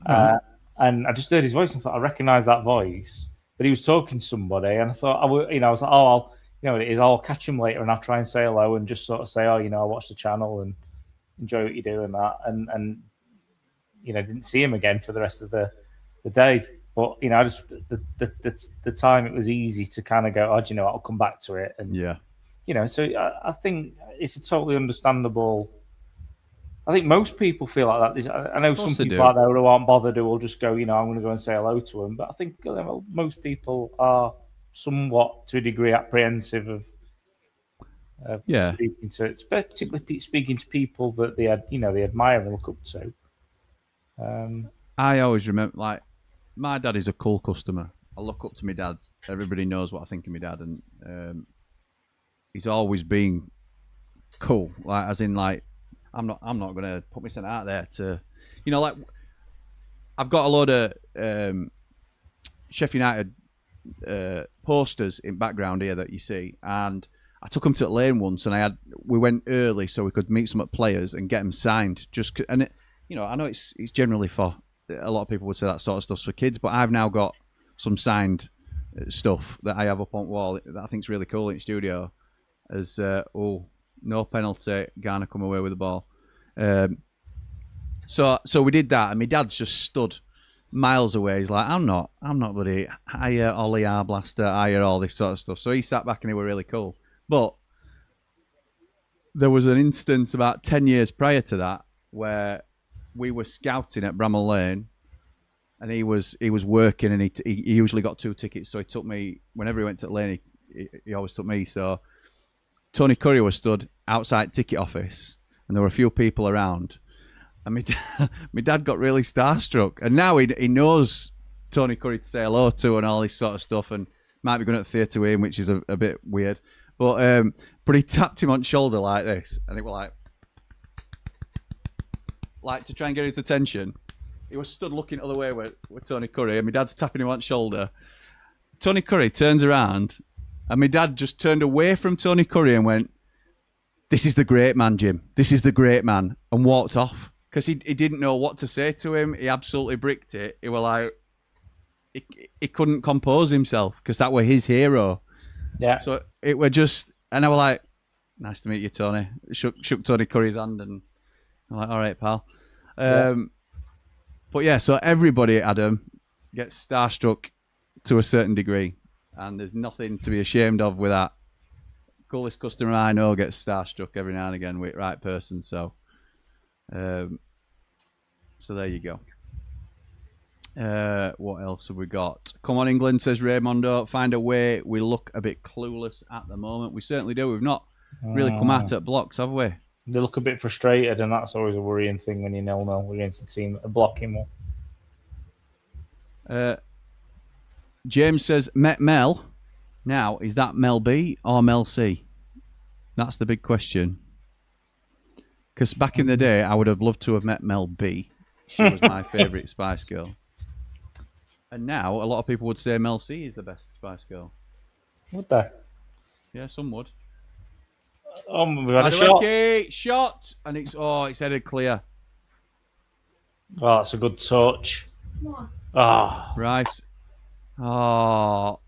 Speaker 3: And I just heard his voice and thought I recognised that voice, but he was talking to somebody, and I thought I was like, I'll catch him later and I'll try and say hello and just sort of say, I watch the channel and enjoy what you do and that, and didn't see him again for the rest of the day. But I just the time it was easy to kind of go, I'll come back to it, and so I think it's a totally understandable. I think most people feel like that. I know some people out there who aren't bothered, who will just go, I'm going to go and say hello to them. But I think most people are somewhat, to a degree, apprehensive of speaking to, particularly speaking to people that they admire and look up to.
Speaker 1: I always remember, my dad is a cool customer. I look up to my dad. Everybody knows what I think of my dad, and he's always been cool. I'm not going to put myself out there to, I've got a load of Sheffield United posters in background here that you see, and I took them to Lane once, and we went early so we could meet some players and get them signed. I know it's generally for a lot of people would say that sort of stuff's for kids, but I've now got some signed stuff that I have up on the wall that I think is really cool in the studio. As no penalty, Ghana come away with the ball. So we did that, and my dad's just stood miles away. He's like, I'm not bloody higher Ollie R Blaster, higher all this sort of stuff. So he sat back and he were really cool. But there was an instance about 10 years prior to that where we were scouting at Bramall Lane, and he was working, and he usually got 2 tickets. So he took me whenever he went to Lane. He always took me. So Tony Curry was stood outside ticket office, and there were a few people around, and my dad got really starstruck, and now he knows Tony Curry to say hello to and all this sort of stuff, and might be going to the theatre with him, which is a bit weird, but he tapped him on the shoulder like this, and it was like to try and get his attention. He was stood looking other way with Tony Curry, and my dad's tapping him on the shoulder. Tony Curry turns around, and my dad just turned away from Tony Curry and went, "This is the great man, Jim. This is the great man," and walked off because he didn't know what to say to him. He absolutely bricked it. He was like, he couldn't compose himself because that were his hero. Yeah. So it were just, and I was like, "Nice to meet you, Tony." Shook Tony Curry's hand, and I'm like, "All right, pal." But yeah, so everybody, Adam, gets starstruck to a certain degree, and there's nothing to be ashamed of with that. Coolest customer I know gets starstruck every now and again with the right person. So there you go. What else have we got? Come on, England, says Raymondo. Find a way. We look a bit clueless at the moment. We certainly do. We've not really come at it blocks, have we?
Speaker 3: They look a bit frustrated, and that's always a worrying thing when you're 0-0 against a team that are blocking more.
Speaker 1: James says, met Mel. Now, is that Mel B or Mel C? That's the big question. Because back in the day, I would have loved to have met Mel B. She was my favourite Spice Girl. And now, a lot of people would say Mel C is the best Spice Girl.
Speaker 3: Would they?
Speaker 1: Yeah, some would.
Speaker 3: We've had a shot.
Speaker 1: Shot! And it's headed clear.
Speaker 3: Oh, that's a good touch. Ah.
Speaker 1: Rice. Oh.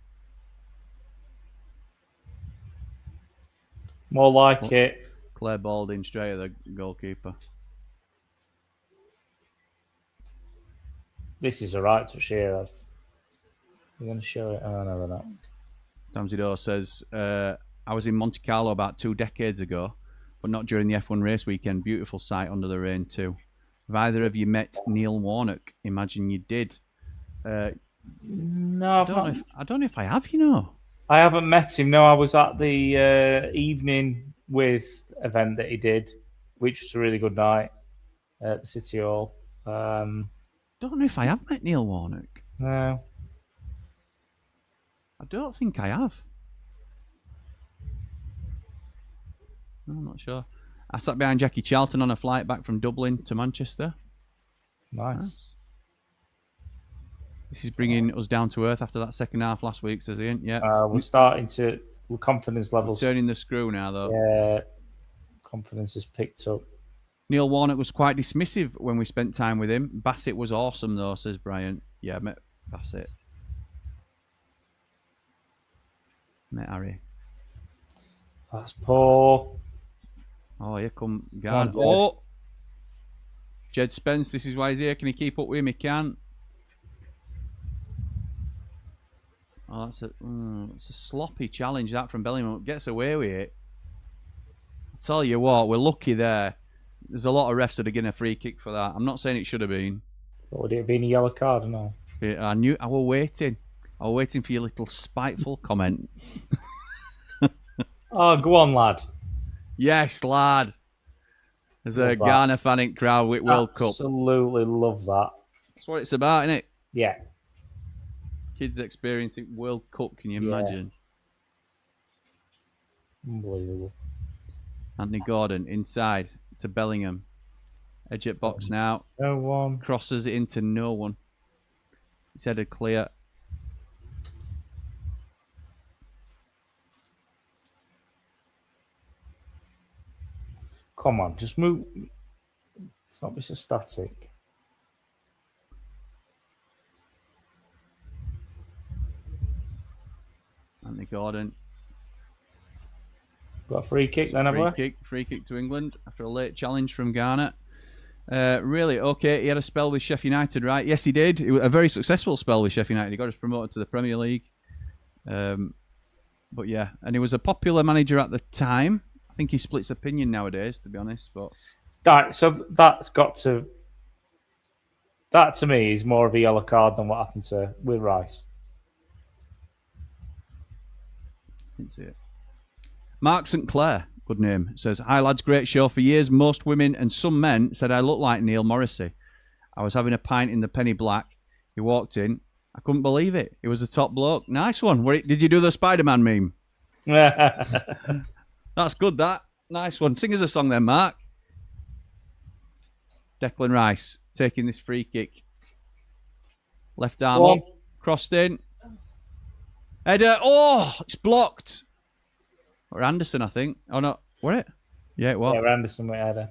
Speaker 3: More like it.
Speaker 1: Claire Balding straight at the goalkeeper.
Speaker 3: This is alright to share. We're going to show it. Oh, no, they're not.
Speaker 1: Damsidor says, I was in Monte Carlo about 2 decades ago, but not during the F1 race weekend. Beautiful sight under the rain too. Have either of you met Neil Warnock? Imagine you did.
Speaker 3: No,
Speaker 1: I don't know if I have, you know.
Speaker 3: I haven't met him. No, I was at the evening with event that he did, which was a really good night at the City Hall.
Speaker 1: Don't know if I have met Neil Warnock.
Speaker 3: No.
Speaker 1: I don't think I have. No, I'm not sure. I sat behind Jackie Charlton on a flight back from Dublin to Manchester.
Speaker 3: Nice.
Speaker 1: This is bringing us down to earth after that second half last week, says Ian. Yeah.
Speaker 3: We're confidence levels.
Speaker 1: Turning the screw now, though.
Speaker 3: Yeah, confidence has picked up.
Speaker 1: Neil Warnock was quite dismissive when we spent time with him. Bassett was awesome, though, says Brian. Yeah, I met Bassett. Met Harry.
Speaker 3: That's Paul.
Speaker 1: Oh, here come Garn.
Speaker 3: Come on,
Speaker 1: Jed Spence, this is why he's here. Can he keep up with him? He can. Oh, it's a sloppy challenge, that, from Bellingham. Gets away with it. I tell you what, we're lucky there. There's a lot of refs that are getting a free kick for that. I'm not saying it should have been.
Speaker 3: But would it have been a yellow card or no?
Speaker 1: I knew. I was waiting. I was waiting for your little spiteful comment.
Speaker 3: Oh, go on, lad.
Speaker 1: Yes, lad. There's a
Speaker 3: Love that.
Speaker 1: Ghana fanning crowd with World Cup.
Speaker 3: Absolutely love that.
Speaker 1: That's what it's about, isn't it?
Speaker 3: Yeah.
Speaker 1: Kids experiencing World Cup, can you
Speaker 3: Yeah.
Speaker 1: imagine?
Speaker 3: Unbelievable.
Speaker 1: Anthony Gordon inside to Bellingham. Edge at box now.
Speaker 3: No one.
Speaker 1: Crosses it into no one. He's headed clear.
Speaker 3: Come on, just move. It's not be so static.
Speaker 1: Anthony Gordon.
Speaker 3: Got a free kick then, have we?
Speaker 1: Free kick to England after a late challenge from Ghana. Really, okay, he had a spell with Sheffield United, right? Yes, he did. It was a very successful spell with Sheffield United. He got us promoted to the Premier League. But yeah, and he was a popular manager at the time. I think he splits opinion nowadays, to be honest. But
Speaker 3: So that's got to. That to me is more of a yellow card than what happened to with Rice.
Speaker 1: didn't see it. Mark St. Clair, good name, says, "Hi lads, great show. For years, most women and some men said I looked like Neil Morrissey. I was having a pint in the Penny Black. He walked in. I couldn't believe it. He was a top bloke. Nice one. Did you do the Spider-Man meme? That's good, that. Nice one. Sing us a song then, Mark." Declan Rice taking this free kick. Left arm up. Crossed in. Header. Oh, it's blocked. Or Anderson, I think. Oh, no. Were it? Yeah, it was.
Speaker 3: Yeah, Anderson with header.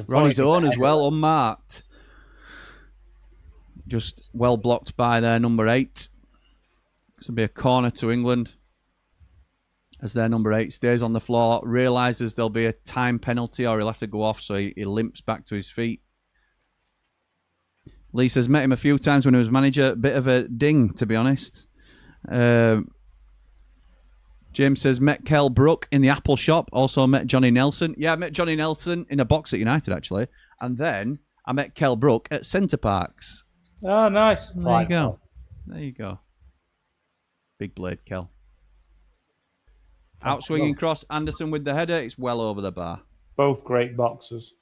Speaker 1: Ronnie's own as well, unmarked. Just well blocked by their number 8. This will be a corner to England. As their number 8 stays on the floor, realises there'll be a time penalty or he'll have to go off, so he limps back to his feet. Lee says, met him a few times when he was manager. Bit of a ding, to be honest. James says, met Kel Brook in the Apple shop. Also met Johnny Nelson. Yeah, I met Johnny Nelson in a box at United, actually. And then I met Kel Brook at Centre Parks.
Speaker 3: Oh, nice.
Speaker 1: There you go. There you go. Big blade, Kel. Outswinging cross, Anderson with the header. It's well over the bar.
Speaker 3: Both great boxers.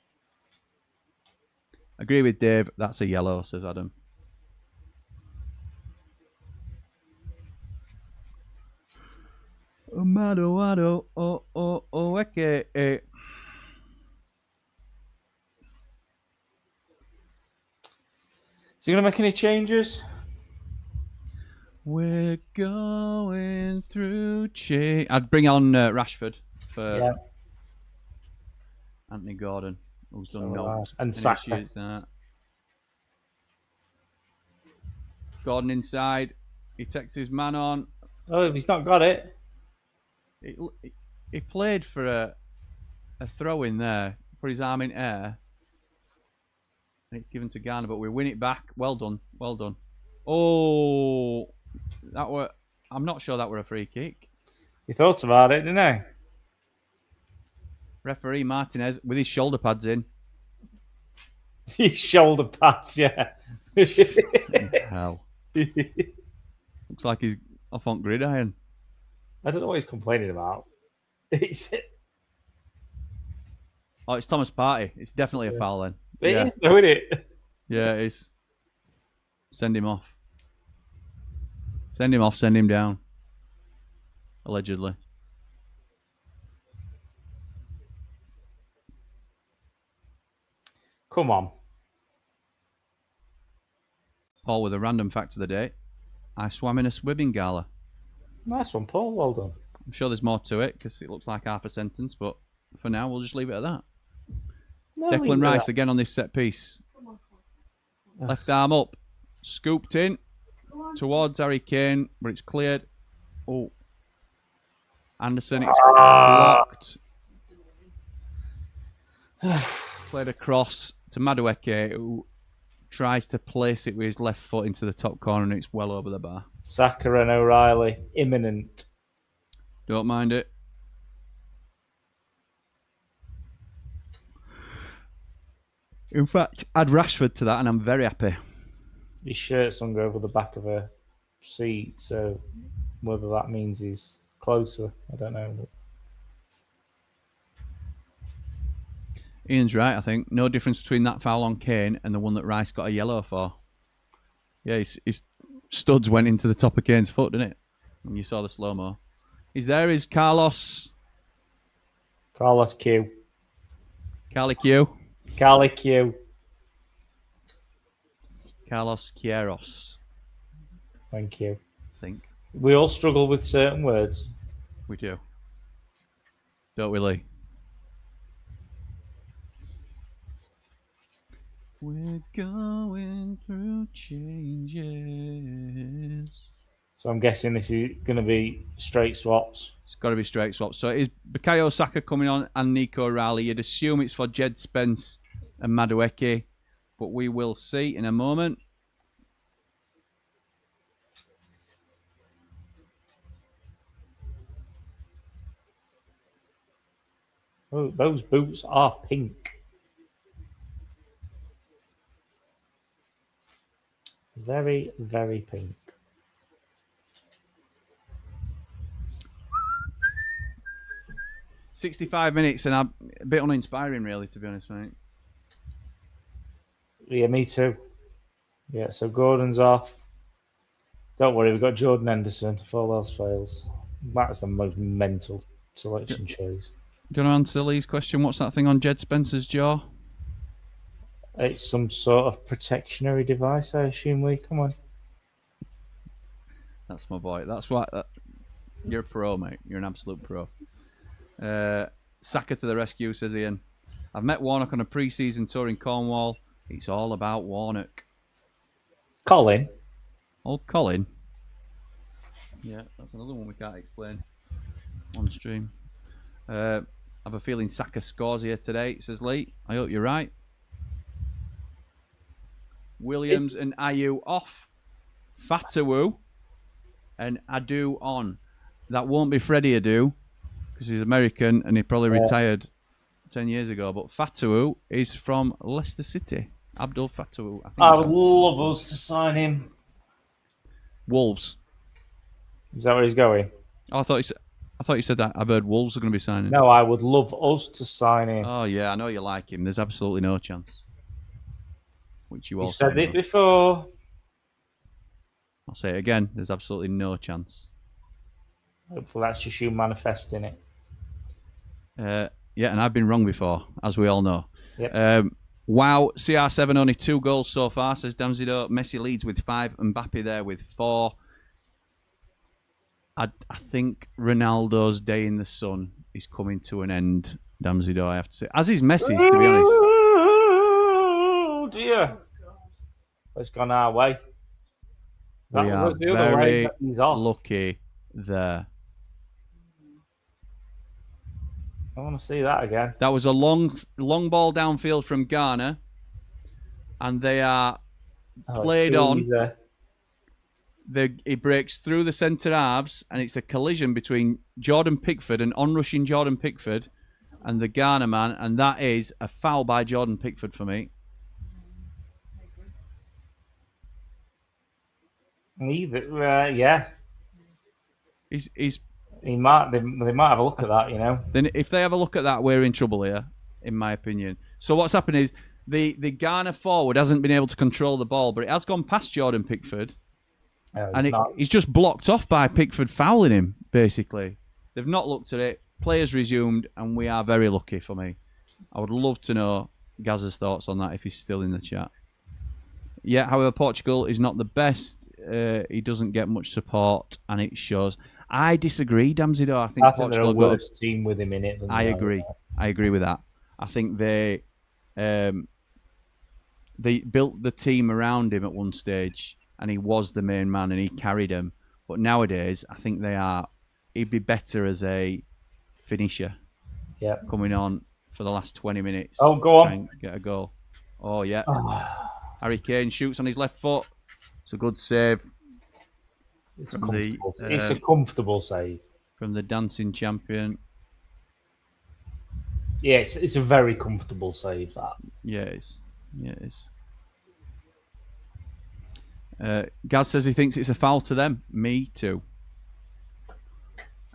Speaker 1: Agree with Dave. That's a yellow, says Adam. Amado, okay.
Speaker 3: Is he going to make any changes?
Speaker 1: We're going through change. I'd bring on Rashford for Anthony Gordon, who's done no.
Speaker 3: And Saka.
Speaker 1: Gordon inside. He takes his man on.
Speaker 3: Oh, he's not got it.
Speaker 1: He played for a throw in there. Put his arm in air. And it's given to Ghana, but we win it back. Well done. Well done. Oh, that were. I'm not sure that were a free kick.
Speaker 3: You thought about it, didn't I?
Speaker 1: Referee Martinez with his shoulder pads in.
Speaker 3: His shoulder pads, yeah.
Speaker 1: Hell. Looks like he's off on gridiron.
Speaker 3: I don't know what he's complaining about. It's
Speaker 1: Oh, it's Thomas Partey. It's definitely a foul then.
Speaker 3: It is, though, isn't it?
Speaker 1: Yeah, it is. Send him off. Send him off, send him down. Allegedly.
Speaker 3: Come on.
Speaker 1: Paul with a random fact of the day. I swam in a swimming gala.
Speaker 3: Nice one, Paul. Well done.
Speaker 1: I'm sure there's more to it because it looks like half a sentence, but for now we'll just leave it at that.
Speaker 3: No, leave
Speaker 1: Declan
Speaker 3: it
Speaker 1: Rice
Speaker 3: at
Speaker 1: again on this set piece. Left arm up. Scooped in towards Harry Kane, but it's cleared. Oh. Anderson, it's blocked. Played across to Madueke, who tries to place it with his left foot into the top corner, and it's well over the bar.
Speaker 3: Saka and O'Reilly, imminent.
Speaker 1: Don't mind it. In fact, add Rashford to that, and I'm very happy.
Speaker 3: His shirt's hung over the back of a seat, so whether that means he's closer, I don't know.
Speaker 1: Ian's right, I think. No difference between that foul on Kane and the one that Rice got a yellow for. Yeah, his studs went into the top of Kane's foot, didn't it? And you saw the slow-mo. He's there, is Carlos.
Speaker 3: Carlos Q.
Speaker 1: Carly Q.
Speaker 3: Carly Q.
Speaker 1: Carlos Queiroz,
Speaker 3: Thank you.
Speaker 1: I think.
Speaker 3: We all struggle with certain words.
Speaker 1: We do. Don't we, Lee? We're going through changes.
Speaker 3: So I'm guessing this is going to be straight swaps.
Speaker 1: It's got to be straight swap. So it is Bukayo Saka coming on and Nico Rowley. You'd assume it's for Jed Spence and Madueke, but we will see in a moment.
Speaker 3: Oh, those boots are pink. Very, very pink.
Speaker 1: $65 and a bit uninspiring, really, to be honest, mate.
Speaker 3: Yeah, me too. Yeah, so Gordon's off. Don't worry, we've got Jordan Henderson if all else fails. That's the most mental selection choice.
Speaker 1: Do you want to answer Lee's question? What's that thing on Jed Spencer's jaw?
Speaker 3: It's some sort of protectionary device, I assume, Lee. Come on.
Speaker 1: That's my boy. That's why you're a pro, mate. You're an absolute pro. Saka to the rescue, says Ian. I've met Warnock on a pre-season tour in Cornwall. It's all about Warnock.
Speaker 3: Colin.
Speaker 1: Old Colin. Yeah, that's another one we can't explain on stream. I have a feeling Saka scores here today, says Lee. I hope you're right. Williams and Ayew off. Fatawu and Adu on. That won't be Freddie Adu because he's American and he probably retired 10 years ago. But Fatawu is from Leicester City. Abdul Fatawu.
Speaker 3: I would love us to sign him.
Speaker 1: Wolves.
Speaker 3: Is that where he's going?
Speaker 1: Oh, I thought you said that. I've heard Wolves are going to be signing.
Speaker 3: No, I would love us to sign him.
Speaker 1: Oh yeah, I know you like him. There's absolutely no chance. Which you
Speaker 3: You
Speaker 1: also
Speaker 3: said it
Speaker 1: know.
Speaker 3: before.
Speaker 1: I'll say it again. There's absolutely no chance.
Speaker 3: Hopefully that's just you manifesting it.
Speaker 1: Yeah, and I've been wrong before, as we all know.
Speaker 3: Yep.
Speaker 1: Wow, CR7 only 2 goals so far, says Damzido. Messi leads with 5, Mbappe there with 4. I think Ronaldo's day in the sun is coming to an end, Damzido, I have to say. As is Messi's, to be honest.
Speaker 3: Oh dear. It's gone our way. That
Speaker 1: We are
Speaker 3: was the other way.
Speaker 1: very
Speaker 3: He's off.
Speaker 1: lucky there.
Speaker 3: I want to see that again.
Speaker 1: That was a long ball downfield from Ghana. and they are
Speaker 3: Oh, it's
Speaker 1: played
Speaker 3: too
Speaker 1: on.
Speaker 3: easy.
Speaker 1: He breaks through the centre halves, and it's a collision between Jordan Pickford and onrushing Jordan Pickford and the Ghana man, and that is a foul by Jordan Pickford for me.
Speaker 3: Yeah.
Speaker 1: He's
Speaker 3: They might have a look at that, you know.
Speaker 1: Then if they have a look at that, we're in trouble here, in my opinion. So what's happened is the Ghana forward hasn't been able to control the ball, but it has gone past Jordan Pickford, and he's just blocked off by Pickford fouling him, basically. They've not looked at it. Players resumed, and we are very lucky for me. I would love to know Gaz's thoughts on that if he's still in the chat. Yeah, however, Portugal is not the best. He doesn't get much support, and it shows. I disagree, Damsey, though. I think
Speaker 3: they're a worse team with him in it.
Speaker 1: I agree. I agree with that. I think they built the team around him at one stage, and he was the main man, and he carried them. But nowadays, I think he'd be better as a finisher.
Speaker 3: Yeah.
Speaker 1: Coming on for the last 20 minutes.
Speaker 3: Oh, go on.
Speaker 1: Try and get a goal. Oh, yeah. Harry Kane shoots on his left foot. It's a good save.
Speaker 3: It's a comfortable save.
Speaker 1: From the dancing champion.
Speaker 3: Yeah, it's a very comfortable save, that.
Speaker 1: Yeah, it is. Yeah, it is. Gaz says he thinks it's a foul to them. Me too.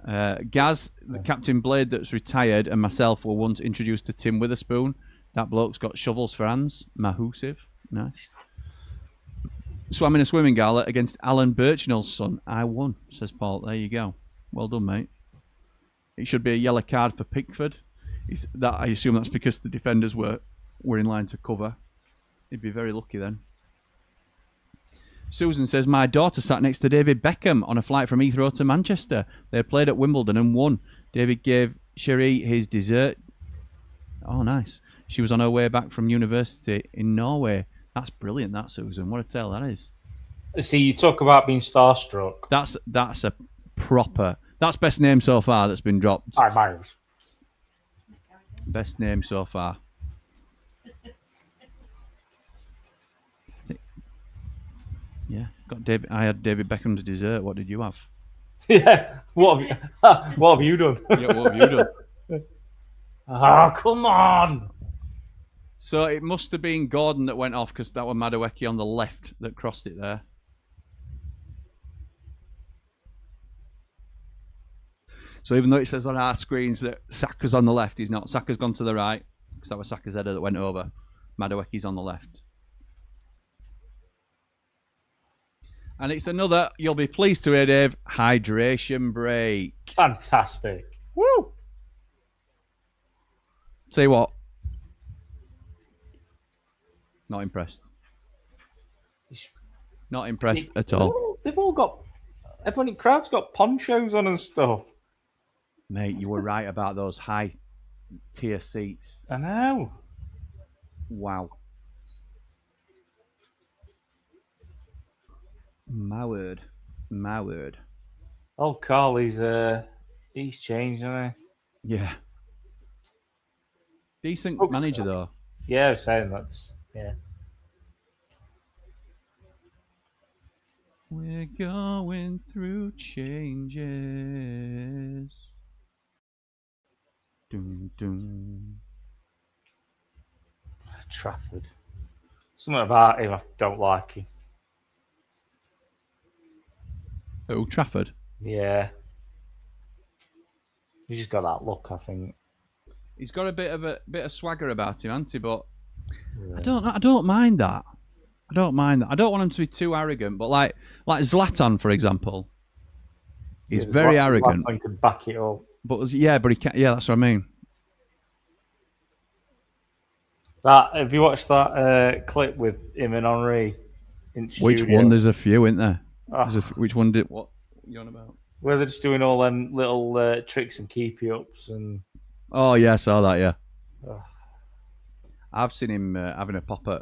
Speaker 1: Gaz, the Captain Blade that's retired, and myself were once introduced to Tim Witherspoon. That bloke's got shovels for hands. Mahusive. Nice. Swam in a swimming gala against Alan Birchnell's son. I won, says Paul. There you go. Well done, mate. It should be a yellow card for Pickford. I assume that's because the defenders were in line to cover. He'd be very lucky then. Susan says, my daughter sat next to David Beckham on a flight from Heathrow to Manchester. They played at Wimbledon and won. David gave Cherie his dessert. Oh, nice. She was on her way back from university in Norway. That's brilliant, that, Susan. What a tale that is.
Speaker 3: See, you talk about being starstruck.
Speaker 1: That's a proper... That's best name so far that's been dropped.
Speaker 3: Hi, Miles.
Speaker 1: Best name so far. Yeah, I had David Beckham's dessert. What did you have?
Speaker 3: Yeah, what have you done?
Speaker 1: Yeah, what have you done?
Speaker 3: Oh, come on!
Speaker 1: So it must have been Gordon that went off because that was Madueke on the left that crossed it there. So even though it says on our screens that Saka's on the left, he's not. Saka's gone to the right because that was Saka's header that went over. Madueke's on the left. And it's another, you'll be pleased to hear, Dave, hydration break.
Speaker 3: Fantastic.
Speaker 1: Woo! Tell you what. Not impressed. Not impressed at all.
Speaker 3: They've all got... Everyone in the crowd's got ponchos on and stuff.
Speaker 1: Mate, you were right about those high-tier seats.
Speaker 3: I know.
Speaker 1: Wow. My word. My word.
Speaker 3: Oh, Carl, he's changed, hasn't
Speaker 1: he? Yeah. Decent manager, though.
Speaker 3: Yeah, I was saying that's... Yeah.
Speaker 1: We're going through changes. Dun, dun.
Speaker 3: Trafford. Something about him, I don't like him.
Speaker 1: Oh, Trafford?
Speaker 3: Yeah. He's just got that look, I think.
Speaker 1: He's got a bit of swagger about him, hasn't he? But yeah. I don't mind that. I don't mind that. I don't want him to be too arrogant, but like Zlatan, for example, he's very arrogant.
Speaker 3: Zlatan could back it up.
Speaker 1: But he can't. Yeah, that's what I mean.
Speaker 3: Have you watched that clip with him and Henry in studio?
Speaker 1: Which one? There's a few, isn't there?
Speaker 3: Oh.
Speaker 1: Which one did what? You on about?
Speaker 3: Where they're just doing all them little tricks and keepy-ups and.
Speaker 1: Oh yeah, I saw that. Yeah.
Speaker 3: Oh.
Speaker 1: I've seen him having a pop at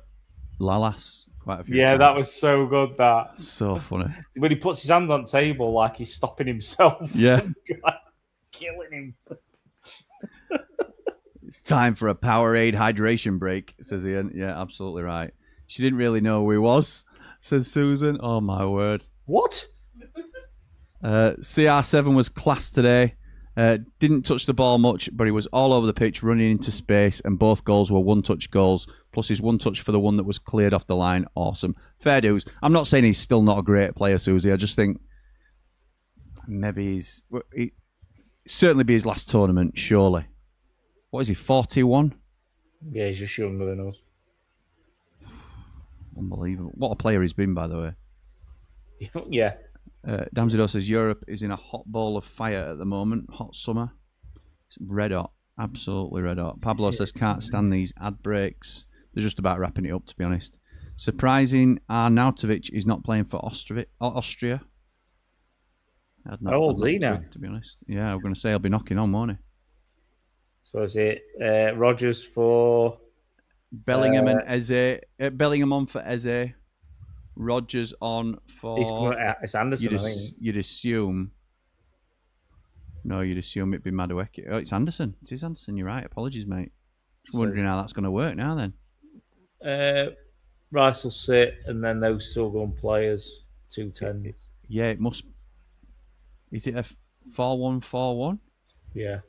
Speaker 1: Lalas quite a few times.
Speaker 3: Yeah, that was so good. That
Speaker 1: so funny.
Speaker 3: When he puts his hand on the table like he's stopping himself.
Speaker 1: Yeah.
Speaker 3: Killing him.
Speaker 1: It's time for a Powerade hydration break, says Ian. Yeah, absolutely right. She didn't really know who he was, says Susan. Oh, my word.
Speaker 3: What?
Speaker 1: CR7 was class today. Didn't touch the ball much, but he was all over the pitch, running into space, and both goals were one-touch goals, plus his one touch for the one that was cleared off the line. Awesome. Fair dues. I'm not saying he's still not a great player, Susie. I just think maybe he certainly be his last tournament, surely. What is he, 41?
Speaker 3: Yeah, he's just younger than us.
Speaker 1: Unbelievable. What a player he's been, by the way.
Speaker 3: Yeah.
Speaker 1: Damsido says Europe is in a hot ball of fire at the moment. Hot summer. It's red hot. Absolutely red hot. Pablo says can't stand these ad breaks. They're just about wrapping it up, to be honest. Surprising, Arnautovic is not playing for Austria.
Speaker 3: How old's he now?
Speaker 1: To be honest. Yeah, I'm going to say he'll be knocking on, won't he?
Speaker 3: So is it Rogers for...
Speaker 1: Bellingham and Eze. Bellingham on for Eze. Rogers on for...
Speaker 3: It's Anderson, I think.
Speaker 1: You'd assume... No, you'd assume it'd be Madueke. Oh, it's Anderson. It is Anderson, you're right. Apologies, mate. Just wondering how that's going to work now, then.
Speaker 3: Rice will sit, and then those still go on players. 2-10.
Speaker 1: Yeah, it must... Is it a 4-1-4-1?
Speaker 3: Yeah.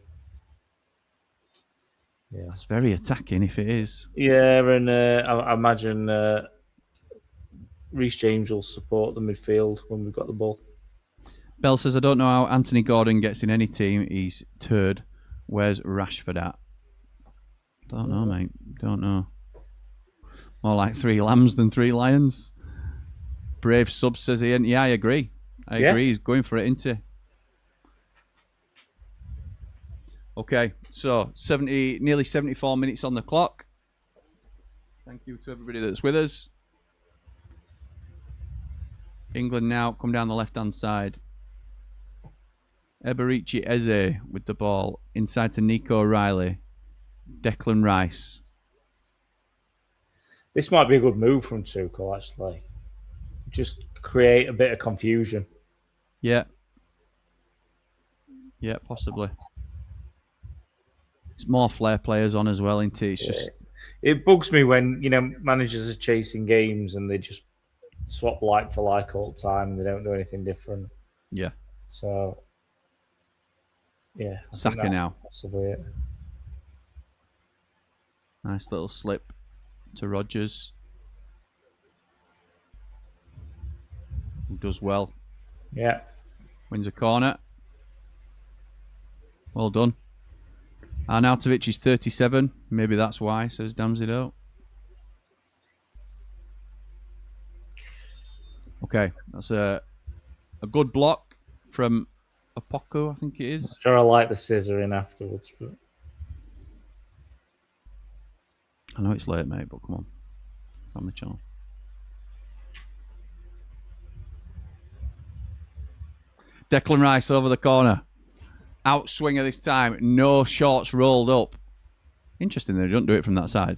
Speaker 3: Yeah.
Speaker 1: That's very attacking if it is.
Speaker 3: Yeah, and I imagine Reece James will support the midfield when we've got the ball.
Speaker 1: Bell says, I don't know how Anthony Gordon gets in any team. He's turd. Where's Rashford at? Don't know, mate. Don't know. More like 3 lambs than 3 lions. Brave Sub says Ian. Yeah, I agree. I agree. He's going for it, isn't he? Okay, so nearly 74 minutes on the clock. Thank you to everybody that's with us. England now come down the left-hand side. Eberici Eze with the ball. Inside to Nico Riley. Declan Rice.
Speaker 3: This might be a good move from Tuchel, actually. Just create a bit of confusion.
Speaker 1: Yeah. Yeah, possibly. It's more flair players on as well, isn't it? It's just...
Speaker 3: It bugs me when, managers are chasing games and they just swap like for like all the time and they don't do anything different.
Speaker 1: Yeah.
Speaker 3: So, yeah.
Speaker 1: Saka now.
Speaker 3: Possibly it.
Speaker 1: Nice little slip to Rogers. Who does well.
Speaker 3: Yeah.
Speaker 1: Wins a corner. Well done. Arnautovic is 37. Maybe that's why, says Damsido. Okay, that's a good block from Apoko, I think it is.
Speaker 3: I'm sure I like the scissor in afterwards, but
Speaker 1: I know it's late, mate, but come on. On the channel. Declan Rice over the corner. Outswinger this time. No shorts rolled up. Interesting they don't do it from that side.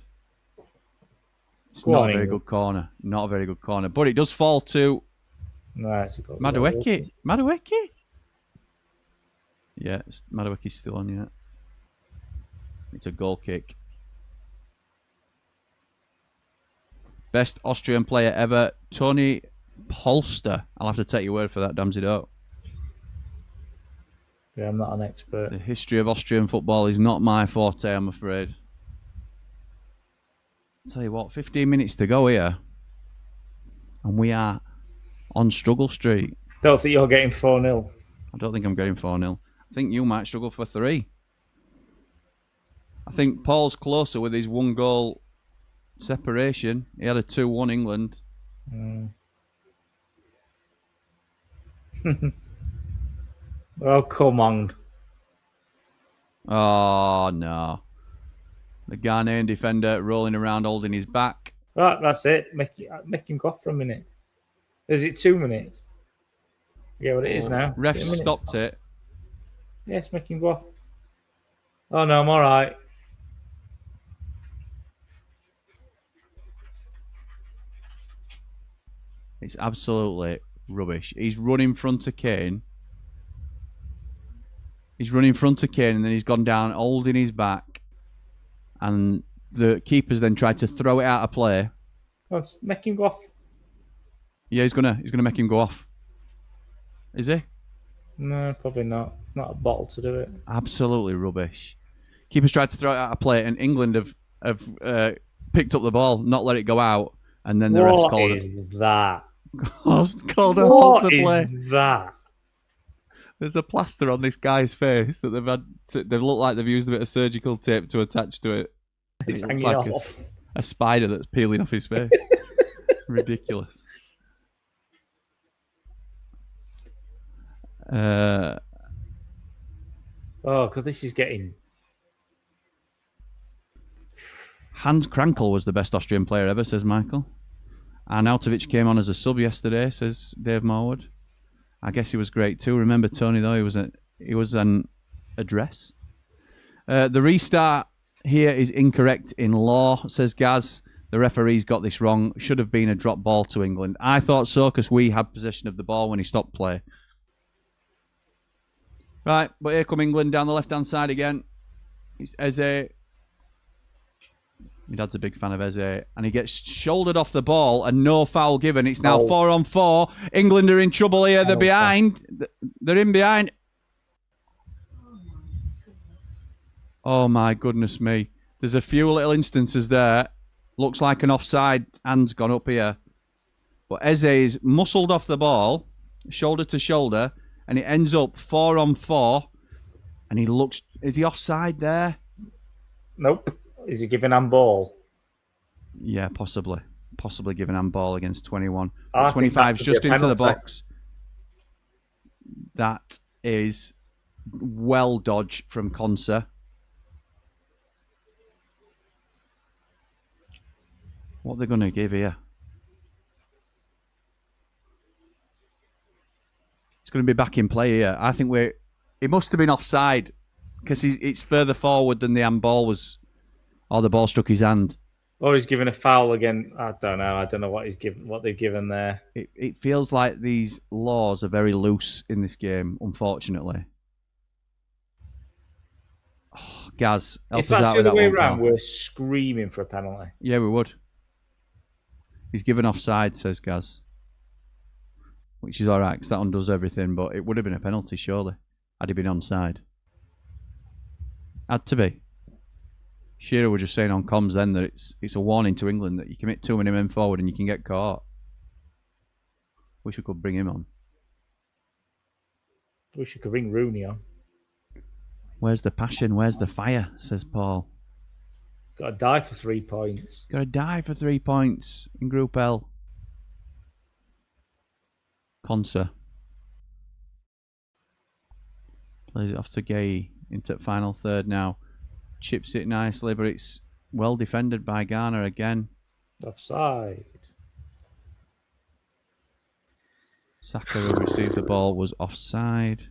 Speaker 1: It's not a very good corner. Not a very good corner. But it does fall to Madueke. Madueke? Yeah, Madueke's still on yet. It's a goal kick. Best Austrian player ever, Tony Polster. I'll have to take your word for that, Damsido.
Speaker 3: Yeah, I'm not an expert.
Speaker 1: The history of Austrian football is not my forte, I'm afraid. I'll tell you what, 15 minutes to go here. And we are on struggle street.
Speaker 3: Don't think you're getting 4-0.
Speaker 1: I don't think I'm getting 4-0. I think you might struggle for 3. I think Paul's closer with his 1 goal separation. He had a 2-1 England.
Speaker 3: Oh, come on.
Speaker 1: Oh, no. The Ghanaian defender rolling around holding his back.
Speaker 3: Right, that's it. Make him go off for a minute. Is it 2 minutes? Yeah, what it is now.
Speaker 1: Ref stopped it.
Speaker 3: Yes, make him go off. Oh, no, I'm all right.
Speaker 1: It's absolutely rubbish. He's run in front of Kane. He's run in front of Kane and then he's gone down holding his back. And the keeper's then tried to throw it out of play.
Speaker 3: Let's make him go off.
Speaker 1: Yeah, he's gonna make him go off. Is he?
Speaker 3: No, probably not. Not a bottle to do it.
Speaker 1: Absolutely rubbish. Keepers tried to throw it out of play, and England have picked up the ball, not let it go out, and then the refs
Speaker 3: What
Speaker 1: called
Speaker 3: is that?
Speaker 1: called a halt
Speaker 3: What
Speaker 1: to play.
Speaker 3: is that?
Speaker 1: There's a plaster on this guy's face that they've looked like they've used a bit of surgical tape to attach to it.
Speaker 3: It's
Speaker 1: It looks
Speaker 3: hanging
Speaker 1: like
Speaker 3: off.
Speaker 1: a spider that's peeling off his face. Ridiculous.
Speaker 3: Oh, God, this is getting...
Speaker 1: Hans Krankel was the best Austrian player ever, says Michael. Arnautovic came on as a sub yesterday, says Dave Morwood. I guess he was great too. Remember Tony though, he was an address. The restart here is incorrect in law, says Gaz. The referees got this wrong. Should have been a drop ball to England. I thought so because we had possession of the ball when he stopped play. Right, but here come England down the left-hand side again. It's Eze. My dad's a big fan of Eze. And he gets shouldered off the ball and no foul given. It's now 4-on-4. England are in trouble here. They're behind. They're in behind. Oh, my goodness me. There's a few little instances there. Looks like an offside hand's gone up here. But Eze is muscled off the ball, shoulder to shoulder, and it ends up 4-on-4. And he looks... Is he offside there?
Speaker 3: Nope. Is he giving handball?
Speaker 1: Yeah, possibly. Possibly giving handball against 21.
Speaker 3: I think
Speaker 1: 25's
Speaker 3: that
Speaker 1: just
Speaker 3: could be a
Speaker 1: into the
Speaker 3: penalty.
Speaker 1: box. That is well dodged from Conser. What are they going to give here? It's going to be back in play here. I think it must have been offside because it's further forward than the handball was, or the ball struck his hand.
Speaker 3: Or he's giving a foul again. I don't know. I don't know what they've given there.
Speaker 1: It feels like these laws are very loose in this game, unfortunately. Oh, Gaz, help
Speaker 3: If
Speaker 1: us
Speaker 3: that's
Speaker 1: out
Speaker 3: the
Speaker 1: with
Speaker 3: other
Speaker 1: that
Speaker 3: way
Speaker 1: one,
Speaker 3: around,
Speaker 1: pal.
Speaker 3: we're screaming for a penalty.
Speaker 1: Yeah, we would. He's given offside, says Gaz. Which is alright, because that undoes everything, but it would have been a penalty, surely, had he been onside. Had to be. Shearer was just saying on comms then that it's a warning to England that you commit too many men forward and you can get caught. Wish we could bring him on.
Speaker 3: Wish you could ring Rooney on.
Speaker 1: Where's the passion? Where's the fire? Says Paul.
Speaker 3: Got to die for 3 points.
Speaker 1: Got to die for 3 points in Group L. Conser. Plays it off to Gay into final third now. Chips it nicely, but it's well defended by Garner again.
Speaker 3: Offside.
Speaker 1: Saka, who received the ball, was offside.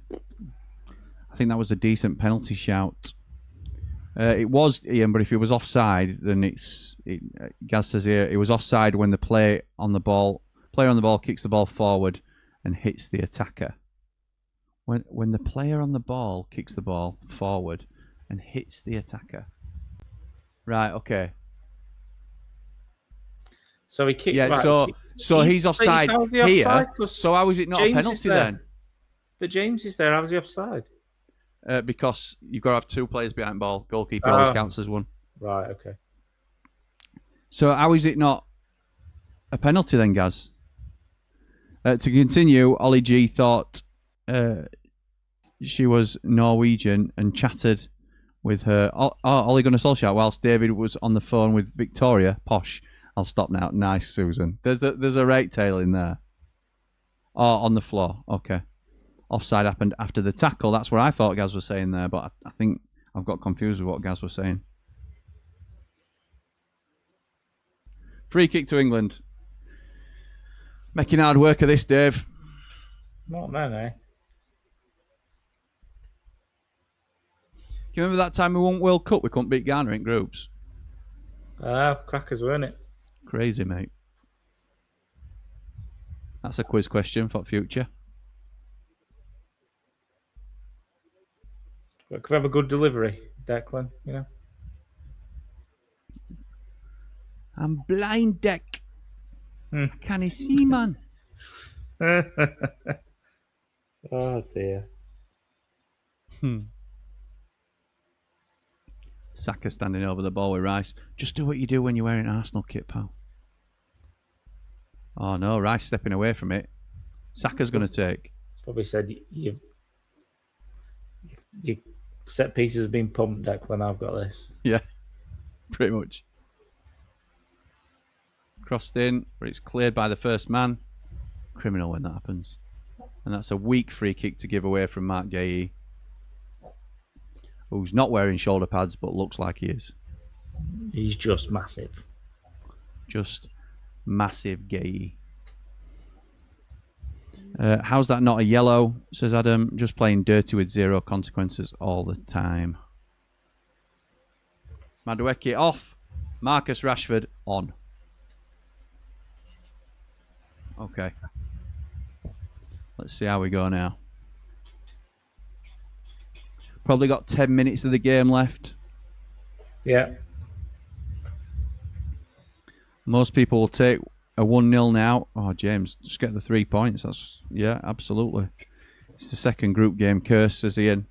Speaker 1: I think that was a decent penalty shout. It was, Ian, but if it was offside, then Gaz says here, it was offside when the player on the ball kicks the ball forward and hits the attacker. When the player on the ball kicks the ball forward and hits the attacker. Right, okay.
Speaker 3: So he kicked.
Speaker 1: Yeah,
Speaker 3: right,
Speaker 1: so he's offside
Speaker 3: how's he
Speaker 1: here.
Speaker 3: offside? 'Cause
Speaker 1: So how is it not
Speaker 3: James
Speaker 1: a
Speaker 3: is
Speaker 1: penalty
Speaker 3: there.
Speaker 1: then?
Speaker 3: But James is there. How's he offside?
Speaker 1: Because you've got to have two players behind ball. Goalkeeper always counts as one.
Speaker 3: Right, okay.
Speaker 1: So how is it not a penalty then, Gaz? To continue, Ollie G thought she was Norwegian and chatted with her. Ole Gunnar Solskjaer whilst David was on the phone with Victoria. Posh. I'll stop now. Nice, Susan. There's a rate tail in there. Oh, on the floor. Okay. Offside happened after the tackle. That's what I thought Gaz was saying there, but I think I've got confused with what Gaz was saying. Free kick to England. Making hard work of this, Dave.
Speaker 3: Not then, eh?
Speaker 1: Do you remember that time we won World Cup? We couldn't beat Ghana in groups.
Speaker 3: Crackers, weren't it?
Speaker 1: Crazy, mate. That's a quiz question for future.
Speaker 3: But could we have a good delivery, Declan? You know.
Speaker 1: I'm blind deck. Can he see, man?
Speaker 3: Oh dear.
Speaker 1: Saka standing over the ball with Rice. Just do what you do when you're wearing an Arsenal kit, pal. Oh no, Rice stepping away from it. Saka's going to take.
Speaker 3: Probably said you set pieces have been pumped, Declan. I've got this.
Speaker 1: Yeah, pretty much. Crossed in, but it's cleared by the first man. Criminal when that happens. And that's a weak free kick to give away from Mark Gay, who's not wearing shoulder pads but looks like he is.
Speaker 3: He's just massive.
Speaker 1: Just massive Gay. How's that not a yellow, says Adam. Just playing dirty with zero consequences all the time. Madueke off. Marcus Rashford on. Okay. Let's see how we go now. Probably got 10 minutes of the game left.
Speaker 3: Yeah.
Speaker 1: Most people will take a 1-0 now. Oh, James, just get the 3 points. That's absolutely. It's the second group game curse, says Ian.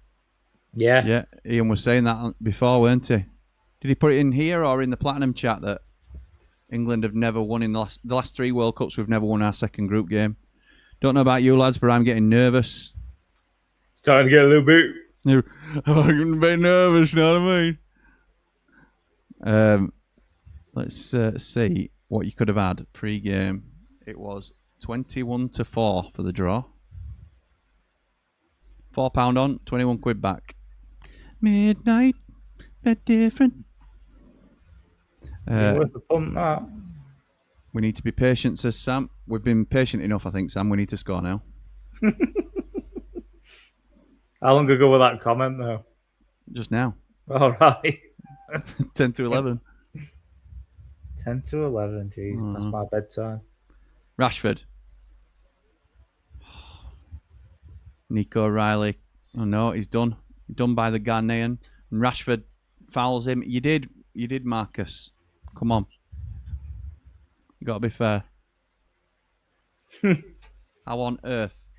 Speaker 3: Yeah.
Speaker 1: Yeah, Ian was saying that before, weren't he? Did he put it in here or in the Platinum chat that England have never won in the last 3 World Cups? We've never won our second group game. Don't know about you lads, but I'm getting nervous.
Speaker 3: Starting to get a little bit.
Speaker 1: I'm a bit nervous, you know what I mean? Let's see what you could have had pre-game. It was 21-4 for the draw. £4 on, 21 quid back. Midnight, bit different.
Speaker 3: Worth a punt, that.
Speaker 1: We need to be patient, says Sam. We've been patient enough, I think, Sam. We need to score now.
Speaker 3: How long ago was that comment, though?
Speaker 1: Just now.
Speaker 3: All right.
Speaker 1: 10 to 11.
Speaker 3: 10 to 11, jeez. That's my bedtime.
Speaker 1: Rashford. Nico Riley. Oh, no, he's done. Done by the Ghanaian. And Rashford fouls him. You did, Marcus. Come on. You got to be fair. How on earth?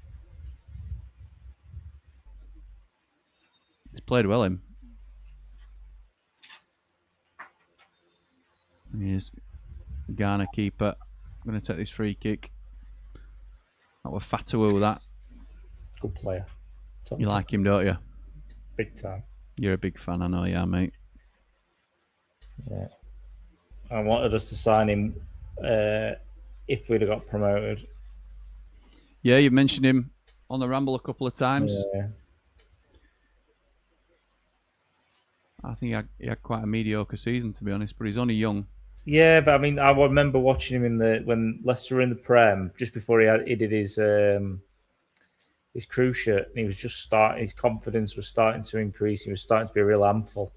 Speaker 1: He's played well, him. Here's Ghana keeper. I'm going to take this free kick. That was Fatawu, that.
Speaker 3: Good player.
Speaker 1: You like him, don't you?
Speaker 3: Big time.
Speaker 1: You're a big fan, I know you are, mate.
Speaker 3: Yeah. I wanted us to sign him if we'd have got promoted.
Speaker 1: Yeah, you mentioned him on the Ramble a couple of times.
Speaker 3: Yeah.
Speaker 1: I think he had quite a mediocre season, to be honest, but he's only young.
Speaker 3: Yeah, but I mean, I remember watching him when Leicester were in the Prem, just before he did his crew shirt, and he was just starting. His confidence was starting to increase. He was starting to be a real handful.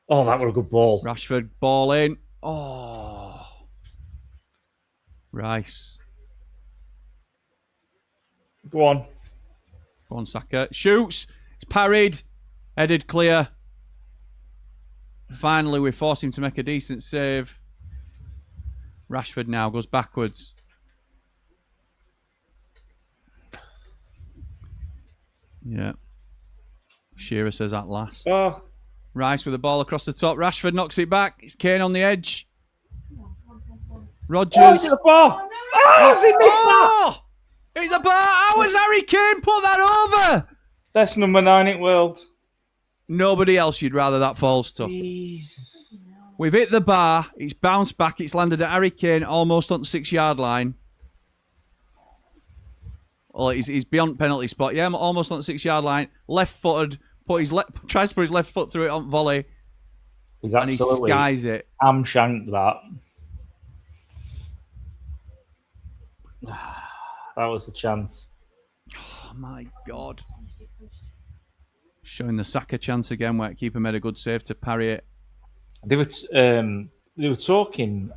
Speaker 3: Oh, that was a good ball.
Speaker 1: Rashford, ball in. Oh. Rice.
Speaker 3: Go on.
Speaker 1: Go on, Saka. Shoots. It's parried. Headed clear. Finally, we force him to make a decent save. Rashford now goes backwards. Yeah. Shearer says at last.
Speaker 3: Oh.
Speaker 1: Rice with the ball across the top. Rashford knocks it back. It's Kane on the edge. Rodgers.
Speaker 3: Oh, he's at the bar. Oh, has he missed that?
Speaker 1: It's a bar. How has Harry Kane put that over?
Speaker 3: That's number 9 in world.
Speaker 1: Nobody else you'd rather that falls to.
Speaker 3: Jesus.
Speaker 1: We've hit the bar. It's bounced back. It's landed at Harry Kane almost on the 6-yard line. Well, he's beyond penalty spot. Yeah, almost on the 6-yard line. Left-footed. Tries to put his left foot through it on volley.
Speaker 3: He's
Speaker 1: and he skies it.
Speaker 3: Shanked that. That was the chance.
Speaker 1: Oh, my God. Showing the Saka chance again where keeper made a good save to parry it.
Speaker 3: They were talking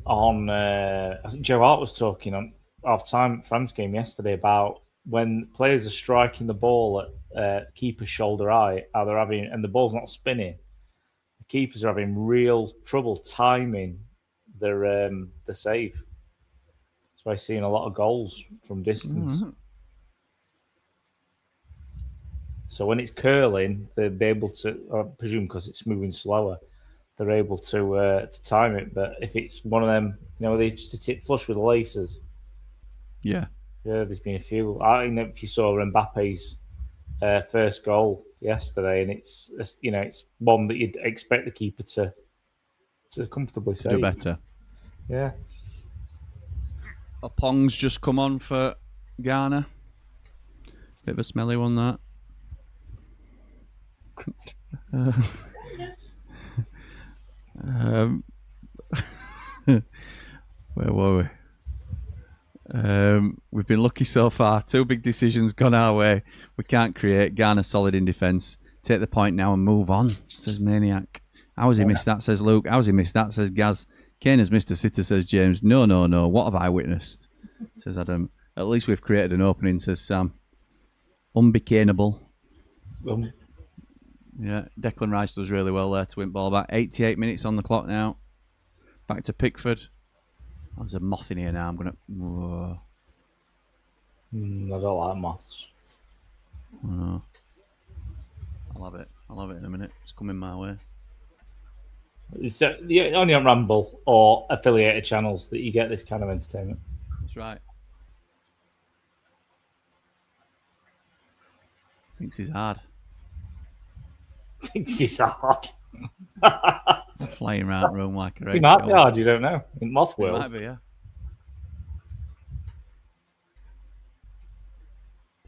Speaker 3: on. I think Joe Hart was talking on half-time France game yesterday about when players are striking the ball at keeper's shoulder high, and the ball's not spinning. The keepers are having real trouble timing their save. That's why I've seen a lot of goals from distance. So when it's curling, they'll be able to, I presume because it's moving slower, they're able to time it. But if it's one of them, they just hit flush with the laces.
Speaker 1: Yeah.
Speaker 3: Yeah, there's been a few. I don't know if you saw Mbappe's first goal yesterday, and it's one that you'd expect the keeper to comfortably save.
Speaker 1: Do better.
Speaker 3: Yeah.
Speaker 1: A Pong's just come on for Ghana. Bit of a smelly one, that. Where were we? We've been lucky so far. 2 big decisions gone our way. We can't create. Ghana solid in defence. Take the point now and move on, says Maniac. How has he missed that, says Luke. How has he missed that, says Gaz. Kane has missed a sitter, says James. No. What have I witnessed, says Adam. At least we've created an opening, says Sam. Unbecanable. Yeah, Declan Rice does really well there to win ball back. 88 minutes on the clock now. Back to Pickford. Oh, there's a moth in here now. I'm going to...
Speaker 3: I don't like moths.
Speaker 1: Oh. I'll have it in a minute. It's coming my way.
Speaker 3: It's only on Rumble or affiliated channels that you get this kind of entertainment.
Speaker 1: That's right. Thinks he's hard.
Speaker 3: Thinks he's hard.
Speaker 1: Flying around the room like a
Speaker 3: He might be hard, you don't know. In Moth
Speaker 1: It
Speaker 3: World.
Speaker 1: might be, yeah.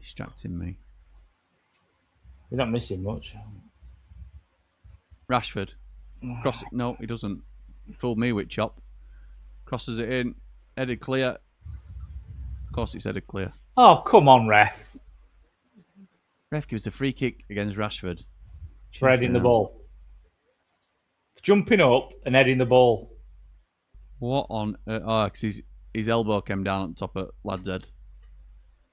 Speaker 1: Distracting me.
Speaker 3: You're not missing much.
Speaker 1: Rashford. Cross it. No, he doesn't. Fooled me with chop. Crosses it in. Headed clear. Of course it's headed clear.
Speaker 3: Oh, come on, ref.
Speaker 1: Ref gives a free kick against Rashford.
Speaker 3: For heading the ball. Jumping up and heading the ball.
Speaker 1: What on... oh, because his elbow came down on top of lad's head.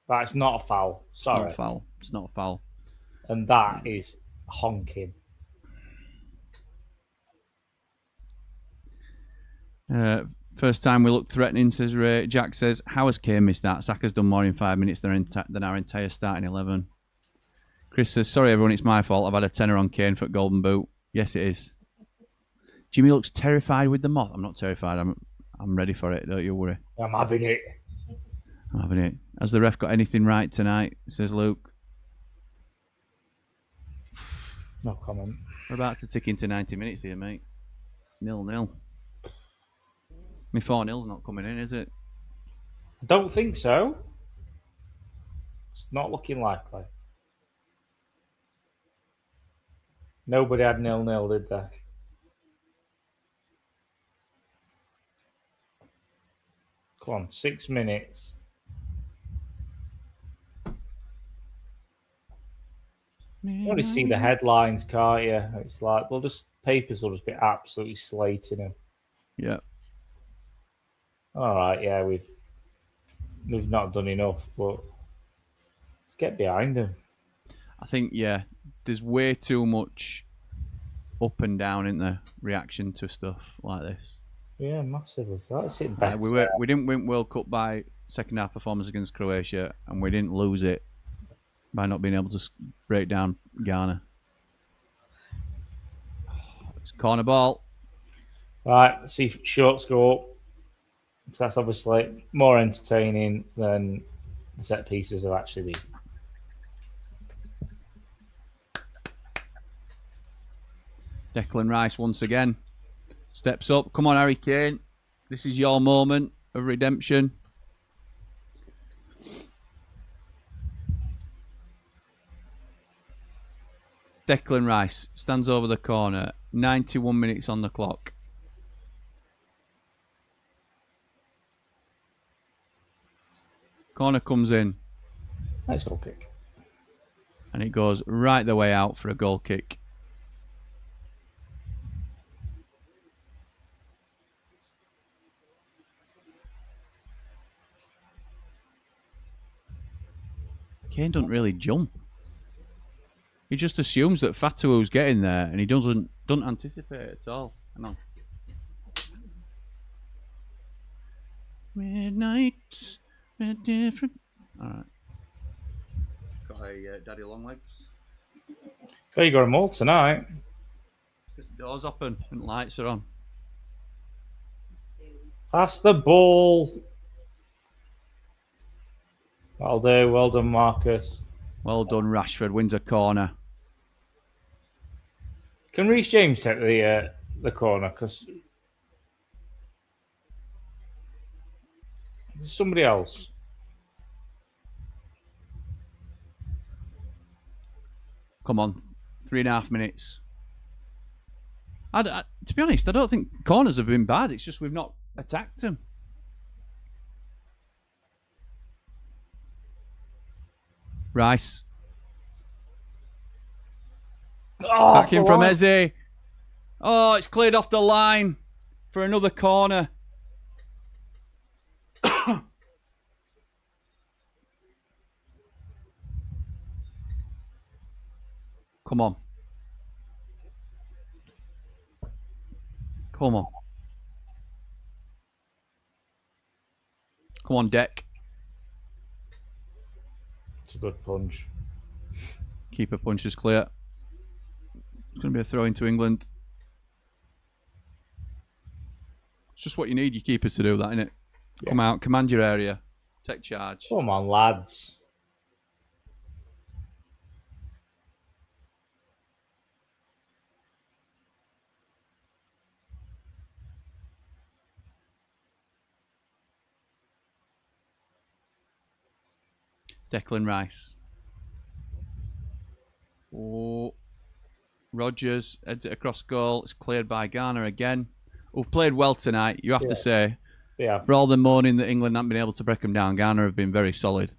Speaker 3: That's not a foul. Sorry.
Speaker 1: It's not a foul. It's not a foul.
Speaker 3: And that is honking.
Speaker 1: First time we look threatening, says Ray. Jack says, how has Kane missed that? Saka's done more in 5 minutes than our entire starting 11. Chris says, sorry everyone, it's my fault. I've had a tenner on Kane for Golden Boot. Yes, it is. Jimmy looks terrified with the moth. I'm not terrified. I'm ready for it. Don't you worry.
Speaker 3: I'm having it.
Speaker 1: I'm having it. Has the ref got anything right tonight? Says Luke.
Speaker 3: No comment.
Speaker 1: We're about to tick into 90 minutes here, mate. 0-0. My 4-0's not coming in, is it?
Speaker 3: I don't think so. It's not looking likely. Nobody had 0-0, did they? Come on, 6 minutes. You want to see the headlines, can't you? It's like, papers will just be absolutely slating them.
Speaker 1: Yeah.
Speaker 3: All right, yeah, we've not done enough, but let's get behind them.
Speaker 1: I think, yeah, there's way too much up and down in the reaction to stuff like this.
Speaker 3: Yeah, massively. So that's it better.
Speaker 1: We didn't win World Cup by second half performance against Croatia, and we didn't lose it by not being able to break down Ghana. It's corner ball.
Speaker 3: Right, let's see if shorts go up. So that's obviously more entertaining than the set pieces have actually been.
Speaker 1: Declan Rice once again steps up. Come on, Harry Kane. This is your moment of redemption. Declan Rice stands over the corner. 91 minutes on the clock. Corner comes in.
Speaker 3: Nice goal kick.
Speaker 1: And it goes right the way out for a goal kick. Kane doesn't really jump. He just assumes that Fatuo's getting there, and he doesn't anticipate it at all. Hang on. Midnight. Bit different. All right. Got a daddy long legs.
Speaker 3: Oh, you got them all tonight.
Speaker 1: Because the door's open and lights are on.
Speaker 3: Pass the ball. That'll do. Well done, Marcus.
Speaker 1: Well done, Rashford. Wins a corner.
Speaker 3: Can Reece James take the corner? Because somebody else.
Speaker 1: Come on. 3.5 minutes. To be honest, I don't think corners have been bad. It's just we've not attacked them. Rice.
Speaker 3: Oh,
Speaker 1: Back in from Eze. Oh, it's cleared off the line for another corner. Come on. Come on. Come on, Deck.
Speaker 3: It's a good punch.
Speaker 1: Keeper punches clear. It's going to be a throw into England. It's just what you need your keeper to do, that, isn't it?
Speaker 3: Yeah.
Speaker 1: Come out, command your area, take charge.
Speaker 3: Come on, lads.
Speaker 1: Declan Rice. Oh, Rodgers heads it across goal. It's cleared by Ghana again. Who've played well tonight, you have to say.
Speaker 3: Yeah.
Speaker 1: For all the moaning that England haven't been able to break them down, Ghana have been very solid.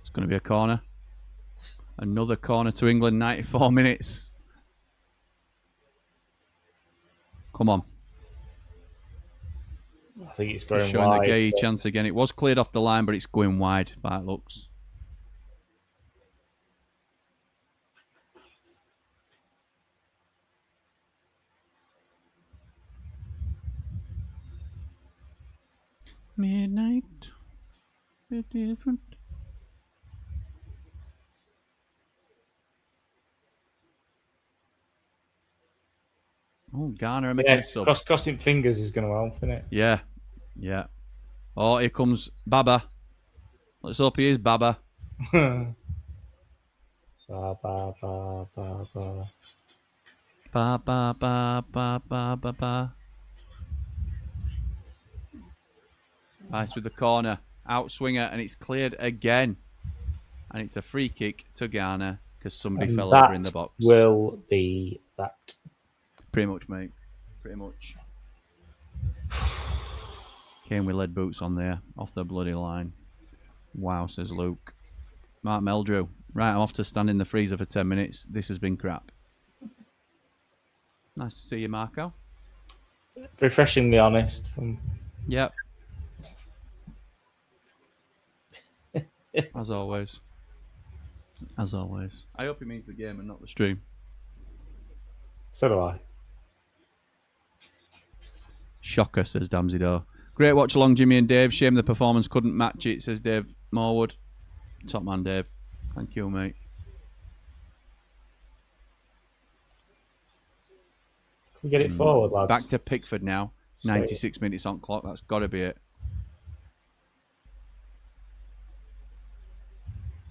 Speaker 1: It's going to be a corner. Another corner to England, 94 minutes. Come on.
Speaker 3: I think it's going
Speaker 1: Showing
Speaker 3: wide.
Speaker 1: the Gay chance again. It was cleared off the line, but it's going wide by it looks. Midnight. Bit different. Oh, Ghana are making a sub.
Speaker 3: Crossing fingers is going to help, isn't it?
Speaker 1: Yeah. Yeah. Oh, here comes Baba. Let's hope he is Baba.
Speaker 3: Ba, ba, ba, ba, ba.
Speaker 1: Ba, ba, ba, ba, ba, ba, ba. Nice with the corner. Outswinger, and it's cleared again. And it's a free kick to Ghana because somebody
Speaker 3: And
Speaker 1: fell
Speaker 3: that
Speaker 1: over in the box.
Speaker 3: Will be that.
Speaker 1: Pretty much, mate. Pretty much. Came with lead boots on there. Off the bloody line. Wow, says Luke. Mark Meldrew. Right, I'm off to stand in the freezer for 10 minutes. This has been crap. Nice to see you, Marco.
Speaker 3: Refreshingly honest.
Speaker 1: Yep. As always. As always. I hope he means the game and not the stream.
Speaker 3: So do I.
Speaker 1: Shocker, says Damsey-Doe. Great watch along, Jimmy and Dave. Shame the performance couldn't match it, says Dave Morwood. Top man, Dave. Thank you, mate.
Speaker 3: Can we get it forward, lads?
Speaker 1: Back to Pickford now. 96 minutes on clock. That's got to be it.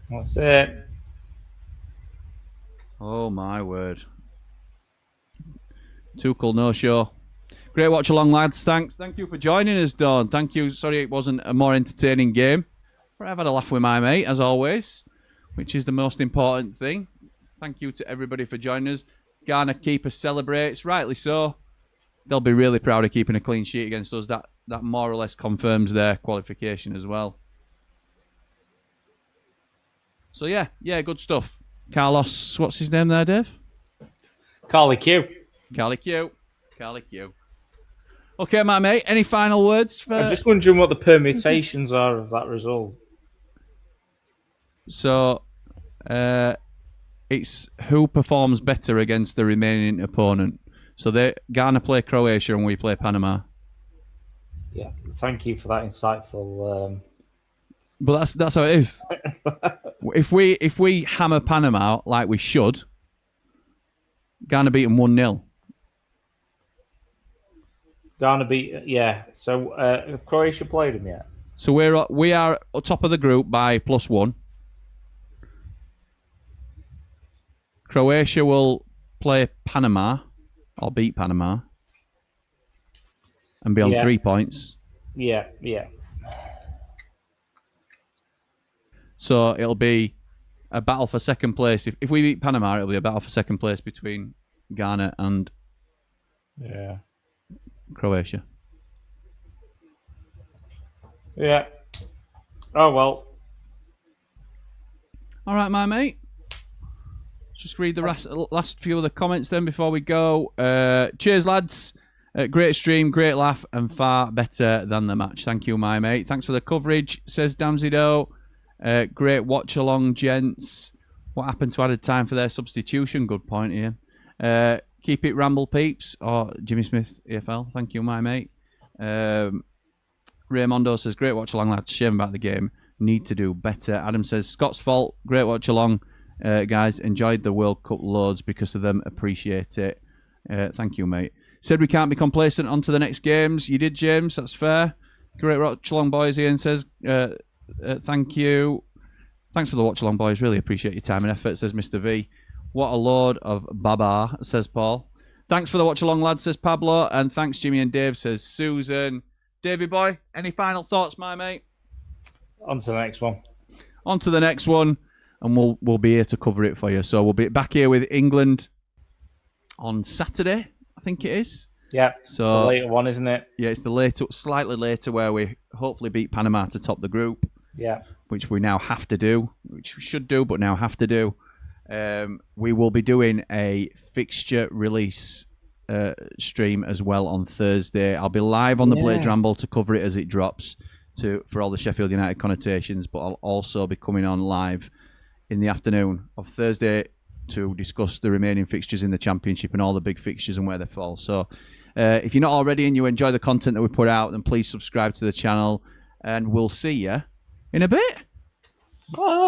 Speaker 3: That's it.
Speaker 1: Oh, my word. Tuchel, no show. Great watch along, lads. Thanks. Thank you for joining us, Dawn. Thank you. Sorry it wasn't a more entertaining game. But I've had a laugh with my mate, as always, which is the most important thing. Thank you to everybody for joining us. Ghana keeper celebrates, rightly so. They'll be really proud of keeping a clean sheet against us. That more or less confirms their qualification as well. So yeah, good stuff. Carlos, what's his name there, Dave?
Speaker 3: Carly Q.
Speaker 1: Carly Q. Okay, my mate, any final words?
Speaker 3: I'm just wondering what the permutations are of that result.
Speaker 1: So, It's who performs better against the remaining opponent. So Ghana play Croatia and we play Panama.
Speaker 3: Yeah, thank you for that insightful.
Speaker 1: But that's how it is. If we hammer Panama like we should, Ghana beat them 1-0.
Speaker 3: Ghana beat, yeah. So have Croatia played them yet?
Speaker 1: So we are at top of the group by +1. Croatia will play Panama or beat Panama and be on 3 points.
Speaker 3: Yeah.
Speaker 1: So it'll be a battle for second place. If we beat Panama, it'll be a battle for second place between Ghana and Croatia.
Speaker 3: Yeah. Oh, well.
Speaker 1: All right, my mate. Just read the last few of the comments then before we go. Cheers, lads. Great stream, great laugh, and far better than the match. Thank you, my mate. Thanks for the coverage, says Damsido. Great watch along, gents. What happened to added time for their substitution? Good point, Ian. Keep it ramble, peeps. Or Jimmy Smith, EFL. Thank you, my mate. Raymondo says, great watch along, lads. Shame about the game. Need to do better. Adam says, Scott's fault. Great watch along, guys. Enjoyed the World Cup loads because of them. Appreciate it. Thank you, mate. Said we can't be complacent. On to the next games. You did, James. That's fair. Great watch along, boys. Ian says, thank you. Thanks for the watch along, boys. Really appreciate your time and effort, says Mr. V. What a load of baba, says Paul. Thanks for the watch along, lads, says Pablo. And thanks, Jimmy and Dave, says Susan. Davey boy, any final thoughts, my mate?
Speaker 3: On to the next one.
Speaker 1: On to the next one, and we'll be here to cover it for you. So we'll be back here with England on Saturday, I think it is.
Speaker 3: Yeah,
Speaker 1: so
Speaker 3: it's the later one, isn't it?
Speaker 1: Yeah, it's the slightly later, where we hopefully beat Panama to top the group.
Speaker 3: Yeah.
Speaker 1: Which we now have to do, which we should do, but now have to do. We will be doing a fixture release stream as well on Thursday. I'll be live on the Blades Ramble to cover it as it drops for all the Sheffield United connotations, but I'll also be coming on live in the afternoon of Thursday to discuss the remaining fixtures in the Championship and all the big fixtures and where they fall. So if you're not already and you enjoy the content that we put out, then please subscribe to the channel, and we'll see you in a bit.
Speaker 3: Bye.